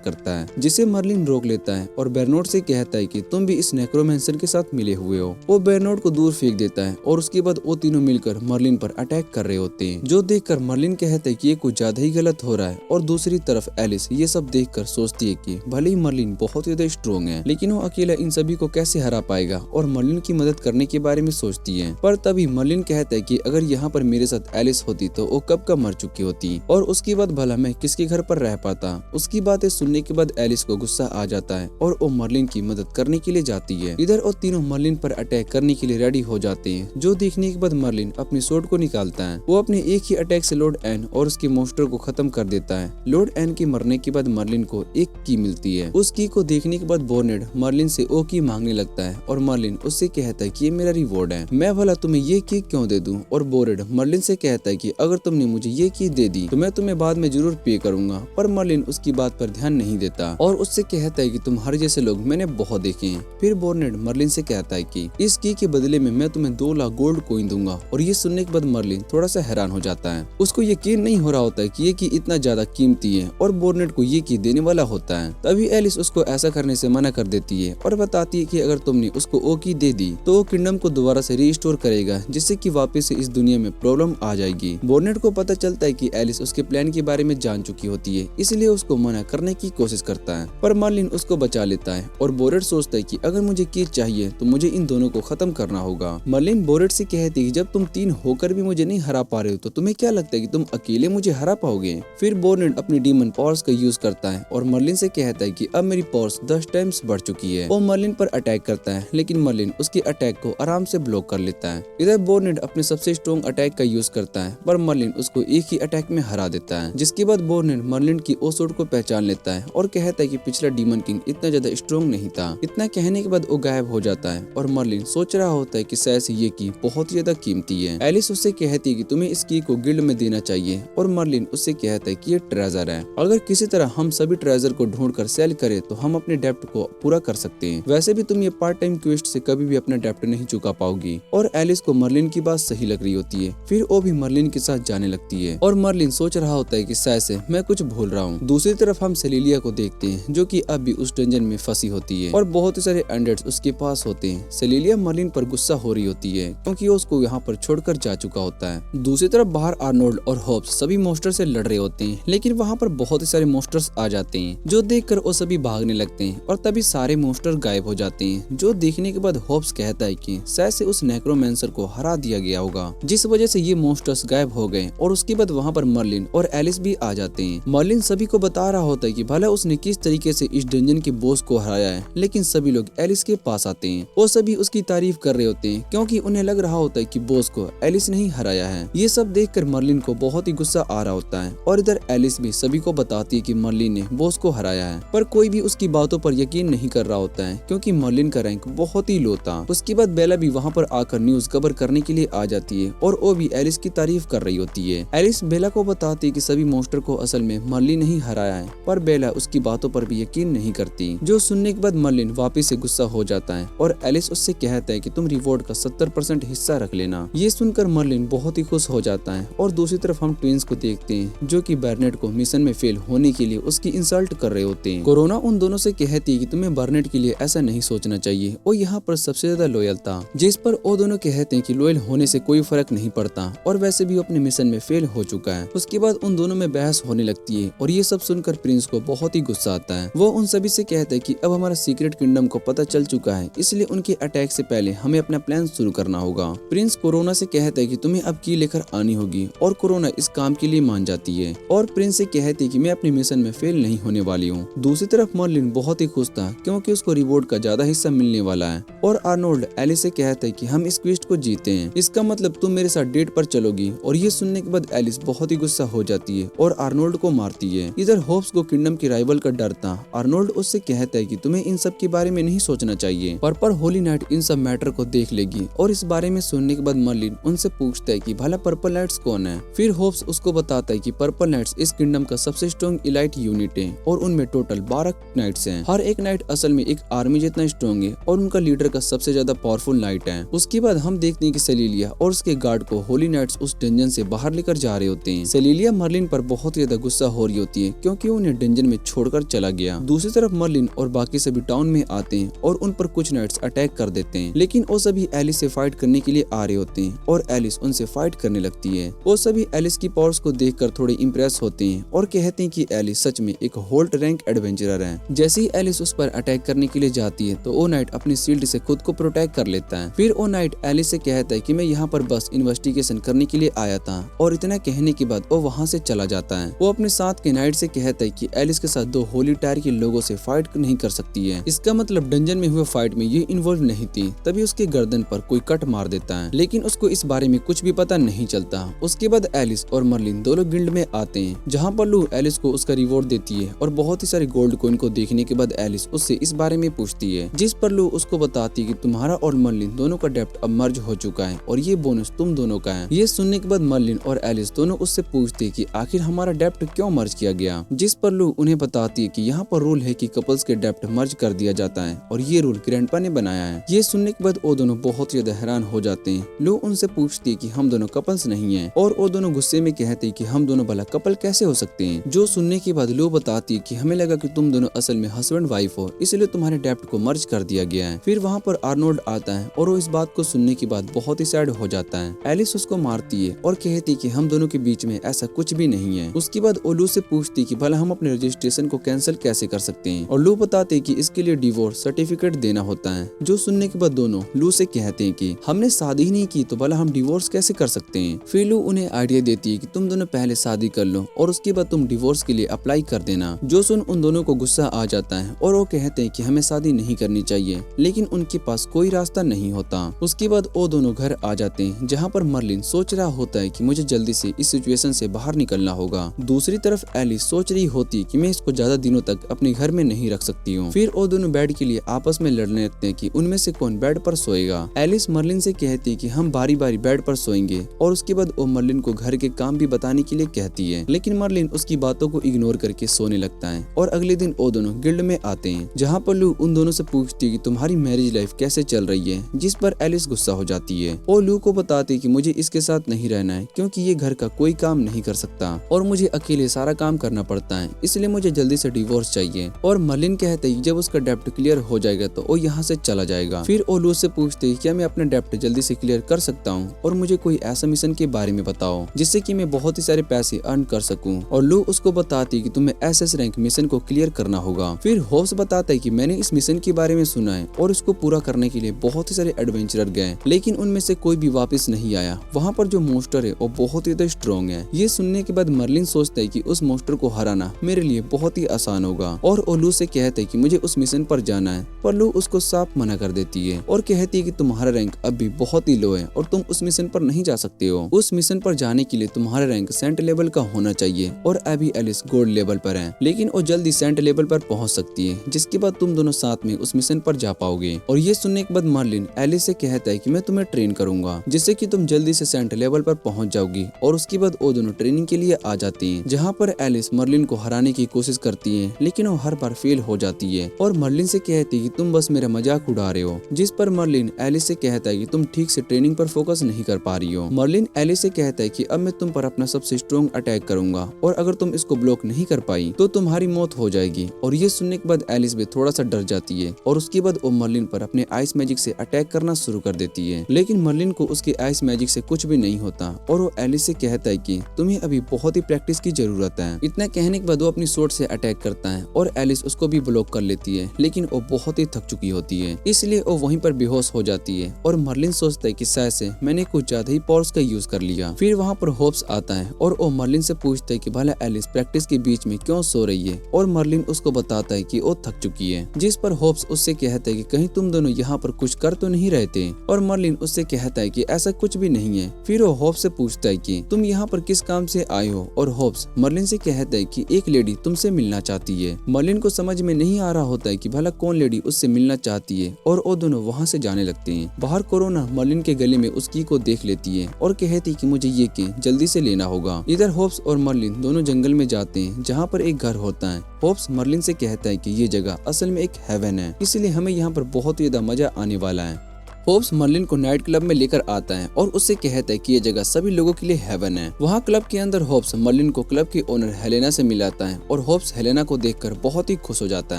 करता है, जिसे मर्लिन रोक लेता है और बेरनोड से कहता है कि तुम भी इस नेक्रोमेंसर के साथ मिले हुए हो। वो बेरनोड को दूर फेंक देता है और उसके बाद वो तीनों मिलकर मर्लिन पर अटैक कर रहे होते हैं, जो देखकर मर्लिन कहता है कि ये कुछ ज्यादा ही गलत हो रहा है। और दूसरी तरफ एलिस ये सब देखकर सोचती है कि भले ही मर्लिन बहुत ज्यादा स्ट्रॉन्ग है, लेकिन वो अकेला इन सभी को कैसे हरा पाएगा, और मर्लिन की मदद करने के बारे में सोचती है। पर तभी मर्लिन कहता है कि अगर यहाँ पर मेरे साथ एलिस होती तो वो कब का मर चुकी होती, और उसके बाद भला मैं किसके घर पर रह पाता। उसकी बातें सुनने के बाद एलिस को गुस्सा आ जाता है और वो मर्लिन की मदद करने के लिए जाती है। इधर वो तीनों मर्लिन पर अटैक करने के लिए रेडी हो जाते हैं, जो देखने के बाद मर्लिन अपनी स्वॉर्ड को निकालता है। वो अपने एक ही अटैक से लॉर्ड एन और उसके मोस्टर को खत्म कर देता है। लॉर्ड एन के मरने के बाद मर्लिन को एक की मिलती है। उस की को देखने के बाद बोर्नेड मर्लिन से ओ की मांगने लगता है और मर्लिन उससे कहता है कि ये मेरा रिवॉर्ड है, मैं भला तुम्हें ये की क्यों दे दूं। और बोर्नेड मर्लिन से कहता है कि अगर तुमने मुझे ये की दे दी तो मैं तुम्हें बाद में जरूर पे करूंगा। पर मर्लिन उसकी बात पर ध्यान नहीं देता और उससे कहता है कि तुम्हारे जैसे लोग मैंने बहुत देखे हैं। फिर बोर्नेड मर्लिन से कहता है कि इस की के बदले में मैं तुम्हें 2 लाख गोल्ड कॉइन दूंगा। और ये सुनने के बाद मर्लिन थोड़ा सा हैरान हो जाता है। उसको यकीन नहीं हो रहा होता है कि ये की इतना ज्यादा कीमती है और बोर्नेट को ये की देने वाला होता है। तभी एलिस उसको ऐसा करने से मना कर देती है और बताती है कि अगर तुमने उसको ओ की दे दी तो वो किंगडम को दोबारा से रीस्टोर करेगा, जिससे कि वापस से इस दुनिया में प्रॉब्लम आ जाएगी। बोर्नेट को पता चलता है कि एलिस उसके प्लान के बारे में जान चुकी होती है, इसलिए उसको मना करने की कोशिश करता है, पर मर्लिन उसको बचा लेता है और बोरेट सोचता है कि अगर मुझे कीज चाहिए तो मुझे इन दोनों को खत्म करना होगा। मर्लिन बोरेट से कहती है जब तुम 3 होकर भी मुझे नहीं हरा पा रहे हो तो तुम्हें क्या लगता है कि तुम अकेले मुझे हरा पाओगे। फिर बोर्नेट अपनी डीमन पावर्स का यूज करता है और मर्लिन से कहता है कि अब मेरी पावर्स 10 टाइम्स बढ़ चुकी है। वो मर्लिन पर अटैक करता है, लेकिन मर्लिन उसके अटैक को आराम से ब्लॉक कर लेता है। इधर बोर्नेट अपने सबसे स्ट्रॉन्ग अटैक का यूज करता है, पर मर्लिन उसको एक ही अटैक में हरा देता है। जिसके बाद बोर्नेट मर्लिन की ओसोड को पहचान लेता है और कहता है कि पिछला डीमन किंग इतना ज्यादा स्ट्रॉन्ग नहीं था। इतना कहने के बाद वो गायब हो जाता है और मर्लिन सोच रहा होता है कि शायद से ये की बहुत ही ज्यादा कीमती है। एलिस उससे कहती है कि तुम्हें इस की को गिल्ड में देना चाहिए और मर्लिन उससे कहता है कि ये ट्रेजर है, अगर किसी तरह हम सभी ट्रेजर को ढूंढकर सेल करें तो हम अपने डेप्ट को पूरा कर सकते हैं। वैसे भी तुम ये पार्ट टाइम क्वेस्ट से कभी भी अपना डेप्ट नहीं चुका पाओगी। और एलिस को मर्लिन की बात सही लग रही होती है। फिर वो भी मर्लिन के साथ जाने लगती है और मर्लिन सोच रहा होता है कि शायद से मैं कुछ भूल रहा हूँ। दूसरी तरफ हम सेलिलिया को देखते हैं जो कि अब भी उस डंजन में फंसी होती है और बहुत ही सारे अनडेड्स उसके पास होते हैं। सेलिलिया मर्लिन पर गुस्सा हो रही होती है क्योंकि वो उसको यहाँ पर छोड़कर जा चुका होता है। दूसरी तरफ बाहर आर्नोल्ड और होप्स सभी मॉन्स्टर से लड़ रहे होते हैं, लेकिन वहाँ पर बहुत ही सारे मॉन्स्टर्स आ जाते हैं जो देखकर वो सभी भागने लगते हैं और तभी सारे मॉन्स्टर गायब हो जाते हैं। जो देखने के बाद होप्स कहता है कि शायद से उस नेक्रोमैंसर को हरा दिया गया होगा, जिस वजह से ये मॉन्स्टर्स गायब हो गए। और उसके बाद वहाँ पर मर्लिन और एलिस भी आ जाते हैं। मर्लिन सभी को बता रहा होता है कि भला उसने किस तरीके से इस डंजन के बॉस को हराया है, लेकिन सभी लोग एलिस के पास आते हैं। वो सभी उसकी तारीफ कर रहे होते हैं क्योंकि उन्हें लग रहा होता है कि बॉस को एलिस ने ही हराया है। ये सब देखकर मर्लिन को बहुत ही गुस्सा आ रहा होता है और इधर एलिस भी सभी को बताती है कि मर्लिन ने बॉस को हराया है, पर कोई भी उसकी बातों पर यकीन नहीं कर रहा होता है क्योंकि मर्लिन का रैंक बहुत ही लो था। उसके बाद बेला भी वहाँ पर आकर न्यूज कवर करने के लिए आ जाती है और वो भी एलिस की तारीफ कर रही होती है। एलिस बेला को बताती है कि सभी मॉन्स्टर को असल में मर्लिन ने ही हराया है, पर बेला उसकी बातों पर भी यकीन नहीं करती। जो सुनने के बाद मर्लिन वापिस से गुस्सा हो जाता है और एलिस उससे कहता है कि तुम रिवॉर्ड का 70% हिस्सा रख लेना। ये सुनकर मर्लिन बहुत ही खुश हो जाता है। और दूसरी तरफ हम ट्विंस को देखते हैं जो कि बर्नेट को मिशन में फेल होने के लिए उसकी इंसल्ट कर रहे होते हैं। कोरोना उन दोनों से कहती है कि तुम्हें बर्नेट के लिए ऐसा नहीं सोचना चाहिए, वो यहाँ पर सबसे ज्यादा लॉयल था। जिस पर वो दोनों कहते हैं कि लॉयल होने से कोई फर्क नहीं पड़ता और वैसे भी अपने मिशन में फेल हो चुका है। उसके बाद उन दोनों में बहस होने लगती है और ये सब सुनकर प्रिंस को बहुत ही गुस्सा आता है। वो उन सभी से कहता है कि अब हमारा सीक्रेट किंगडम को पता चल चुका है, इसलिए उनके अटैक से पहले हमें अपना प्लान शुरू करना होगा। प्रिंस कोरोना से कहता है कि तुम्हें अब की लेकर आनी होगी और कोरोना इस काम के लिए मान जाती है और प्रिंस से कहती है कि मैं अपने मिशन में फेल नहीं होने वाली हूँ। दूसरी तरफ मर्लिन बहुत ही खुश था क्योंकि उसको रिवॉर्ड का ज्यादा हिस्सा मिलने वाला है और आर्नोल्ड एलिस से कहता है कि हम इस क्वेस्ट को जीते हैं, इसका मतलब तुम मेरे साथ डेट पर चलोगी। और ये सुनने के बाद एलिस बहुत ही गुस्सा हो जाती है और आर्नोल्ड को मारती है। इधर होप्स को किंगडम के राइवल का डर था। आर्नोल्ड उससे कहता है कि तुम्हें इन सब के बारे में नहीं सोचना चाहिए, पर होली नाइट इन सब मैटर को देख लेगी। और इस बारे में सुनने के बाद मर्लिन उनसे पूछता है कि भला पर्पल नाइट्स कौन है। फिर होप्स उसको बताता है कि पर्पल नाइट्स इस किंगडम का सबसे स्ट्रॉन्ग इलाइट यूनिट है और उनमें टोटल 12 नाइट्स हैं। हर एक नाइट असल में एक आर्मी जितना स्ट्रॉन्ग है और उनका लीडर का सबसे ज्यादा पावरफुल नाइट है। उसके बाद हम देखते हैं कि सेलिलिया और उसके गार्ड को होली नाइट्स उस डंजन से बाहर लेकर जा रहे होते हैं। सेलिलिया मर्लिन पर बहुत ज्यादा गुस्सा हो रही होती है क्योंकि उन्हें डंजन में छोड़कर चला गया। दूसरी तरफ मर्लिन और बाकी सभी टाउन में आते हैं और उन पर कुछ नाइट्स अटैक कर देते हैं, लेकिन वो सभी एलिस से फाइट करने के लिए आ रहे होते हैं और एलिस उनसे फाइट करने लगती है। वो सभी एलिस की पावर्स को देखकर थोड़े इम्प्रेस होते हैं और कहते हैं कि एलिस सच में एक होल्ट रैंक एडवेंचरर है। जैसे ही एलिस उस पर अटैक करने के लिए जाती है तो वो नाइट अपनी शील्ड से खुद को प्रोटेक्ट कर लेता है। फिर वो नाइट एलिस से कहता है कि मैं यहाँ पर बस इन्वेस्टिगेशन करने के लिए आया था और इतना कहने के बाद वो वहाँ से चला जाता है। वो अपने साथ के नाइट से कहता है कि एलिस के साथ 2 होली टायर के लोगों से फाइट नहीं कर सकती है, इसका मतलब डंजन में हुए फाइट में ये इन्वॉल्व नहीं थी। तभी उसके गर्दन पर कोई कट मार देता है, लेकिन उसको इस बारे में कुछ भी पता नहीं चलता। उसके बाद एलिस और मर्लिन दोनों गिल्ड में आते हैं जहाँ पर लू एलिस को उसका रिवॉर्ड देती है और बहुत ही सारे गोल्ड कॉइन को देखने के बाद एलिस उससे इस बारे में पूछती है, जिस पर लू उसको बताती है कि तुम्हारा और मर्लिन दोनों का डेप्ट अब मर्ज हो चुका है और ये बोनस तुम दोनों का है। ये सुनने के बाद मर्लिन और एलिस दोनों उससे पूछती है कि आखिर हमारा डेप्ट क्यों मर्ज किया गया, जिस पर लू उन्हें बताती है कि यहाँ पर रूल है कि कपल्स के डेप्ट मर्ज कर दिया जाता है और ये रूल ग्रैंडपा ने बनाया है। ये सुनने के बाद वो दोनों बहुत ज्यादा हैरान हो जाते हैं। लू उनसे पूछती है कि हम दोनों कपल्स चांस नहीं है। और वो दोनों गुस्से में कहते कि हम दोनों भला कपल कैसे हो सकते हैं। जो सुनने के बाद लो बताती कि हमें लगा कि तुम दोनों असल में हस्बैंड वाइफ हो, इसलिए तुम्हारे डेप्ट को मर्ज कर दिया गया है। फिर वहाँ पर आर्नोल्ड आता है और वो इस बात को सुनने के बाद बहुत ही सैड हो जाता है। एलिस उसको मारती है और कहती कि हम दोनों के बीच में ऐसा कुछ भी नहीं है। उसके बाद वो लू से पूछती कि भला हम अपने रजिस्ट्रेशन को कैंसिल कैसे कर सकते हैं, और लू बताते कि इसके लिए डिवोर्स सर्टिफिकेट देना होता है। जो सुनने के बाद दोनों लू से कहते हैं कि हमने शादी ही नहीं की तो भला हम डिवोर्स कैसे कर सकते हैं। फिर लू उन्हें आइडिया देती है कि तुम दोनों पहले शादी कर लो और उसके बाद तुम डिवोर्स के लिए अप्लाई कर देना। जो सुन उन दोनों को गुस्सा आ जाता है और वो कहते हैं कि हमें शादी नहीं करनी चाहिए, लेकिन उनके पास कोई रास्ता नहीं होता। उसके बाद वो दोनों घर आ जाते हैं, जहाँ पर मर्लिन सोच रहा होता है कि मुझे जल्दी से इस सिचुएशन से बाहर निकलना होगा। दूसरी तरफ एलिस सोच रही होती कि मैं इसको ज्यादा दिनों तक अपने घर में नहीं रख सकती हूँ। फिर वो दोनों बेड के लिए आपस में लड़ने लगते हैं कि उनमें से कौन बेड पर सोएगा। एलिस मर्लिन से कहती कि हम बारी बारी बेड पर सोएंगे, और उसके बाद वो मर्लिन को घर के काम भी बताने के लिए कहती है, लेकिन मर्लिन उसकी बातों को इग्नोर करके सोने लगता है। और अगले दिन वो दोनों गिल्ड में आते हैं, जहाँ पर लू उन दोनों से पूछती है कि तुम्हारी मैरिज लाइफ कैसे चल रही है, जिस पर एलिस गुस्सा हो जाती है। वो लू को बताती कि मुझे इसके साथ नहीं रहना है, क्योंकि ये घर का कोई काम नहीं कर सकता और मुझे अकेले सारा काम करना पड़ता है, इसलिए मुझे जल्दी से डिवोर्स चाहिए। और मर्लिन कहते हैं जब उसका डेप्ट क्लियर हो जाएगा तो वो यहाँ से चला जाएगा। फिर वो लू से पूछते हैं क्या मैं अपना डेप्ट जल्दी से क्लियर कर सकता हूँ, और मुझे कोई ऐसा मिशन के बारे में बताओ जिससे कि मैं बहुत ही सारे पैसे अर्न कर सकूं। और लू उसको बताती कि तुम्हें एसएस रैंक मिशन को क्लियर करना होगा। फिर होप्स बताता है कि मैंने इस मिशन के बारे में सुना है और इसको पूरा करने के लिए बहुत ही सारे एडवेंचरर गए, लेकिन उनमें से कोई भी वापस नहीं आया। वहाँ पर जो मोस्टर है वो बहुत ही स्ट्रॉन्ग है। ये सुनने के बाद मर्लिन सोचता है कि उस मोस्टर को हराना मेरे लिए बहुत ही आसान होगा, और वो लू से कहते है कि मुझे उस मिशन पर जाना है, पर लू उसको साफ मना कर देती है और कहती है कि तुम्हारा रैंक अब भी बहुत ही लो है और तुम उस मिशन पर नहीं जा सकते हो। उस मिशन पर जाने के लिए तुम्हारा रैंक सेंट लेवल का होना चाहिए, और अभी एलिस गोल्ड लेवल पर है, लेकिन वो जल्दी सेंट लेवल पर पहुंच सकती है, जिसके बाद तुम दोनों साथ में उस मिशन पर जा पाओगे। और ये सुनने के बाद मर्लिन एलिस से कहता है कि मैं तुम्हें ट्रेन करूंगा, जिससे कि तुम जल्दी से सेंट लेवल पर पहुंच जाओगी। और उसके बाद वो दोनों ट्रेनिंग के लिए आ जाती हैं, जहाँ पर एलिस मर्लिन को हराने की कोशिश करती है, लेकिन वो हर बार फेल हो जाती है और मर्लिन से कहती है कि तुम बस मेरा मजाक उड़ा रहे हो, जिस पर मर्लिन एलिस से कहता है कि तुम ठीक से ट्रेनिंग पर फोकस नहीं कर पा रही हो। मर्लिन एलिस से कहता है कि अब मैं तुम पर अपना सबसे स्ट्रॉन्ग अटैक करूंगा, और अगर तुम इसको ब्लॉक नहीं कर पाई तो तुम्हारी मौत हो जाएगी। और ये सुनने के बाद एलिस भी थोड़ा सा डर जाती है, और उसके बाद वो मर्लिन पर अपने आइस मैजिक से अटैक करना शुरू कर देती है, लेकिन मर्लिन को उसके आइस मैजिक से कुछ भी नहीं होता, और वो एलिस से कहता है कि तुम्हें अभी बहुत ही प्रैक्टिस की जरूरत है। इतना कहने के बाद वो अपनी स्वॉर्ड से अटैक करता है और एलिस उसको भी ब्लॉक कर लेती है, लेकिन वो बहुत ही थक चुकी होती है, इसलिए वो वहीं पर बेहोश हो जाती है। और मर्लिन सोचता है कि शायद से मैंने कुछ ज्यादा ही पावर्स का यूज कर लिया। फिर वहाँ पर होप्स आता है और वो मर्लिन से पूछता है कि भला एलिस प्रैक्टिस के बीच में क्यों सो रही है, और मर्लिन उसको बताता है कि वो थक चुकी है, जिस पर होप्स उससे कहता है कि कहीं तुम दोनों यहाँ पर कुछ कर तो नहीं रहते, और मर्लिन उससे कहता है कि ऐसा कुछ भी नहीं है। फिर वो होप्स से पूछता है कि तुम यहाँ पर किस काम से आए हो, और होप्स मर्लिन से कहता है कि एक लेडी तुमसे मिलना चाहती है। मर्लिन को समझ में नहीं आ रहा होता है कि भला कौन लेडी उससे मिलना चाहती है, और वो दोनों वहाँ से जाने लगते हैं। बाहर कोरोना मर्लिन के गले में उसकी को देख लेती है और कहती कि मुझे ये की जल्दी से लेना होगा। इधर होप्स और मर्लिन दोनों जंगल में जाते हैं, जहाँ पर एक घर होता है। होप्स मर्लिन से कहता है कि ये जगह असल में एक हेवन है, इसलिए हमें यहाँ पर बहुत ही ज्यादा मजा आने वाला है। होप्स मर्लिन को नाइट क्लब में लेकर आता है और उससे कहता है कि ये जगह सभी लोगों के लिए हेवन है। वहाँ क्लब के अंदर होप्स मर्लिन को क्लब की ओनर हेलेना से मिलाता है, और होप्स हेलेना को देखकर बहुत ही खुश हो जाता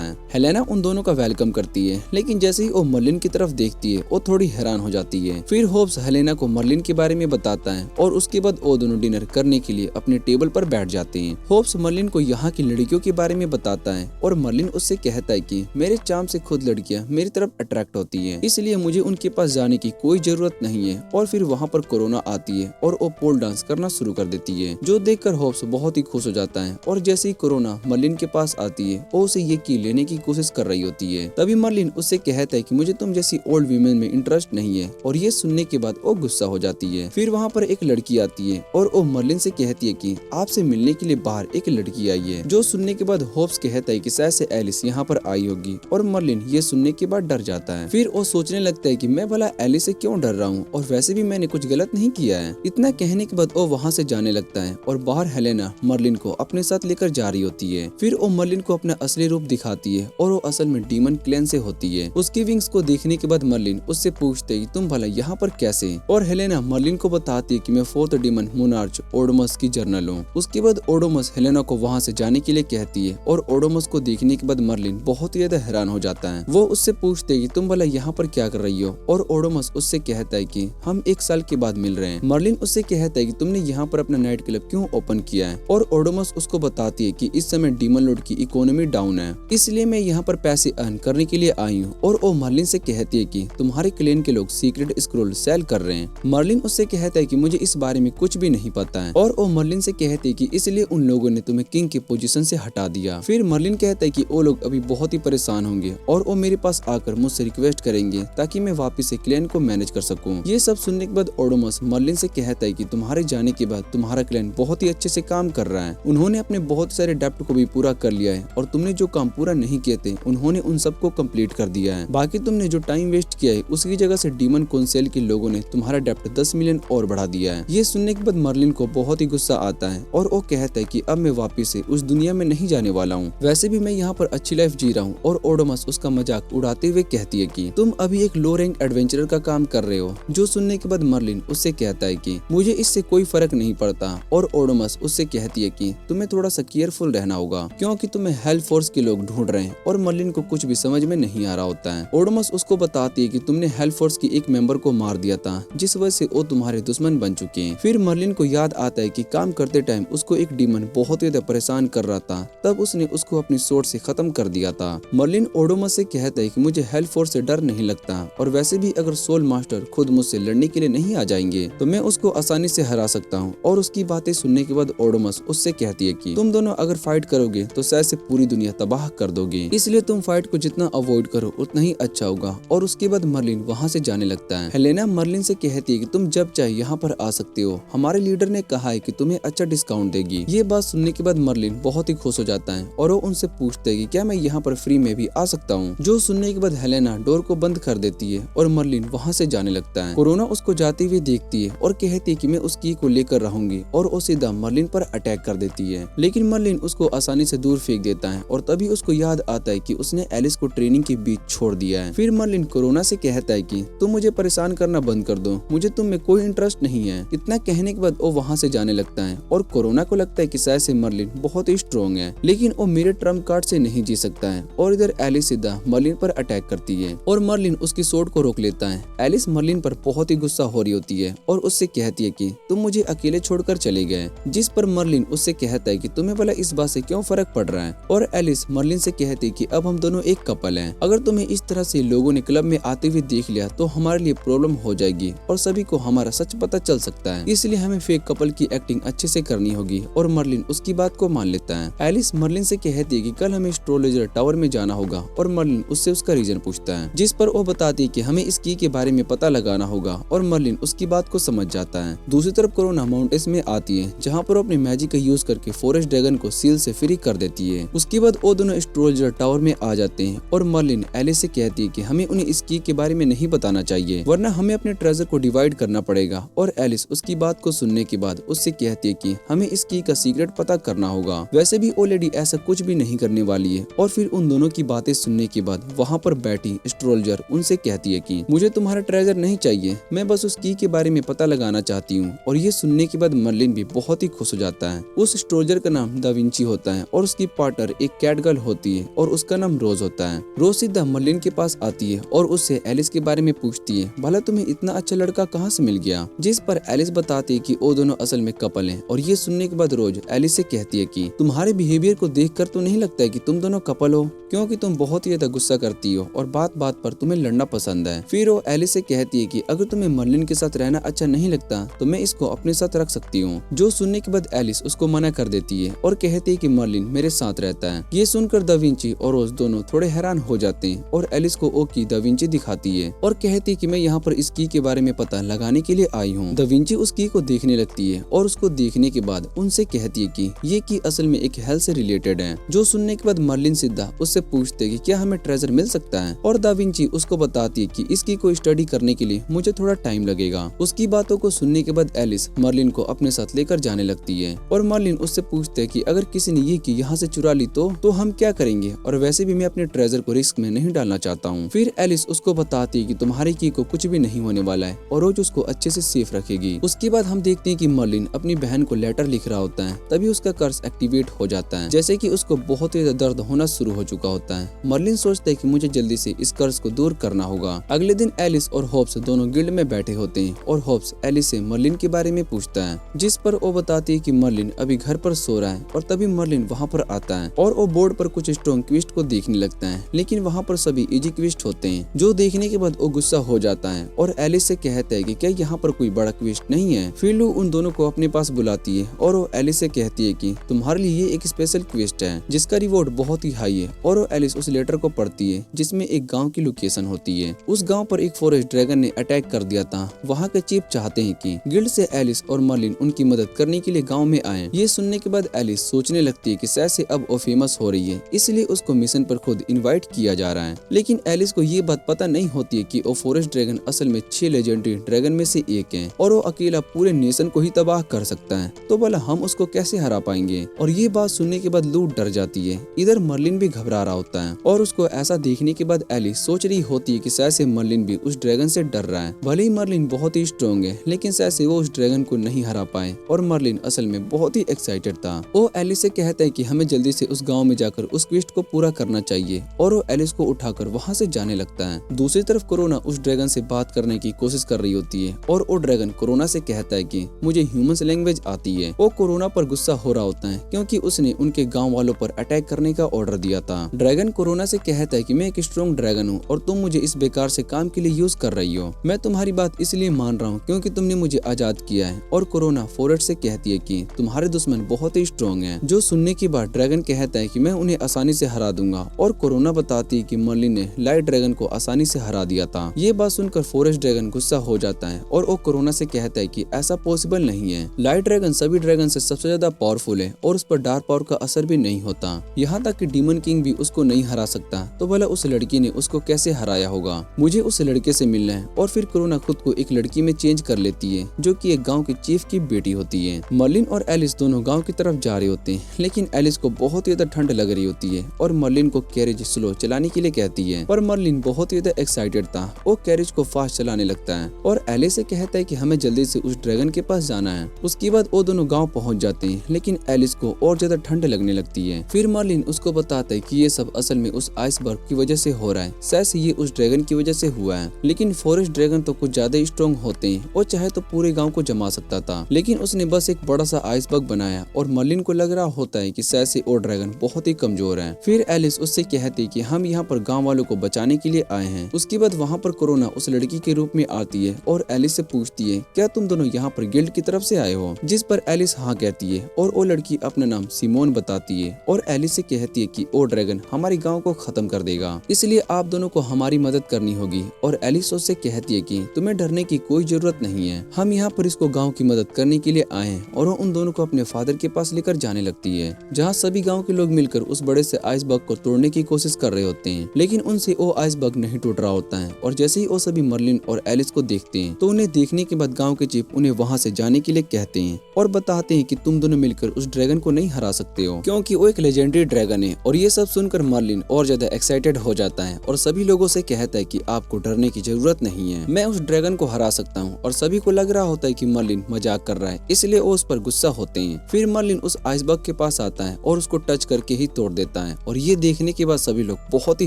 है। हेलेना उन दोनों का वेलकम करती है, लेकिन जैसे ही वो मर्लिन की तरफ देखती है वो थोड़ी हैरान हो जाती है। फिर होप्स हेलेना को मर्लिन के बारे में बताता है, और उसके बाद वो दोनों डिनर करने के लिए अपने टेबल पर बैठ जाते हैं। होप्स मर्लिन को यहाँ की लड़कियों के बारे में बताता है, और मर्लिन उससे कहता है कि मेरे चार्म से खुद लड़कियाँ मेरी तरफ अट्रैक्ट होती है, इसलिए मुझे उनके पास जाने की कोई जरूरत नहीं है। और फिर वहाँ पर कोरोना आती है और वो पोल डांस करना शुरू कर देती है, जो देखकर होप्स बहुत ही खुश हो जाता है। और जैसे ही कोरोना मर्लिन के पास आती है वो उसे ये की लेने की कोशिश कर रही होती है। तभी मर्लिन उससे कहता है कि मुझे तुम जैसी ओल्ड वीमेन में इंटरेस्ट नहीं है, और ये सुनने के बाद वो गुस्सा हो जाती है। फिर वहाँ पर एक लड़की आती है और वो मर्लिन से कहती है कि आपसे मिलने के लिए बाहर एक लड़की आई है। जो सुनने के बाद होप्स कहता है कि शायद से एलिस यहाँ पर आई होगी, और मर्लिन ये सुनने के बाद डर जाता है। फिर वो सोचने लगता है कि मैं मैं भला एलिस से क्यों डर रहा हूँ, और वैसे भी मैंने कुछ गलत नहीं किया है। इतना कहने के बाद वो वहाँ से जाने लगता है और बाहर हेलेना मर्लिन को अपने साथ लेकर जा रही होती है। फिर वो मर्लिन को अपना असली रूप दिखाती है और वो असल में डीमन क्लैन से होती है। उसकी विंग्स को देखने के बाद मर्लिन उससे पूछते है तुम भला यहाँ पर कैसे, और हेलेना मर्लिन को बताती है कि मैं फोर्थ डीमन मोनार्च ओडोमस की जर्नल हूँ। उसके बाद ओडोमस हेलेना को वहाँ से जाने के लिए कहती है और ओडोमस को देखने के बाद मर्लिन बहुत ही ज्यादा हैरान हो जाता है। वो उससे पूछते है कि तुम भला यहाँ पर क्या कर रही हो, और ओडोमस उससे कहता है कि हम 1 साल के बाद मिल रहे हैं। मर्लिन उससे कहता है कि तुमने यहाँ पर अपना नाइट क्लब क्यों ओपन किया है, और ओडोमस उसको बताती है कि इस समय डीमन लॉर्ड की इकोनॉमी डाउन है, इसलिए मैं यहाँ पर पैसे अर्न करने के लिए आई हूँ। और वो मर्लिन से कहती है कि तुम्हारे क्लैन के लोग सीक्रेट स्क्रोल सेल कर रहे हैं। मर्लिन उससे कहता है कि मुझे इस बारे में कुछ भी नहीं पता है, और वो मर्लिन से कहती है कि इसलिए उन लोगों ने तुम्हें किंग की पोजीशन से हटा दिया। फिर मर्लिन कहता है कि वो लोग अभी बहुत ही परेशान होंगे और वो मेरे पास आकर मुझसे रिक्वेस्ट करेंगे ताकि मैं वापस से क्लैन को मैनेज कर सकूं। ये सब सुनने के बाद ओडोमस मर्लिन से कहता है कि तुम्हारे जाने के बाद तुम्हारा क्लैन बहुत ही अच्छे से काम कर रहा है। उन्होंने अपने बहुत सारे डेप्ट को भी पूरा कर लिया है, और तुमने जो काम पूरा नहीं किए थे उन्होंने उन सबको कंप्लीट कर दिया है। बाकी तुमने जो टाइम वेस्ट किया है उसकी जगह से डीमन काउंसिल के लोगों ने तुम्हारा डेप्ट 10 मिलियन और बढ़ा दिया है। ये सुनने के बाद मर्लिन को बहुत ही गुस्सा आता है और वो कहता है कि अब मैं वापस से उस दुनिया में नहीं जाने वाला हूँ, वैसे भी मैं यहाँ पर अच्छी लाइफ जी रहा हूँ। और ओडोमस उसका मजाक उड़ाते हुए कहती है कि तुम अभी एक लो रैंक एडवेंचरर का काम कर रहे हो। जो सुनने के बाद मर्लिन उससे कहता है कि मुझे इससे कोई फर्क नहीं पड़ता, और ओडोमस उससे कहती है कि तुम्हें थोड़ा सा केयरफुल रहना होगा क्योंकि तुम्हें हेल्प फोर्स के लोग ढूंढ रहे हैं। और मर्लिन को कुछ भी समझ में नहीं आ रहा होता है। ओडोमस उसको बताती है कि तुमने हेल्प फोर्स की एक मेंबर को मार दिया था, जिस वजह से वो तुम्हारे दुश्मन बन चुके हैं। फिर मर्लिन को याद आता है कि काम करते टाइम उसको एक डीमन बहुत ही ज्यादा परेशान कर रहा था, तब उसने उसको अपनी सोर्ड से खत्म कर दिया था। मर्लिन ओडोमस से कहता है कि मुझे हेल्प फोर्स से डर नहीं लगता, और वैसे भी अगर सोल मास्टर खुद मुझसे लड़ने के लिए नहीं आ जाएंगे तो मैं उसको आसानी से हरा सकता हूँ। और उसकी बातें सुनने के बाद ओडोमस उससे कहती है कि तुम दोनों अगर फाइट करोगे तो शायद से पूरी दुनिया तबाह कर दोगे, इसलिए तुम फाइट को जितना अवॉइड करो उतना ही अच्छा होगा। और उसके बाद मर्लिन वहाँ से जाने लगता है। हेलेना मर्लिन से कहती है कि तुम जब चाहे यहाँ पर आ सकते हो, हमारे लीडर ने कहा है कि तुम्हें अच्छा डिस्काउंट देगी। ये बात सुनने के बाद मर्लिन बहुत ही खुश हो जाता है और वो उनसे पूछते है कि क्या मैं यहाँ पर फ्री में भी आ सकता हूँ। जो सुनने के बाद हेलेना डोर को बंद कर देती है और मर्लिन वहाँ से जाने लगता है। कोरोना उसको जाते हुए देखती है और कहती है कि मैं उस की को लेकर रहूंगी, और वो सीधा मर्लिन पर अटैक कर देती है। लेकिन मर्लिन उसको आसानी से दूर फेंक देता है, और तभी उसको याद आता है कि उसने एलिस को ट्रेनिंग के बीच छोड़ दिया है। फिर मर्लिन कोरोना से कहता है कि तुम मुझे परेशान करना बंद कर दो, मुझे तुम में कोई इंटरेस्ट नहीं है। इतना कहने के बाद वो वहाँ से जाने लगता है, और कोरोना को लगता है कि शायद से मर्लिन बहुत ही स्ट्रॉन्ग है, लेकिन वो मेरे ट्रम्प कार्ड से नहीं जी सकता है। और इधर एलिस सीधा मर्लिन पर अटैक करती है और मर्लिन उसकी सोर्ड को रोक लेता है। एलिस मर्लिन पर बहुत ही गुस्सा हो रही होती है और उससे कहती है कि तुम मुझे अकेले छोड़कर चले गए, जिस पर मर्लिन उससे कहता है कि तुम्हें भला इस बात से क्यों फर्क पड़ रहा है। और एलिस मर्लिन से कहती है कि अब हम दोनों एक कपल हैं, अगर तुम्हें इस तरह से लोगों ने क्लब में आते हुए देख लिया तो हमारे लिए प्रॉब्लम हो जाएगी और सभी को हमारा सच पता चल सकता है, इसलिए हमें फेक कपल की एक्टिंग अच्छे से करनी होगी। और मर्लिन उसकी बात को मान लेता है। एलिस मर्लिन से कहती है कि कल हमें एस्ट्रोलॉजर टावर में जाना होगा, और मर्लिन उससे उसका रीजन पूछता है, जिस पर वो बताती है कि हमें इस की के बारे में पता लगाना होगा, और मर्लिन उसकी बात को समझ जाता है। दूसरी तरफ कोरोना माउंटेन्स में आती है, जहाँ पर अपनी मैजिक का यूज करके फॉरेस्ट ड्रैगन को सील से फ्री कर देती है। उसके बाद वो दोनों एस्ट्रोलॉजर टावर में आ जाते हैं, और मर्लिन एलिस से कहती है कि हमें उन्हें इस की के बारे में नहीं बताना चाहिए, वरना हमें अपने ट्रेजर को डिवाइड करना पड़ेगा। और एलिस उसकी बात को सुनने के बाद उससे कहती है कि हमें इस की का सीक्रेट पता करना होगा, वैसे भी वो लेडी ऐसा कुछ भी नहीं करने वाली है। और फिर उन दोनों की बातें सुनने के बाद वहाँ पर बैठी एस्ट्रोलॉजर उनसे कहती है कि मुझे तुम्हारा ट्रेजर नहीं चाहिए, मैं बस उस की के बारे में पता लगाना चाहती हूँ। और ये सुनने के बाद मर्लिन भी बहुत ही खुश हो जाता है। उस एस्ट्रोलॉजर का नाम दा विंची होता है, और उसकी पार्टनर एक कैट गर्ल होती है और उसका नाम रोज होता है। रोज सीधा मर्लिन के पास आती है और उससे एलिस के बारे में पूछती है, भला तुम्हें इतना अच्छा लड़का कहाँ से मिल गया, जिस पर एलिस बताती है कि वो दोनों असल में कपल हैं। और ये सुनने के बाद रोज एलिस से कहती है कि तुम्हारे बिहेवियर को देखकर तो नहीं लगता है कि तुम दोनों कपल हो, क्योंकि तुम बहुत ही ज्यादा गुस्सा करती हो और बात बात पर तुम्हें लड़ना पसंद है। फिर वो एलिस से कहती है कि अगर तुम्हें मर्लिन के साथ रहना अच्छा नहीं लगता तो मैं इसको अपने साथ रख सकती हूँ। जो सुनने के बाद एलिस उसको मना कर देती है और कहती है कि मर्लिन मेरे साथ रहता है। ये सुनकर दा विंची और रोज दोनों थोड़े हैरान हो जाते हैं, और एलिस को ओ की दा विंची दिखाती है और कहती है कि मैं यहाँ पर इस की के बारे में पता लगाने के लिए आई हूँ। दा विंची उस की को देखने लगती है और उसको देखने के बाद उनसे कहती है कि ये की असल में एक हेल्थ से रिलेटेड है। जो सुनने के बाद मर्लिन सीधा उससे पूछते कि क्या हमें ट्रेजर मिल सकता है, और दा विंची उसको बताती है कि इसकी कोई स्टडी करने के लिए मुझे थोड़ा टाइम लगेगा। उसकी बातों को सुनने के बाद एलिस मर्लिन को अपने साथ लेकर जाने लगती है और मर्लिन उससे पूछते है कि अगर किसी ने ये की यहाँ से चुरा ली तो हम क्या करेंगे, और वैसे भी मैं अपने ट्रेजर को रिस्क में नहीं डालना चाहता हूँ। फिर एलिस उसको बताती है कि तुम्हारी की को कुछ भी नहीं होने वाला है और रोज उसको अच्छे से सेफ रखेगी। उसके बाद हम देखते हैं कि मर्लिन अपनी बहन को लेटर लिख रहा होता है, तभी उसका कर्स एक्टिवेट हो जाता है, जैसे कि उसको बहुत ही दर्द होना शुरू हो चुका होता है। मर्लिन सोचता है कि मुझे जल्दी से इस कर्स को दूर करना होगा। अगले दिन एलिस और होप्स दोनों गिल्ड में बैठे होते हैं और होप्स एलिस से मर्लिन के बारे में पूछता है, जिस पर वो बताती है कि मर्लिन अभी घर पर सो रहा है। और तभी मर्लिन वहाँ पर आता है और वो बोर्ड पर कुछ स्ट्रॉन्ग क्विस्ट को देखने लगता है, लेकिन वहाँ पर सभी इजी क्विस्ट होते हैं, जो देखने के बाद वो गुस्सा हो जाता है और एलिस से कहता है कि क्या यहाँ पर कोई बड़ा क्विस्ट नहीं है। फिर लू उन दोनों को अपने पास बुलाती है और वो एलिस से कहती है कि तुम्हारे लिए ये एक स्पेशल क्विस्ट है जिसका रिवॉर्ड बहुत ही हाई है। और वो एलिस उस लेटर को पढ़ती है जिसमें एक गांव की लोकेशन होती है। उस गांव पर एक फॉरेस्ट ड्रैगन ने अटैक कर दिया था। वहाँ के चीफ चाहते हैं कि गिल्ड से एलिस और मर्लिन उनकी मदद करने के लिए गाँव में आए। ये सुनने के बाद एलिस सोचने लगती है कि शायद से अब वो फेमस हो रही है, इसलिए उसको मिशन पर खुद इनवाइट किया जा रहा है। लेकिन एलिस को ये बात पता नहीं होती है कि वो फॉरेस्ट ड्रैगन असल में 6 लेजेंडरी ड्रैगन में से एक है और वो अकेला पूरे नेशन को ही तबाह कर सकता है। तो भला हम उसको कैसे हरा पाएंगे। और ये बात सुनने के बाद लू डर जाती है। इधर मर्लिन भी घबरा रहा होता है और उसको ऐसा देखने के बाद एलिस सोच रही होती है कि शायद से मर्लिन भी उस ड्रैगन से डर रहा है। भले ही मर्लिन बहुत ही स्ट्रॉन्ग है, लेकिन शायद से वो उस ड्रैगन को नहीं हरा पाए। और मर्लिन असल में बहुत ही एक्साइटेड था। वो एलिस से कहता है कि हमें जल्दी से उस गांव में जाकर उस क्वेस्ट को पूरा करना चाहिए और वो एलिस को उठाकर वहां से जाने लगता है। दूसरी तरफ कोरोना उस ड्रैगन से बात करने की कोशिश कर रही होती है और वो ड्रैगन कोरोना से कहता है कि मुझे ह्यूमंस लैंग्वेज आती है। वो कोरोना पर गुस्सा हो रहा होता है क्योंकि उसने उनके गांव वालों पर अटैक करने का ऑर्डर दिया था। ड्रैगन कोरोना से कहता है कि मैं एक स्ट्रॉन्ग ड्रैगन हूँ और तुम मुझे इस बेकार से काम के लिए यूज कर रही हो। मैं तुम्हारी बात इसलिए मान रहा हूँ क्योंकि तुमने मुझे आजाद किया है। और कोरोना फॉरेस्ट से कहती है कि तुम्हारे दुश्मन बहुत ही स्ट्रॉन्ग है। जो सुनने के बाद ड्रैगन कहता है कि मैं उन्हें आसानी से हरा दूंगा। और कोरोना बताती है कि मर्लिन ने लाइट ड्रैगन को आसानी से हरा दिया था। ये बात सुनकर फॉरेस्ट ड्रैगन गुस्सा हो जाता है और वो कोरोना से कहता है कि ऐसा पॉसिबल नहीं है। लाइट ड्रैगन सभी ड्रैगन से सबसे ज्यादा पावरफुल है और उस पर डार्क पावर का असर भी नहीं होता। यहाँ तक कि डीमन किंग भी उसको नहीं हरा सकता। तो भला उस लड़की ने उसको कैसे हराया होगा। मुझे उस लड़के से मिलना है। और फिर कोरोना खुद को एक लड़की में चेंज कर लेती है जो कि एक गांव के चीफ की बेटी होती है। मर्लिन और एलिस दोनों गांव की तरफ जा रहे होते हैं, लेकिन एलिस को बहुत ही ज्यादा ठंड लग रही होती है और मर्लिन को कैरेज स्लो चलाने के लिए कहती है। पर मर्लिन बहुत ही ज्यादा एक्साइटेड था। वो कैरेज को फास्ट चलाने लगता है और एलिस से कहता है कि हमें जल्दी से उस ड्रैगन के पास जाना है। उसके बाद वो दोनों गांव पहुंच जाते हैं, लेकिन एलिस को और ज्यादा ठंड लगने लगती है। फिर मर्लिन उसको बताता है कि ये सब असल में उस आइसबर्ग की वजह से हो रहा है। शायद से ये उस ड्रैगन की वजह से हुआ है। लेकिन फॉरेस्ट ड्रैगन तो कुछ ज्यादा स्ट्रॉन्ग होते हैं और चाहे तो पूरे गांव को जमा सकता था, लेकिन उसने बस एक बड़ा सा आइसबर्ग बनाया। और मर्लिन को लग रहा होता है कि शायद से वो ड्रैगन बहुत ही कमजोर है। फिर एलिस उससे कहती है कि हम यहाँ पर गांव वालों को बचाने के लिए आए हैं। उसके बाद वहाँ पर कोरोना उस लड़की के रूप में आती है और एलिस से पूछती है क्या तुम दोनों यहाँ पर गिल्ड की तरफ से आए हो। जिस पर एलिस हाँ कहती है और वो लड़की अपना नाम सिमोन बताती है और एलिस से कहती है कि वो ड्रैगन हमारे गाँव को खत्म कर देगा, इसलिए आप दोनों को हमारी मदद करनी होगी। और एलिस उससे कहती है कि तुम्हें डरने की कोई जरूरत नहीं है, हम यहाँ पर इसको गाँव की मदद करने के लिए आए हैं। और वो उन दोनों को अपने फादर के पास लेकर जाने लगती है, जहाँ सभी गाँव के लोग मिलकर उस बड़े से आइसबर्ग को तोड़ने की कोशिश कर रहे होते हैं, लेकिन उनसे वो आइसबर्ग नहीं टूट रहा होता है। और जैसे ही वो सभी मर्लिन और एलिस को देखते हैं तो उन्हें देखने के बाद गाँव के चीफ उन्हें वहाँ से जाने के लिए कहते हैं और बताते हैं कि तुम दोनों मिलकर उस ड्रैगन को नहीं हरा सकते हो क्योंकि वो एक लेजेंडरी ड्रैगन है। और ये सब सुनकर मर्लिन और ज्यादा एक्साइटेड हो जाता है और सभी लोगों से कहता है कि आपको डरने की जरूरत नहीं है, मैं उस ड्रैगन को हरा सकता हूँ। और सभी को लग रहा होता है कि मर्लिन मजाक कर रहा है, इसलिए वो उस पर गुस्सा होते हैं। फिर मर्लिन उस आइसबर्ग के पास आता है और उसको टच करके ही तोड़ देता है। और ये देखने के बाद सभी लोग बहुत ही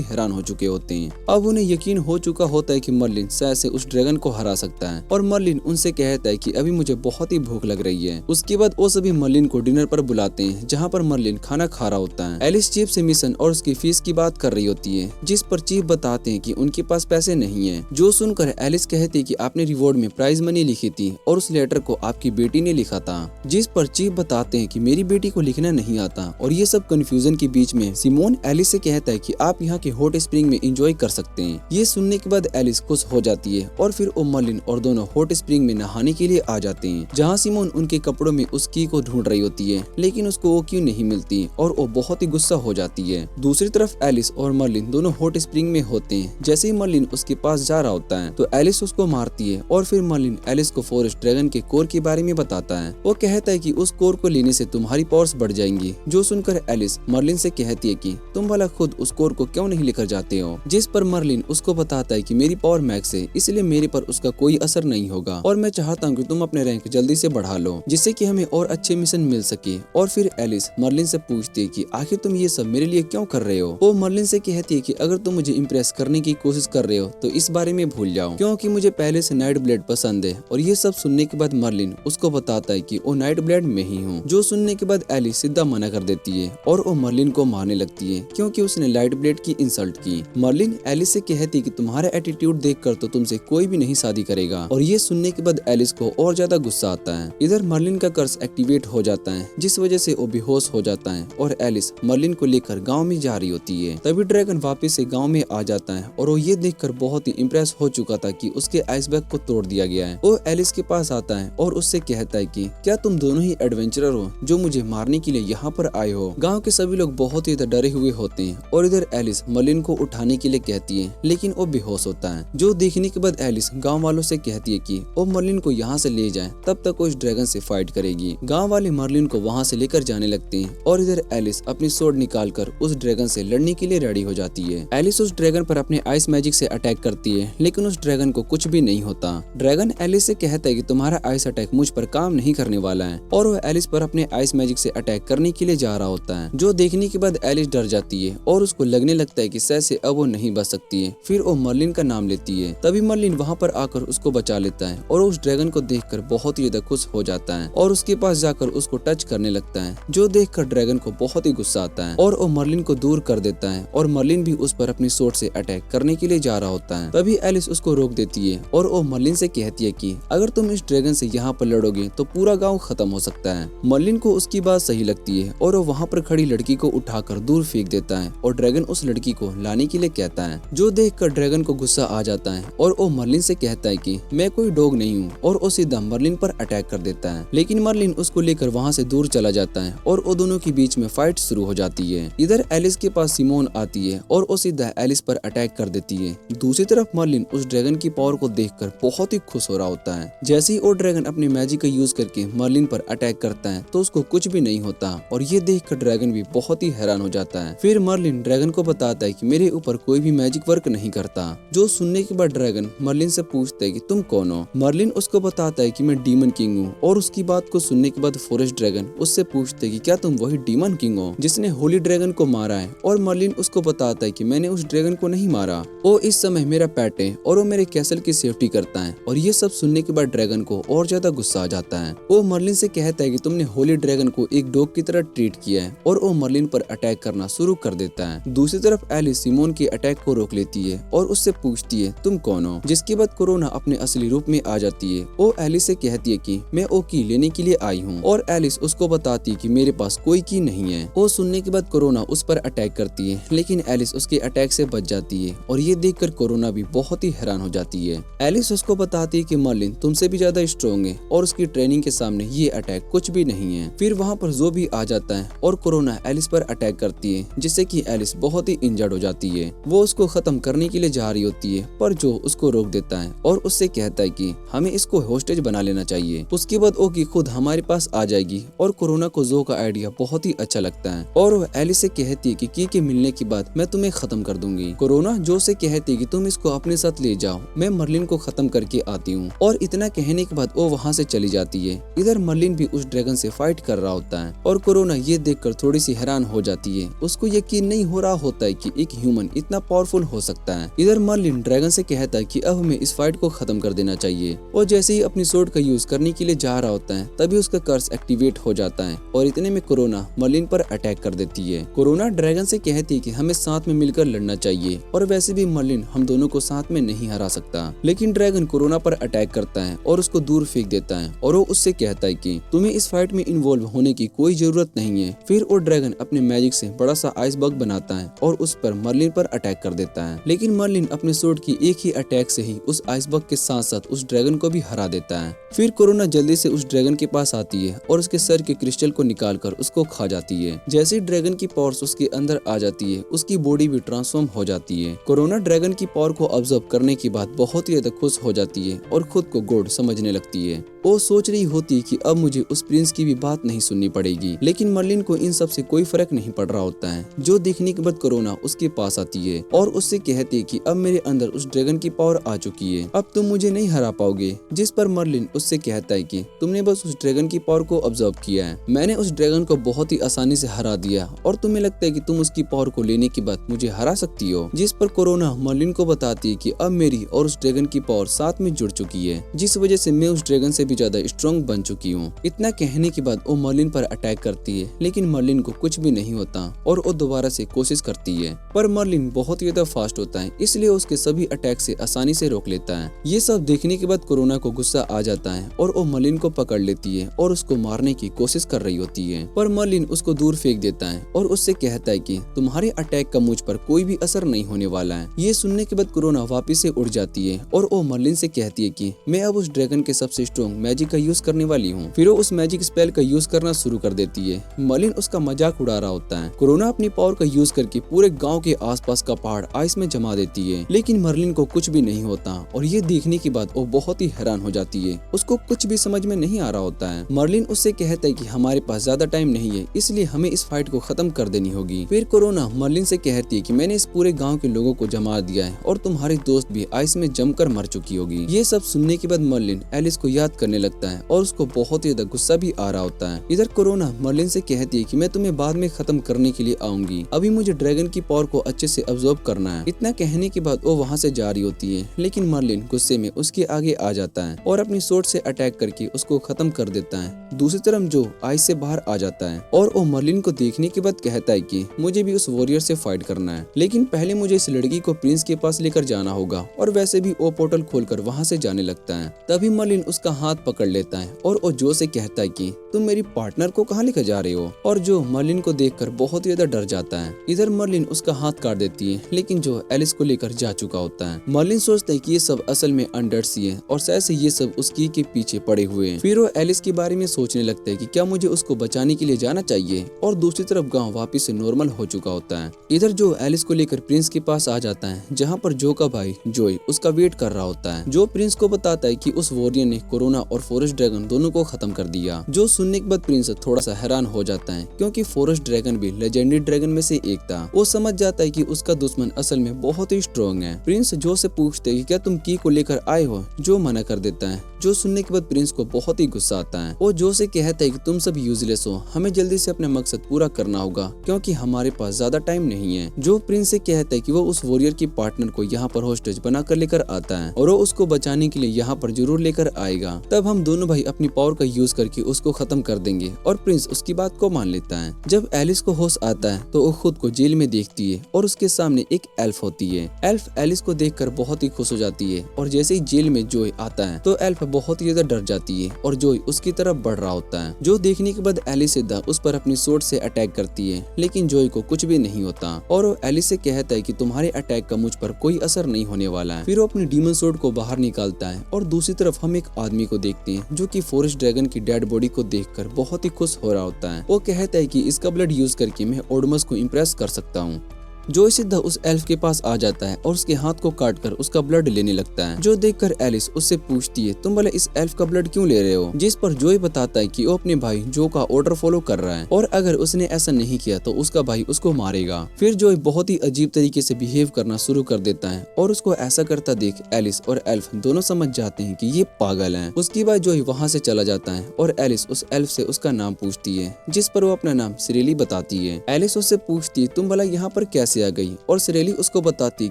हैरान हो चुके होते हैं। अब उन्हें यकीन हो चुका होता है कि मर्लिन शायद से उस ड्रैगन को हरा सकता है। और मर्लिन उनसे कहता है कि अभी मुझे बहुत ही भूख लग रही है। उसके बाद वो सभी मर्लिन को डिनर पर बुलाते हैं, जहाँ पर मर्लिन खाना खा रहा होता है। एलिस चीफ से मिशन और उसकी फीस की बात कर रही होती है, जिस पर चीफ बताते हैं कि उनके पास पैसे नहीं है। जो सुनकर एलिस कहती है कि आपने रिवॉर्ड में प्राइज मनी लिखी थी और उस लेटर को आपकी बेटी ने लिखा था। जिस पर चीफ बताते हैं कि मेरी बेटी को लिखना नहीं आता। और ये सब कंफ्यूजन के बीच में सिमोन एलिस से कहता है कि आप यहाँ के हॉट स्प्रिंग में एंजॉय कर सकते हैं। ये सुनने के बाद एलिस खुश हो जाती है और फिर वो मर्लिन और दोनों हॉट स्प्रिंग में नहाने के लिए आ जाते हैं, जहाँ सिमोन उनके कपड़ों में उस की को ढूंढ रही होती है, लेकिन उसको वो क्यों नहीं मिलती और वो बहुत ही गुस्सा हो जाती है। दूसरी तरफ एलिस और मर्लिन दोनों हॉट स्प्रिंग में होते हैं। जैसे ही मर्लिन उसके पास जा रहा होता है तो एलिस उसको मारती है और फिर मर्लिन एलिस को फॉरेस्ट ड्रैगन के कोर के बारे में बताता है। वो कहता है कि उस कोर को लेने से तुम्हारी पावर्स बढ़ जाएंगी। जो सुनकर एलिस मर्लिन से कहती है कि तुम भला खुद उस कोर को क्यों नहीं लेकर जाते हो, जिस पर मर्लिन उसको बताता है कि मेरी पावर मैक्स है, इसलिए मेरे पर उसका कोई असर नहीं होगा और मैं चाहता हूँ कि तुम अपने रैंक जल्दी से बढ़ा लो जिससे कि हमें और अच्छे मिशन मिल सके। और फिर एलिस मर्लिन से पूछती है कि आखिर तुम ये सब मेरे लिए क्यों कर रहे हो। वो मर्लिन से कहती है कि अगर तुम मुझे इम्प्रेस करने की कोशिश कर रहे हो तो इस बारे में भूल जाओ, क्योंकि मुझे पहले से नाइट ब्लेड पसंद है। और ये सब सुनने के बाद मर्लिन उसको बताता है कि वो नाइट ब्लेड में ही हूँ। जो सुनने के बाद एलिस सीधा मना कर देती है और वो मर्लिन को मारने लगती है क्योंकि उसने नाइट ब्लेड की इंसल्ट की। मर्लिन एलिस से कहती है कि तुम्हारा एटीट्यूड देखकर तो तुमसे कोई भी नहीं शादी करेगा। और ये सुनने के बाद एलिस को और ज्यादा गुस्सा आता है। इधर मर्लिन का कर्स एक्टिवेट हो जाता है जिस वजह से वो बेहोश हो जाता है और एलिस मर्लिन को लेकर गांव में जा रही होती है। तभी ड्रैगन वापस से गांव में आ जाता है और वो ये देखकर बहुत ही इम्प्रेस हो चुका था कि उसके आइसबैग को तोड़ दिया गया है। वो एलिस के पास आता है और उससे कहता है कि क्या तुम दोनों ही एडवेंचरर हो जो मुझे मारने के लिए यहाँ पर आए हो। गाँव के सभी लोग बहुत ही डरे हुए होते हैं और इधर एलिस मर्लिन को उठाने के लिए कहती है लेकिन वो बेहोश होता है। जो देखने के बाद एलिस गाँव वालों से कहती है कि वो मर्लिन को यहाँ से ले जाए, तब तक वो इस ड्रैगन से फाइट करेगी। गांव वाले मर्लिन को वहाँ से लेकर जाने लगते हैं और इधर एलिस अपनी स्वॉर्ड निकालकर उस ड्रैगन से लड़ने के लिए रेडी हो जाती है। एलिस उस ड्रैगन पर अपने आइस मैजिक से अटैक करती है लेकिन उस ड्रैगन को कुछ भी नहीं होता। ड्रैगन एलिस से कहता है कि तुम्हारा आइस अटैक मुझ पर काम नहीं करने वाला है और वो एलिस पर अपने आइस मैजिक से अटैक करने के लिए जा रहा होता है। जो देखने के बाद एलिस डर जाती है और उसको लगने लगता है कि शायद से अब वो नहीं बच सकती है। फिर वो मर्लिन का नाम लेती है। तभी मर्लिन वहाँ पर आकर उसको बचा लेता है और उस ड्रैगन को देखकर बहुत ही ज्यादा खुश हो जाता है और उसके पास जाकर उसको टच करने लगता है। जो देखकर ड्रैगन को बहुत ही गुस्सा आता है और वो मर्लिन को दूर कर देता है और मर्लिन भी उस पर अपनी स्वॉर्ड से अटैक करने के लिए जा रहा होता है। तभी एलिस उसको रोक देती है और वो मर्लिन से कहती है कि अगर तुम इस ड्रैगन से यहाँ पर लड़ोगे तो पूरा गाँव खत्म हो सकता है। मर्लिन को उसकी बात सही लगती है और वो वहाँ पर खड़ी लड़की को उठाकर दूर फेंक देता है और ड्रैगन उस लड़की को लाने के लिए कहता है। जो देखकर ड्रैगन को गुस्सा आ जाता है और वो मर्लिन से कहता है कि मैं कोई डॉग नहीं हूँ और वो सीधा मर्लिन पर अटैक कर देता है। लेकिन मर्लिन उसको लेकर वहाँ से दूर चला जाता है और वो दोनों के बीच में फाइट शुरू हो जाती है। इधर एलिस के पास सिमोन आती है और वो सीधा एलिस पर अटैक कर देती है। दूसरी तरफ मर्लिन उस ड्रैगन की पावर को देखकर बहुत ही खुश हो रहा होता है। जैसे ही वो ड्रैगन अपने मैजिक का यूज करके मर्लिन पर अटैक करता है तो उसको कुछ भी नहीं होता और ये देखकर ड्रैगन भी बहुत ही हैरान हो जाता है। फिर मर्लिन ड्रैगन को बताता है कि मेरे ऊपर कोई भी मैजिक वर्क नहीं करता। जो सुनने के बाद ड्रैगन मर्लिन से पूछता है कि तुम कौन हो। मर्लिन उसको बताता है कि मैं डीमन किंग हूँ और उसकी बात को सुनने के बाद फॉरेस्ट ड्रैगन उससे पूछते है कि क्या तुम वही डीमन किंग हो जिसने होली ड्रैगन को मारा है। और मर्लिन उसको बताता है कि मैंने उस ड्रैगन को नहीं मारा, वो इस समय मेरा पेट है और वो मेरे कैसल की सेफ्टी करता है। और ये सब सुनने के बाद ड्रैगन को और ज्यादा गुस्सा आ जाता है। वो मर्लिन से कहता है कि तुमने होली ड्रैगन को एक डॉग की तरह ट्रीट किया है और वो मर्लिन पर अटैक करना शुरू कर देता है। दूसरी तरफ एलिस सिमोन के अटैक को रोक लेती है और उससे पूछती है तुम कौन हो। जिसके बाद कोरोना अपने असली रूप में आ जाती है। वो एलिस से कहती है कि मैं ओ की लेने के लिए आई हूँ और एलिस उसको बताती है कि मेरे पास कोई की नहीं है। वो सुनने के बाद कोरोना उस पर अटैक करती है लेकिन एलिस उसके अटैक से बच जाती है और ये देखकर कोरोना भी बहुत ही हैरान हो जाती है। एलिस उसको बताती है कि मर्लिन तुमसे भी ज्यादा स्ट्रॉन्ग है और उसकी ट्रेनिंग के सामने ये अटैक कुछ भी नहीं है। फिर वहाँ पर जो भी आ जाता है और कोरोना एलिस पर अटैक करती है जिससे कि एलिस बहुत ही इंजर्ड हो जाती है। वो उसको खत्म करने के लिए जा रही होती है पर जो उसको रोक देता है और उससे कहता है कि हमें इसको होस्टेज बना लेना चाहिए। उसके बाद ओकी खुद हमारे पास आ जाएगी और कोरोना को जो का आइडिया बहुत ही अच्छा लगता है और वो एलिस से कहती है कि की के मिलने के बाद मैं तुम्हें खत्म कर दूंगी। कोरोना जो से कहती है कि तुम इसको अपने साथ ले जाओ, मैं मर्लिन को खत्म करके आती हूँ। और इतना कहने के बाद वो वहाँ से चली जाती है। इधर मर्लिन भी उस ड्रैगन से फाइट कर रहा होता है और कोरोना ये देखकर थोड़ी सी हैरान हो जाती है। उसको यकीन नहीं हो रहा होता है कि एक ह्यूमन इतना पावरफुल हो सकता है। इधर मर्लिन ड्रैगन से कहता है कि अब हमें इस फाइट को खत्म कर देना चाहिए और जैसे ही अपनी स्वॉर्ड का यूज करने के लिए जा रहा होता है तभी उसका कर्स एक्टिवेट हो जाता है और इतने में कोरोना मर्लिन पर अटैक कर देती है। कोरोना ड्रैगन से कहती है कि हमें साथ में मिलकर लड़ना चाहिए और वैसे भी मर्लिन हम दोनों को साथ में नहीं हरा सकता। लेकिन ड्रैगन कोरोना पर अटैक करता है और उसको दूर फेंक देता है और वो उससे कहता है कि तुम्हें इस फाइट में इन्वॉल्व होने की कोई जरूरत नहीं है। फिर वो ड्रैगन अपने मैजिक से बड़ा सा आइस बग बनाता है और उस पर मर्लिन पर अटैक कर देता है। लेकिन मर्लिन अपने स्वॉर्ड की एक ही अटैक से ही उस आइस बग के साथ साथ उस ड्रैगन को भी हरा देता है। फिर कोरोना जल्दी से उस ड्रैगन के पास आती है और उसके सर के क्रिस्टल को निकालकर उसको खा जाती है। जैसे ड्रैगन की पावर्स उसके अंदर आ जाती है उसकी बॉडी भी ट्रांसफॉर्म हो जाती है। कोरोना ड्रैगन की पावर को ऑब्जर्व करने के बाद बहुत ही ज्यादा खुश हो जाती है और खुद को गॉड समझने लगती है। वो सोच रही होती कि अब मुझे उस प्रिंस की भी बात नहीं सुननी पड़ेगी, लेकिन मर्लिन को इन सब से कोई फर्क नहीं पड़ रहा होता है। जो देखने के बाद कोरोना उसके पास आती है और उससे कहती है कि अब मेरे अंदर उस ड्रैगन की पावर आ चुकी है, अब तुम मुझे नहीं हरा पाओगे। जिस पर मर्लिन उससे कहता है कि तुमने बस उस ड्रैगन की पावर को ऑब्जर्व किया है, मैंने उस ड्रैगन को बहुत ही आसानी से हरा दिया और तुम्हें लगता है कि तुम उसकी पावर को लेने के बाद मुझे हरा सकती हो। जिस पर कोरोना मर्लिन को बताती है कि अब मेरी और उस ड्रैगन की पावर साथ में जुड़ चुकी है, जिस वजह से मैं उस ड्रैगन से भी ज्यादा स्ट्रॉन्ग बन चुकी हूँ। इतना कहने के बाद वो मर्लिन पर अटैक करती है, लेकिन मर्लिन को कुछ भी नहीं होता और वो दोबारा से कोशिश करती है, पर मर्लिन बहुत ही ज्यादा फास्ट होता है, इसलिए उसके सभी अटैक से आसानी से रोक लेता है। ये सब देखने के बाद कोरोना को गुस्सा आ जाता है और वो मर्लिन को पकड़ लेती है और उसको मारने की कोशिश कर रही होती है, पर मर्लिन उसको दूर फेंक देता है और उससे कहता है कि तुम्हारे अटैक का मुझ पर कोई भी असर नहीं होने वाला है। ये सुनने के बाद कोरोना वापिस से उड़ जाती है और वो मर्लिन से कहती है कि मैं अब उस ड्रैगन के सबसे स्ट्रॉन्ग मैजिक का यूज करने वाली हूँ। फिर वो उस मैजिक स्पेल का यूज करना शुरू कर देती है। मर्लिन उसका मजाक उड़ा रहा होता है। कोरोना अपनी पावर का यूज करके पूरे गांव के आसपास का पहाड़ आइस में जमा देती है, लेकिन मर्लिन को कुछ भी नहीं होता और ये देखने के बाद वो बहुत ही हैरान हो जाती है। उसको कुछ भी समझ में नहीं आ रहा होता है। मर्लिन उससे कहता है कि हमारे पास ज्यादा टाइम नहीं है, इसलिए हमें इस फाइट को खत्म कर देनी होगी। फिर कोरोना मर्लिन से कहती है कि मैंने इस पूरे गाँव के लोगों को जमा दिया है और तुम्हारी दोस्त भी आइस में जमकर मर चुकी होगी। ये सब सुनने के बाद मर्लिन एलिस को याद करने लगता है और उसको बहुत ही ज्यादा गुस्सा भी आ रहा होता है। इधर कोरोना मर्लिन से कहती है कि मैं तुम्हें बाद में खत्म करने के लिए आऊंगी, अभी मुझे ड्रैगन की पावर को अच्छे से ऑब्जर्व करना है। इतना कहने के बाद वो वहाँ से जा रही होती है, लेकिन मर्लिन गुस्से में उसके आगे आ जाता है और अपनी सोर्ड से अटैक करके उसको खत्म कर देता है। दूसरी तरफ जो आइस से बाहर आ जाता है और वो मर्लिन को देखने के बाद कहता है कि मुझे भी उस वॉरियर से फाइट करना है, लेकिन पहले मुझे इस लड़की को प्रिंस के पास लेकर जाना होगा। और वैसे भी वो पोर्टल खोलकर वहाँ से जाने लगता है। तभी मर्लिन उसका हाथ पकड़ लेता है और वो जो से कहता है कि तुम मेरी पार्टनर को कहाँ लेकर जा रहे हो, और जो मर्लिन को देखकर बहुत ही ज्यादा डर जाता है। इधर मर्लिन उसका हाथ काट देती है, लेकिन जो एलिस को लेकर जा चुका होता है। मर्लिन सोचता है कि ये सब असल में अंडरसी है और शायद से ये सब उसकी के पीछे पड़े हुए हैं। फिर वो एलिस के बारे में सोचने लगता है कि क्या मुझे उसको बचाने के लिए जाना चाहिए, और दूसरी तरफ गाँव वापिस से नॉर्मल हो चुका होता है। इधर जो एलिस को लेकर प्रिंस के पास आ जाता है, जहाँ पर जो का भाई जोय उसका वेट कर रहा होता है। जो प्रिंस को बताता है कि उस वॉरियर ने कोरोना और फॉरेस्ट ड्रैगन दोनों को खत्म कर दिया। जो सुनने के बाद प्रिंस थोड़ा सा हैरान हो जाता है, क्योंकि फॉरेस्ट ड्रैगन भी लेजेंडरी ड्रैगन में से एक था। वो समझ जाता है कि उसका दुश्मन असल में बहुत ही स्ट्रॉन्ग है। प्रिंस जो से पूछते हैं कि क्या तुम की को लेकर आए हो, जो मना कर देता है। जो सुनने के बाद प्रिंस को बहुत ही गुस्सा आता है। वो जो से कहता है कि तुम सब यूजलेस हो, हमें जल्दी से अपना मकसद पूरा करना होगा क्योंकि हमारे पास ज्यादा टाइम नहीं है। जो प्रिंस से कहता है कि वो उस वॉरियर की पार्टनर को यहाँ पर होस्टेज बनाकर लेकर आता है और वो उसको बचाने के लिए यहाँ पर जरूर लेकर आएगा। तब हम दोनों भाई अपनी पावर का यूज करके उसको खत्म कर देंगे, और प्रिंस उसकी बात को मान लेता है। जब एलिस को होश आता है तो वो खुद को जेल में देखती है और उसके सामने एक एल्फ होती है। एल्फ एलिस को देखकर बहुत ही खुश हो जाती है, और जैसे ही जेल में जोय आता है तो एल्फ बहुत ही ज्यादा डर जाती है और जोय उसकी तरफ बढ़ रहा होता है। जो देखने के बाद एलिस सीधा उस पर अपनी सोर्ड से अटैक करती है, लेकिन जोय को कुछ भी नहीं होता और वो एलिस से कहता है कि तुम्हारे अटैक का मुझ पर कोई असर नहीं होने वाला है। फिर वो अपनी डीमन सोर्ड को बाहर निकालता है और दूसरी तरफ हम एक आदमी को देखते हैं जो कि फॉरेस्ट ड्रैगन की डेड बॉडी को देखकर बहुत ही खुश हो रहा होता है। वो कहता है कि इसका ब्लड यूज करके मैं ओडमस को इम्प्रेस कर सकता हूँ। जोय सीधा उस एल्फ के पास आ जाता है और उसके हाथ को काटकर उसका ब्लड लेने लगता है। जो देखकर एलिस उससे पूछती है तुम भला इस एल्फ का ब्लड क्यों ले रहे हो, जिस पर जोय बताता है कि वो अपने भाई जो का ऑर्डर फॉलो कर रहा है और अगर उसने ऐसा नहीं किया तो उसका भाई उसको मारेगा। फिर जोय बहुत ही अजीब तरीके से बिहेव करना शुरू कर देता है और उसको ऐसा करता देख एलिस और एल्फ दोनों समझ जाते हैं कि ये पागल है। उसके बाद जोय वहाँ से चला जाता है और एलिस उस एल्फ से उसका नाम पूछती है, जिस पर वो अपना नाम सिरेली बताती है। एलिस उससे पूछती है तुम भला यहाँ पर कैसे आ गई, और सिरेली उसको बताती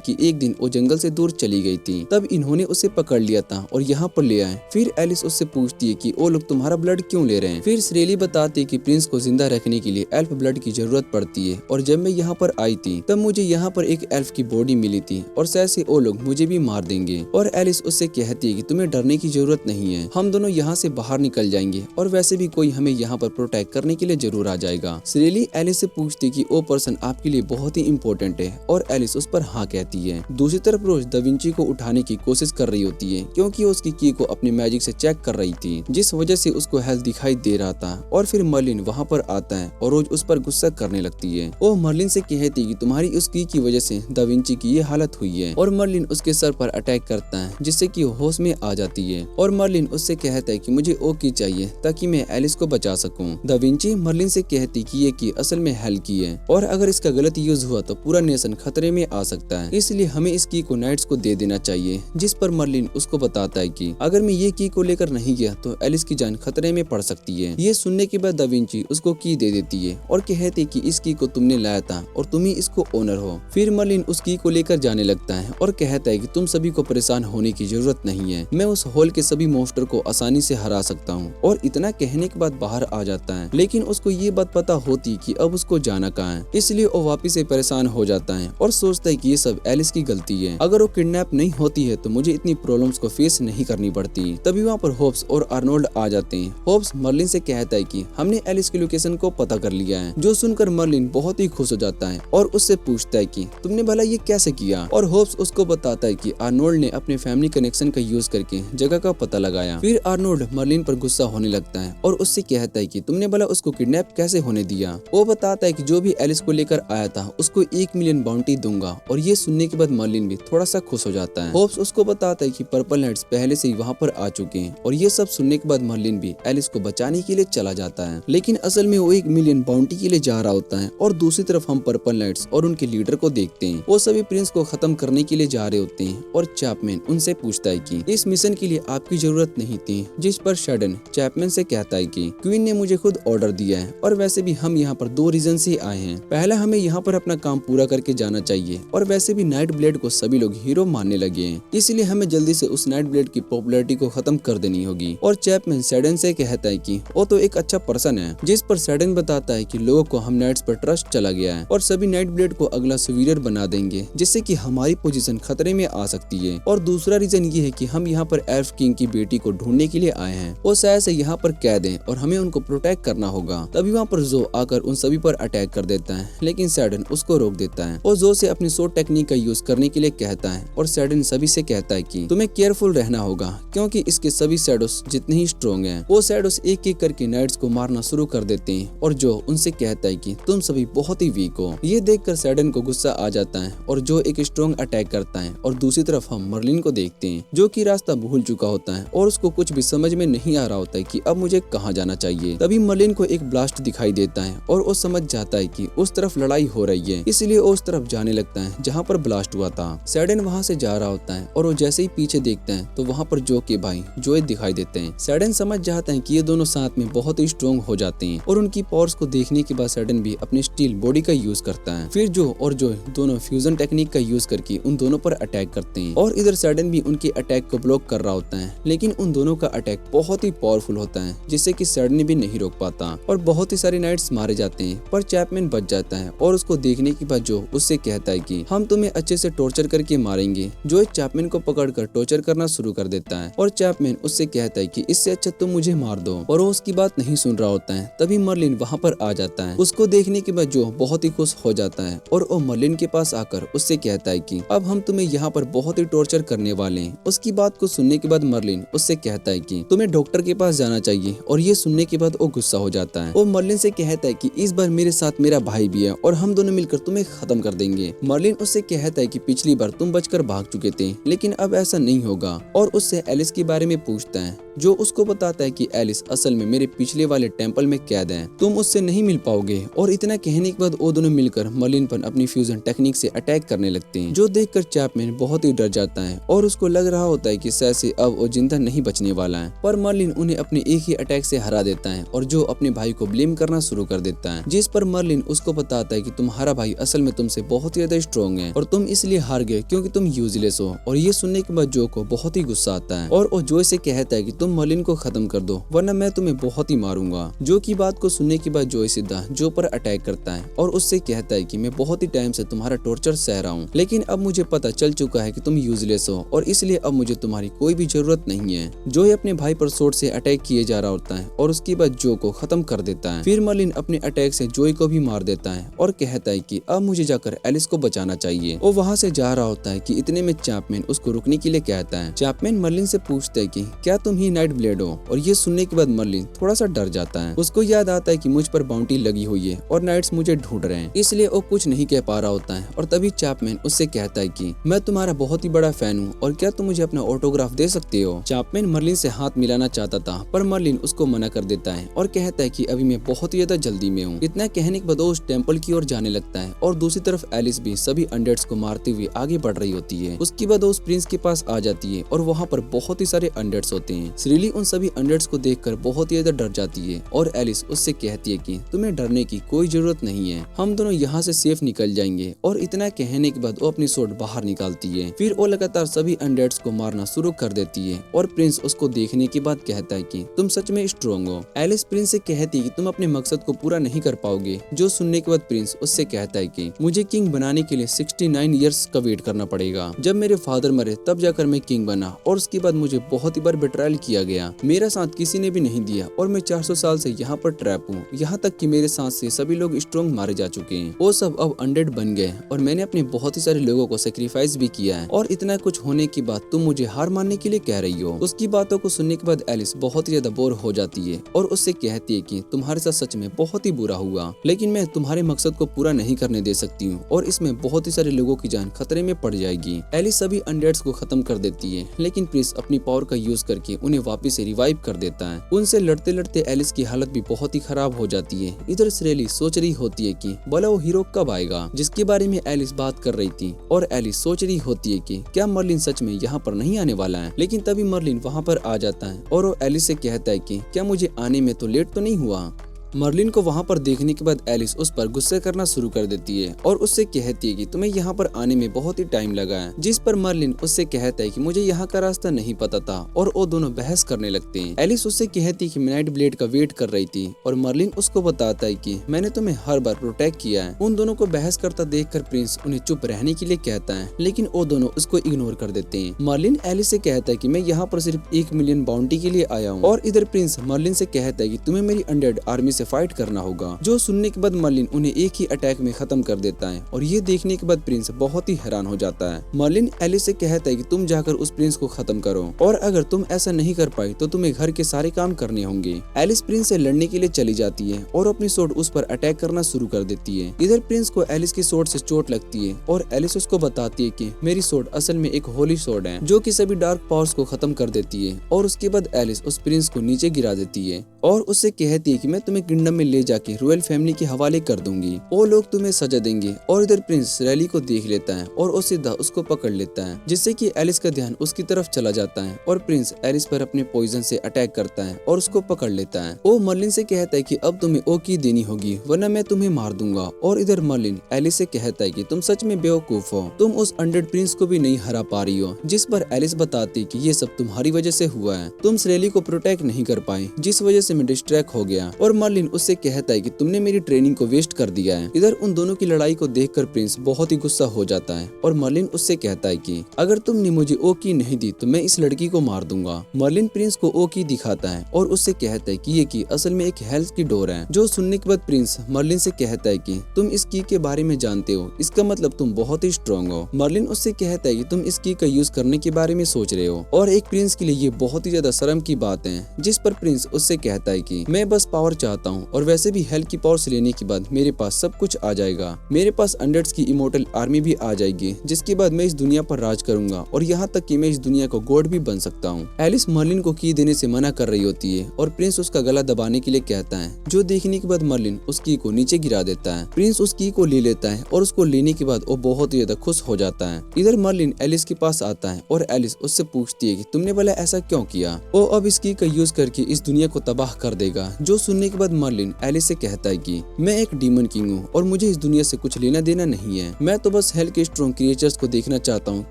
कि एक दिन वो जंगल से दूर चली गई थी, तब इन्होंने उसे पकड़ लिया था और यहाँ पर ले आए। फिर एलिस उससे पूछती है कि वो लोग तुम्हारा ब्लड क्यों ले रहे हैं। फिर सिरेली बताती है कि प्रिंस को जिंदा रखने के लिए एल्फ ब्लड की जरूरत पड़ती है, और जब मैं यहाँ पर आई थी तब मुझे यहाँ पर एक एल्फ की बॉडी मिली थी और शायद से वो लोग मुझे भी मार देंगे। और एलिस उससे कहती है कि तुम्हें डरने की जरूरत नहीं है, हम दोनों यहाँ से बाहर निकल जाएंगे और वैसे भी कोई हमें यहाँ पर प्रोटेक्ट करने के लिए जरूर आ जाएगा। सिरेली एलिस से पूछती कि वो पर्सन आपके लिए बहुत ही इम्पोर्टेंट इम्पोर्टेंट है और एलिस उस पर हाँ कहती है। दूसरी तरफ रोज दा विंची को उठाने की कोशिश कर रही होती है क्योंकि वो उसकी की को अपनी मैजिक से चेक कर रही थी, जिस वजह से उसको हेल्थ दिखाई दे रहा था। और फिर मर्लिन वहाँ पर आता है और रोज उस पर गुस्सा करने लगती है। वो मर्लिन से कहती है कि तुम्हारी उस की वजह से दा विंची की ये हालत हुई है, और मर्लिन उसके सर पर अटैक करता है जिससे कि वो होश में आ जाती है। और मर्लिन उससे कहता है कि मुझे ओ की चाहिए ताकि मैं एलिस को बचा सकूं। दा विंची मर्लिन से कहती कि ये की असल में हेल की है और अगर इसका गलत यूज हुआ तो पूरा नेशन खतरे में आ सकता है, इसलिए हमें इस की को नाइट्स को दे देना चाहिए। जिस पर मर्लिन उसको बताता है कि अगर मैं ये की को लेकर नहीं गया तो एलिस की जान खतरे में पड़ सकती है। ये सुनने के बाद दा विंची उसको की दे देती है और कहती कि इस की को तुमने लाया था और तुम ही इसको ओनर हो। फिर मर्लिन उस की को लेकर जाने लगता है और कहता है कि तुम सभी को परेशान होने की जरूरत नहीं है, मैं उस हॉल के सभी मॉन्स्टर को आसानी से हरा सकता हूँ। और इतना कहने के बाद बाहर आ जाता है, लेकिन उसको ये बात पता होती कि अब उसको जाना कहाँ है, इसलिए वो वापिस से परेशान हो जाता है और सोचता है कि ये सब एलिस की गलती है। अगर वो किडनैप नहीं होती है तो मुझे इतनी प्रॉब्लम्स को फेस नहीं करनी पड़ती। तभी वहाँ पर होप्स और आर्नोल्ड आ जाते हैं। होप्स मर्लिन से कहता है कि हमने एलिस की लोकेशन को पता कर लिया है, जो सुनकर मर्लिन बहुत ही खुश हो जाता है और उससे पूछता है कि तुमने भला ये कैसे किया। और होप्स उसको बताता है कि आर्नोल्ड ने अपने फैमिली कनेक्शन का यूज करके जगह का पता लगाया। फिर आर्नोल्ड मर्लिन पर गुस्सा होने लगता है और उससे कहता है कि तुमने भला उसको किडनैप कैसे होने दिया। वो बताता है कि जो भी एलिस को लेकर आया था उसको 1 मिलियन बाउंटी दूंगा। और ये सुनने के बाद मर्लिन भी थोड़ा सा खुश हो जाता है। होप्स उसको बताता है कि पर्पल नाइट्स पहले से ही वहाँ पर आ चुके हैं और ये सब सुनने के बाद मर्लिन भी एलिस को बचाने के लिए चला जाता है, लेकिन असल में वो 1 मिलियन बाउंटी के लिए जा रहा होता है। और दूसरी तरफ हम पर्पल नाइट्स और उनके लीडर को देखते हैं। वो सभी प्रिंस को खत्म करने के लिए जा रहे होते हैं और चैपमैन उनसे पूछता है कि इस मिशन के लिए आपकी जरूरत नहीं थी। जिस पर शेडन चैपमैन से कहता है कि क्वीन ने मुझे खुद ऑर्डर दिया है और वैसे भी हम यहाँ पर 2 रीजन से आए हैं। पहला, हमें यहाँ पर अपना काम पूरा करके जाना चाहिए और वैसे भी नाइट ब्लेड को सभी लोग हीरो मानने लगे हैं, इसलिए हमें जल्दी से उस नाइट ब्लेड की पॉपुलैरिटी को खत्म कर देनी होगी। और चैपमैन शेडन से कहता है कि वो तो एक अच्छा पर्सन है। जिस पर शेडन बताता है कि लोगों को हम नाइट्स पर ट्रस्ट चला गया है और सभी नाइट ब्लेड को अगला सुवीरियर बना देंगे, जिससे कि हमारी पोजीशन खतरे में आ सकती है। और दूसरा रीजन ये है कि हम यहाँ पर एल्फ किंग की बेटी को ढूंढने के लिए आए हैं। वो शायद से यहाँ पर कैद हैं और हमें उनको प्रोटेक्ट करना होगा। तभी वहाँ पर जो आकर उन सभी पर अटैक कर देता है, लेकिन शेडन उसको रोक देता है और जो से अपनी शॉर्ट टेक्निक का यूज करने के लिए कहता है। और शेडन सभी से कहता है कि तुम्हें केयरफुल रहना होगा क्योंकि इसके सभी शैडोस जितने ही स्ट्रॉन्ग हैं। वो शैडोस एक एक करके नाइट्स को मारना शुरू कर देते हैं और जो उनसे कहता है कि तुम सभी बहुत ही वीक हो। ये देखकर शेडन को गुस्सा आ जाता है और जो एक स्ट्रॉन्ग अटैक करता है। और दूसरी तरफ हम मर्लिन को देखते हैं जो कि रास्ता भूल चुका होता है और उसको कुछ भी समझ में नहीं आ रहा होता है कि अब मुझे कहाँ जाना चाहिए। तभी मर्लिन को एक ब्लास्ट दिखाई देता है और वो समझ जाता है कि उस तरफ लड़ाई हो रही है, इसलिए वो उस तरफ जाने लगता है जहाँ पर ब्लास्ट हुआ था। शेडन वहाँ से जा रहा होता है और वो जैसे ही पीछे देखता है तो वहाँ पर जो के भाई जोए दिखाई देते हैं। शेडन समझ जाता है कि ये दोनों साथ में बहुत ही स्ट्रॉन्ग हो जाते हैं और उनकी पावर्स को देखने के बाद शेडन भी अपनी स्टील बॉडी का यूज करता है। फिर जो और जो दोनों फ्यूजन टेक्निक का यूज करके उन दोनों पर अटैक करते हैं और इधर शेडन भी उनके अटैक को ब्लॉक कर रहा होता है, लेकिन उन दोनों का अटैक बहुत ही पावरफुल होता है जिससे कि शेडन भी नहीं रोक पाता और बहुत ही सारे नाइट्स मारे जाते हैं। पर चैपमैन बच जाता है और उसको देखने के बाद जो उससे कहता है कि हम तुम्हें अच्छे से टॉर्चर करके मारेंगे। जो चैपमैन को पकड़कर टॉर्चर करना शुरू कर देता है और चैपमैन उससे कहता है कि इससे अच्छा तुम मुझे मार दो, और वो उसकी बात नहीं सुन रहा होता है। तभी मर्लिन वहाँ पर आ जाता है। उसको देखने के बाद जो बहुत ही खुश हो जाता है और वो मर्लिन के पास आकर उससे कहता है कि अब हम तुम्हें यहाँ पर बहुत ही टॉर्चर करने वाले हैं। उसकी बात को सुनने के बाद मर्लिन उससे कहता है कि तुम्हें डॉक्टर के पास जाना चाहिए और ये सुनने के बाद वो गुस्सा हो जाता है। वो मर्लिन से कहता है कि इस बार मेरे साथ मेरा भाई भी है और हम दोनों मिलकर तुम्हें खत्म कर देंगे। मर्लिन उससे कहता है कि पिछली बार तुम बचकर भाग चुके थे, लेकिन अब ऐसा नहीं होगा और उससे एलिस के बारे में पूछता है, जो उसको बताता है कि एलिस असल में मेरे पिछले वाले टेंपल में कैद है, तुम उससे नहीं मिल पाओगे। और इतना कहने के बाद वो दोनों मिलकर मर्लिन पर अपनी फ्यूजन टेक्निक से अटैक करने लगते हैं, जो देखकर चैपमैन बहुत ही डर जाता है और उसको लग रहा होता है कि शायद से अब वो जिंदा नहीं बचने वाला है। पर मर्लिन उन्हें अपने एक ही अटैक से हरा देता है और जो अपने भाई को ब्लेम करना शुरू कर देता है, जिस पर मर्लिन उसको बताता है कि तुम्हारा भाई असल में तुमसे बहुत ही ज्यादा स्ट्रॉन्ग है और तुम इसलिए हार गए क्योंकि तुम यूजलेस हो। और ये सुनने के बाद जो को बहुत ही गुस्सा आता है और वो जो से कहता है कि तुम मर्लिन को खत्म कर दो वरना मैं तुम्हें बहुत ही मारूंगा। जो की बात को सुनने के बाद जो सीधा जो पर अटैक करता है और उससे कहता है कि मैं बहुत ही टाइम से तुम्हारा टॉर्चर सह रहा हूँ, लेकिन अब मुझे पता चल चुका है कि तुम यूजलेस हो और इसलिए अब मुझे तुम्हारी कोई भी जरूरत नहीं है। जो अपने भाई पर सोर्ड से अटैक किए जा रहा होता है और उसके बाद जो को खत्म कर देता है। फिर मर्लिन अपने अटैक से जोई को भी मार देता है और कहता है कि अब मुझे जाकर एलिस को बचाना चाहिए। वो वहाँ से जा रहा होता है कि इतने में चैपमैन उसको रुकने के लिए कहता है। चैपमैन मर्लिन से पूछता है कि क्या तुम ही नाइट ब्लेड हो, और ये सुनने के बाद मर्लिन थोड़ा सा डर जाता है। उसको याद आता है कि मुझ पर बाउंटी लगी हुई है और नाइट्स मुझे ढूंढ रहे हैं, इसलिए वो कुछ नहीं कह पा रहा होता है। और तभी चैपमैन उससे कहता है कि मैं तुम्हारा बहुत ही बड़ा फैन हूँ और क्या तुम मुझे अपना ऑटोग्राफ दे सकते हो। चैपमैन मर्लिन से हाथ मिलाना चाहता था, पर मर्लिन उसको मना कर देता है और कहता है कि अभी मैं बहुत ही ज्यादा जल्दी में हूँ। इतना कहने के बाद वो उस टेम्पल की ओर जाने लगता है और दूसरी तरफ एलिस भी सभी अनडेड्स को मारते हुए आगे बढ़ रही होती है। उसके बाद वो उस प्रिंस के पास आ जाती है और वहाँ पर बहुत ही सारे अनडेड्स होते हैं। श्रीली उन सभी अनडेड्स को देखकर बहुत ही ज्यादा डर जाती है और एलिस उससे कहती है कि तुम्हें डरने की कोई जरूरत नहीं है, हम दोनों यहाँ से सेफ निकल जाएंगे। और इतना कहने के बाद वो अपनी सोर्ड बाहर निकालती है। फिर वो लगातार सभी अनडेड्स को मारना शुरू कर देती है और प्रिंस उसको देखने के बाद कहता है कि तुम सच में स्ट्रॉन्ग हो। एलिस प्रिंस से कहती है कि तुम अपने मकसद को पूरा नहीं कर पाओगे। जो सुनने के बाद प्रिंस उससे कहता है कि मुझे किंग बनाने के लिए 69 इयर्स का वेट करना पड़ेगा। जब मेरे फादर मरे तब जाकर मैं किंग बना और उसके बाद मुझे बहुत ही बार बेट्रायल किया गया। मेरा साथ किसी ने भी नहीं दिया और मैं 400 साल से यहाँ पर ट्रैप हूँ। यहाँ तक कि मेरे साथ से सभी लोग स्ट्रॉन्ग मारे जा चुके हैं। वो सब अब अनडेड बन गए और मैंने अपने बहुत ही सारे लोगों को सेक्रीफाइस भी किया है। और इतना कुछ होने के बाद तुम मुझे हार मानने के लिए कह रही हो। उसकी बातों को सुनने के बाद एलिस बहुत ही ज्यादा बोर हो जाती है और उससे कहती है कि तुम्हारे साथ सच में बहुत ही बुरा हुआ, लेकिन मैं तुम्हारे मकसद को पूरा नहीं करने दे सकती हूँ और इसमें बहुत ही सारे लोगों की जान खतरे में पड़ जाएगी। एलिस सभी अनडेड्स को खत्म कर देती है, लेकिन प्रिंस अपनी पावर का यूज करके उन्हें वापस से रिवाइव कर देता है। उनसे लड़ते लड़ते एलिस की हालत भी बहुत ही खराब हो जाती है। इधर श्रेली सोच रही होती है कि भला वो हीरो कब आएगा जिसके बारे में एलिस बात कर रही थी। और एलिस सोच रही होती है कि क्या मर्लिन सच में यहाँ पर नहीं आने वाला है। लेकिन तभी मर्लिन वहाँ पर आ जाता है और वो एलिस से कहता है कि क्या मुझे आने में तो लेट तो नहीं हुआ। मर्लिन को वहाँ पर देखने के बाद एलिस उस पर गुस्से करना शुरू कर देती है और उससे कहती है कि तुम्हें यहाँ पर आने में बहुत ही टाइम लगा है। जिस पर मर्लिन उससे कहता है कि मुझे यहाँ का रास्ता नहीं पता था और वो दोनों बहस करने लगते हैं। एलिस उससे कहती है कि मैं नाइट ब्लेड का वेट कर रही थी और मर्लिन उसको बताता है कि मैंने तुम्हें हर बार प्रोटेक्ट किया है। उन दोनों को बहस करता देखकर प्रिंस उन्हें चुप रहने के लिए कहता है, लेकिन वो दोनों उसको इग्नोर कर देते हैं। मर्लिन एलिस से कहता है कि मैं यहाँ पर सिर्फ 1 मिलियन बाउंटी के लिए आया हूँ। और इधर प्रिंस मर्लिन से कहता है कि तुम्हें मेरी अनडेड आर्मी से फाइट करना होगा। जो सुनने के बाद मर्लिन उन्हें एक ही अटैक में खत्म कर देता है और ये देखने के बाद प्रिंस बहुत ही हैरान हो जाता है। मर्लिन एलिस से कहता है कि तुम जाकर उस प्रिंस को खत्म करो और अगर तुम ऐसा नहीं कर पाई तो तुम्हें घर के सारे काम करने होंगे। एलिस प्रिंस से लड़ने के लिए चली जाती है और अपनी सोर्ड उस पर अटैक करना शुरू कर देती है। इधर प्रिंस को एलिस की सोर्ड से चोट लगती है और एलिस उसको बताती है कि मेरी सोर्ड असल में एक होली सोर्ड है जो कि सभी डार्क पावर्स को खत्म कर देती है। और उसके बाद एलिस उस प्रिंस को नीचे गिरा देती है और उससे कहती है कि मैं तुम्हें किंगडम में ले जाके रॉयल फैमिली के हवाले कर दूंगी, वो लोग तुम्हें सजा देंगे। और इधर प्रिंस रैली को देख लेता है और वो सीधा उसको पकड़ लेता है, जिससे कि एलिस का ध्यान उसकी तरफ चला जाता है और प्रिंस एलिस पर अपने पॉइजन से अटैक करता है और उसको पकड़ लेता है। वो मर्लिन से कहता है कि अब तुम्हें ओ की देनी होगी वरना मैं तुम्हें मार दूंगा। और इधर मर्लिन एलिस से कहता है कि तुम सच में बेवकूफ हो, तुम उस अनडेड प्रिंस को भी नहीं हरा पा रही हो। जिस पर एलिस बताती कि ये सब तुम्हारी वजह से हुआ है, तुम श्रेली को प्रोटेक्ट नहीं कर पाए जिस वजह से मैं डिस्ट्रैक्ट हो गया। और मर्लिन उससे कहता है कि तुमने मेरी ट्रेनिंग को वेस्ट कर दिया है। इधर उन दोनों की लड़ाई को देखकर प्रिंस बहुत ही गुस्सा हो जाता है और मर्लिन उससे कहता है कि अगर तुमने मुझे ओ की नहीं दी तो मैं इस लड़की को मार दूंगा। मर्लिन प्रिंस को ओ की दिखाता है और उससे कहता है कि ये की असल में एक हेल्थ की डोर है। जो सुनने के बाद प्रिंस मर्लिन से कहता है कि तुम इस की के बारे में जानते हो, इसका मतलब तुम बहुत ही स्ट्रॉन्ग हो। मर्लिन उससे कहता है कि तुम इस की का यूज करने के बारे में सोच रहे हो और एक प्रिंस के लिए ये बहुत ही ज्यादा शर्म की बात है। जिस पर प्रिंस उससे कहता है कि मैं बस पावर चाहता हूँ और वैसे भी हेल्थ की पावर्स लेने के बाद मेरे पास सब कुछ आ जाएगा। मेरे पास अनडेड्स की इमोर्टल आर्मी भी आ जाएगी जिसके बाद मैं इस दुनिया पर राज करूंगा और यहाँ तक कि मैं इस दुनिया को गॉड भी बन सकता हूँ। एलिस मर्लिन को की देने से मना कर रही होती है और प्रिंस उसका गला दबाने के लिए कहता है, जो देखने के बाद मर्लिन उस की को नीचे गिरा देता है। प्रिंस उस की को ले लेता है और उसको लेने के बाद वो बहुत ही ज्यादा खुश हो जाता है। इधर मर्लिन एलिस के पास आता है और एलिस उससे पूछती है कि तुमने भला ऐसा क्यों किया। वो अब इस की का यूज करके इस दुनिया को तबाह कर देगा। जो सुनने के बाद मर्लिन एलिस से कहता है कि मैं एक डीमन किंग हूँ और मुझे इस दुनिया से कुछ लेना देना नहीं है। मैं तो बस हेल के स्ट्रॉन्ग क्रिएचर्स को देखना चाहता हूँ,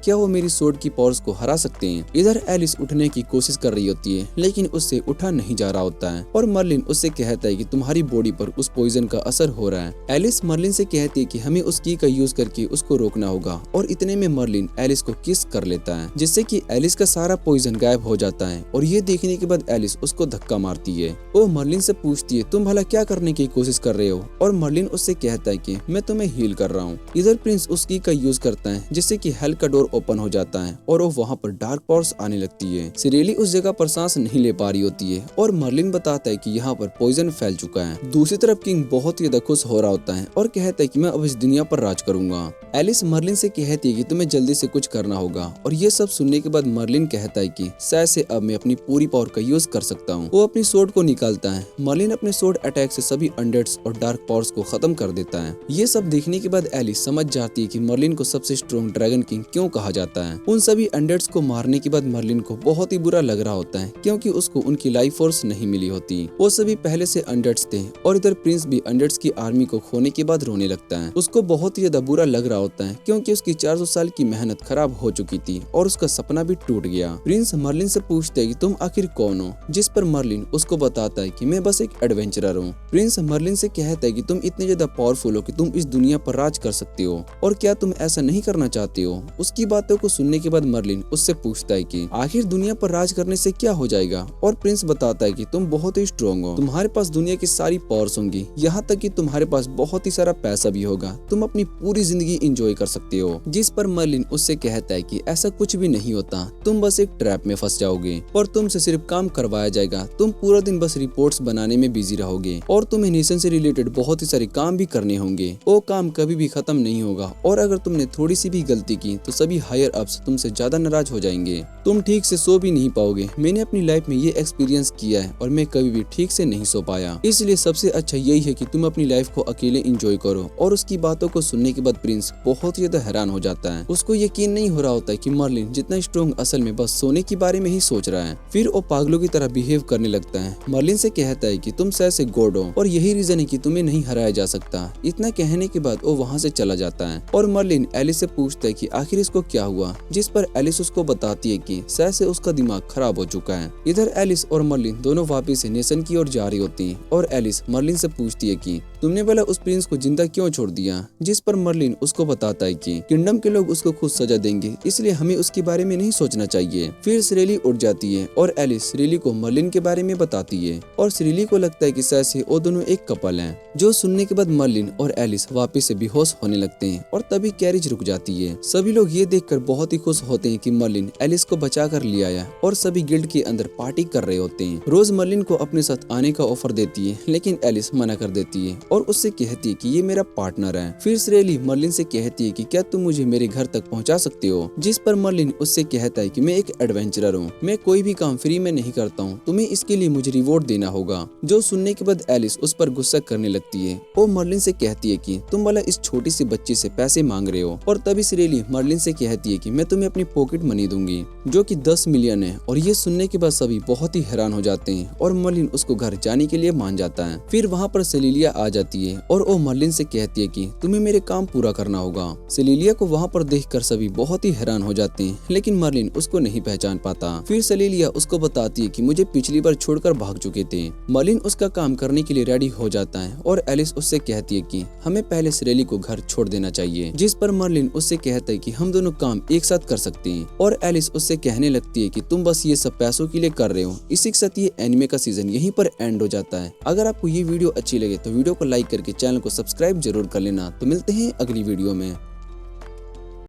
क्या वो मेरी सोर्ड की पावर्स को हरा सकते हैं। इधर एलिस उठने की कोशिश कर रही होती है लेकिन उससे उठा नहीं जा रहा होता है और मर्लिन उससे कहता है कि तुम्हारी बॉडी पर उस पॉइजन का असर हो रहा है। एलिस मर्लिन से कहती है कि हमें उस की का यूज करके उसको रोकना होगा और इतने में मर्लिन एलिस को किस कर लेता है जिससे कि एलिस का सारा पॉइजन गायब हो जाता है और ये देखने के बाद एलिस उसको धक्का मारती है। है। वो मर्लिन से पूछती है तुम भला क्या करने की कोशिश कर रहे हो, और मर्लिन उससे कहता है कि मैं तुम्हें हील कर रहा हूँ। इधर प्रिंस उस की का यूज करता है जिससे कि हेल का डोर ओपन हो जाता है और वो वहाँ पर डार्क पावर्स आने लगती है। सिरेली उस जगह पर सांस नहीं ले पा रही होती है और मर्लिन बताता है कि यहाँ पर पॉइजन फैल चुका है। दूसरी तरफ किंग बहुत ही ज्यादा खुश हो रहा होता है और कहता है कि मैं अब इस दुनिया पर राज करूंगा। एलिस मर्लिन से कहती है कि तुम्हें जल्दी से कुछ करना होगा, और ये सब सुनने के बाद मर्लिन कहता है कि शायद से अब मैं अपनी पूरी पावर का यूज कर सकता हूँ। वो अपनी सोर्ड को निकालता है। मर्लिन अपने सोर्ड अटैक से सभी अनडेड्स और डार्क पावर्स को खत्म कर देता है। ये सब देखने के बाद एलिस समझ जाती है कि मर्लिन को सबसे स्ट्रॉन्ग ड्रैगन किंग क्यों कहा जाता है। उन सभी अनडेड्स को मारने के बाद मर्लिन को बहुत ही बुरा लग रहा होता है क्योंकि उसको उनकी लाइफ फोर्स नहीं मिली होती। वो सभी पहले से अनडेड्स थे और इधर प्रिंस भी अनडेड्स की आर्मी को खोने के बाद रोने लगता है। उसको बहुत ही ज्यादा बुरा लग रहा होता है क्योंकि उसकी 400 साल की मेहनत खराब हो चुकी थी और उसका सपना भी टूट गया। प्रिंस मर्लिन से पूछते है कि तुम आखिर कौन हो, जिस पर मर्लिन उसको बताता है कि मैं बस एक एडवेंचरर हूँ। प्रिंस मर्लिन से कहता है कि तुम इतने ज्यादा पावरफुल हो कि तुम इस दुनिया पर राज कर सकते हो, और क्या तुम ऐसा नहीं करना चाहते हो। उसकी बातों को सुनने के बाद मर्लिन उससे पूछता है कि आखिर दुनिया पर राज करने से क्या हो जाएगा, और प्रिंस बताता है कि तुम बहुत ही स्ट्रॉन्ग हो, तुम्हारे पास दुनिया की सारी पावर्स होंगी, यहाँ तक कि तुम्हारे पास बहुत ही सारा पैसा भी होगा, तुम अपनी पूरी जिंदगी एंजॉय कर सकते हो। जिस पर मर्लिन उससे कहता है कि ऐसा कुछ भी नहीं होता, तुम बस एक ट्रैप में फंस जाओगे और तुमसे सिर्फ काम करवाया जाएगा। तुम पूरा दिन बस रिपोर्ट्स बनाने में बिजी रहोगे और तुम्हें नेशन से रिलेटेड बहुत ही सारे काम भी करने होंगे। वो काम कभी भी खत्म नहीं होगा, और अगर तुमने थोड़ी सी भी गलती की तो सभी हायर अप्स तुमसे ज्यादा नाराज हो जाएंगे। तुम ठीक से सो भी नहीं पाओगे। मैंने अपनी लाइफ में ये एक्सपीरियंस किया है और मैं कभी भी ठीक से नहीं सो पाया, इसलिए सबसे अच्छा यही है कि तुम अपनी लाइफ को अकेले एंजॉय करो। और उसकी बातों को सुनने के बाद प्रिंस बहुत ही ज्यादा हैरान हो जाता है। उसको यकीन नहीं हो रहा होता है कि मर्लिन जितना स्ट्रॉन्ग असल में बस सोने के बारे में ही सोच रहा है। फिर वो पागलों की तरह बिहेव करने लगता है। मर्लिन से कहता है कि तुम शायद से गॉड हो और यही रीजन है कि तुम्हें नहीं हराया जा सकता। इतना कहने के बाद वो वहाँ से चला जाता है और मर्लिन एलिस से पूछता है कि आखिर इसको क्या हुआ, जिस पर एलिस उसको बताती है कि शायद से उसका दिमाग खराब हो चुका है। इधर एलिस और मर्लिन दोनों वापिस नेशन की ओर जा रही होती हैं और एलिस मर्लिन से पूछती है कि तुमने भला उस प्रिंस को जिंदा क्यों छोड़ दिया, जिस पर मर्लिन उसको बताता है कि किंगडम के लोग उसको खुद सजा देंगे, इसलिए हमें उसके बारे में नहीं सोचना चाहिए। फिर सिरेली उठ जाती है और एलिस सिरेली को मर्लिन के बारे में बताती है और सिरेली को लगता है कि शायद से वो दोनों एक कपल हैं। जो सुनने के बाद मर्लिन और एलिस वापस से बेहोश होने लगते हैं और तभी कैरिज रुक जाती है। सभी लोग ये देखकर बहुत ही खुश होते हैं कि मर्लिन एलिस को बचा कर ले आया और सभी गिल्ड के अंदर पार्टी कर रहे होते हैं। रोज मर्लिन को अपने साथ आने का ऑफर देती है लेकिन एलिस मना कर देती है और उससे कहती है कि ये मेरा पार्टनर है। फिर सिरेली मर्लिन से कहती है कि क्या तुम मुझे मेरे घर तक पहुंचा सकते हो, जिस पर मर्लिन उससे कहता है कि मैं एक एडवेंचरर हूँ, मैं कोई भी काम फ्री में नहीं करता हूँ, तुम्हें इसके लिए मुझे रिवॉर्ड देना होगा। जो सुनने के बाद एलिस उस पर गुस्सा करने लगती है। वो मर्लिन से कहती है कि तुम भला इस छोटी सी बच्ची से पैसे मांग रहे हो, और तभी सिरेली मर्लिन से कहती है कि मैं तुम्हें अपनी पॉकेट मनी दूंगी जो कि 10 मिलियन है। और ये सुनने के बाद सभी बहुत ही हैरान हो जाते हैं और मर्लिन उसको घर जाने के लिए मान जाता है। फिर वहाँ पर सेलिलिया आ जाती है और वो मर्लिन से कहती है कि तुम्हें मेरे काम पूरा करना होगा। सेलिलिया को वहाँ पर देखकर सभी बहुत ही हैरान हो जाते हैं लेकिन मर्लिन उसको नहीं पहचान पाता। फिर सेलिलिया उसको बताती है कि मुझे पिछली बार छोड़कर भाग चुके थे। मर्लिन उसका काम करने के लिए रेडी हो जाता है और एलिस उससे कहती है कि हमें पहले सिरेली को घर छोड़ देना चाहिए, जिस पर मर्लिन उससे कहता है कि हम दोनों काम एक साथ कर सकते हैं। और एलिस उससे कहने लगती है कि तुम बस ये सब पैसों के लिए कर रहे हो। इसी के साथ ये एनिमे का सीजन यहीं पर एंड हो जाता है। अगर आपको ये वीडियो अच्छी लगे तो वीडियो को लाइक करके चैनल को सब्सक्राइब जरूर कर लेना। तो मिलते हैं अगली वीडियो में।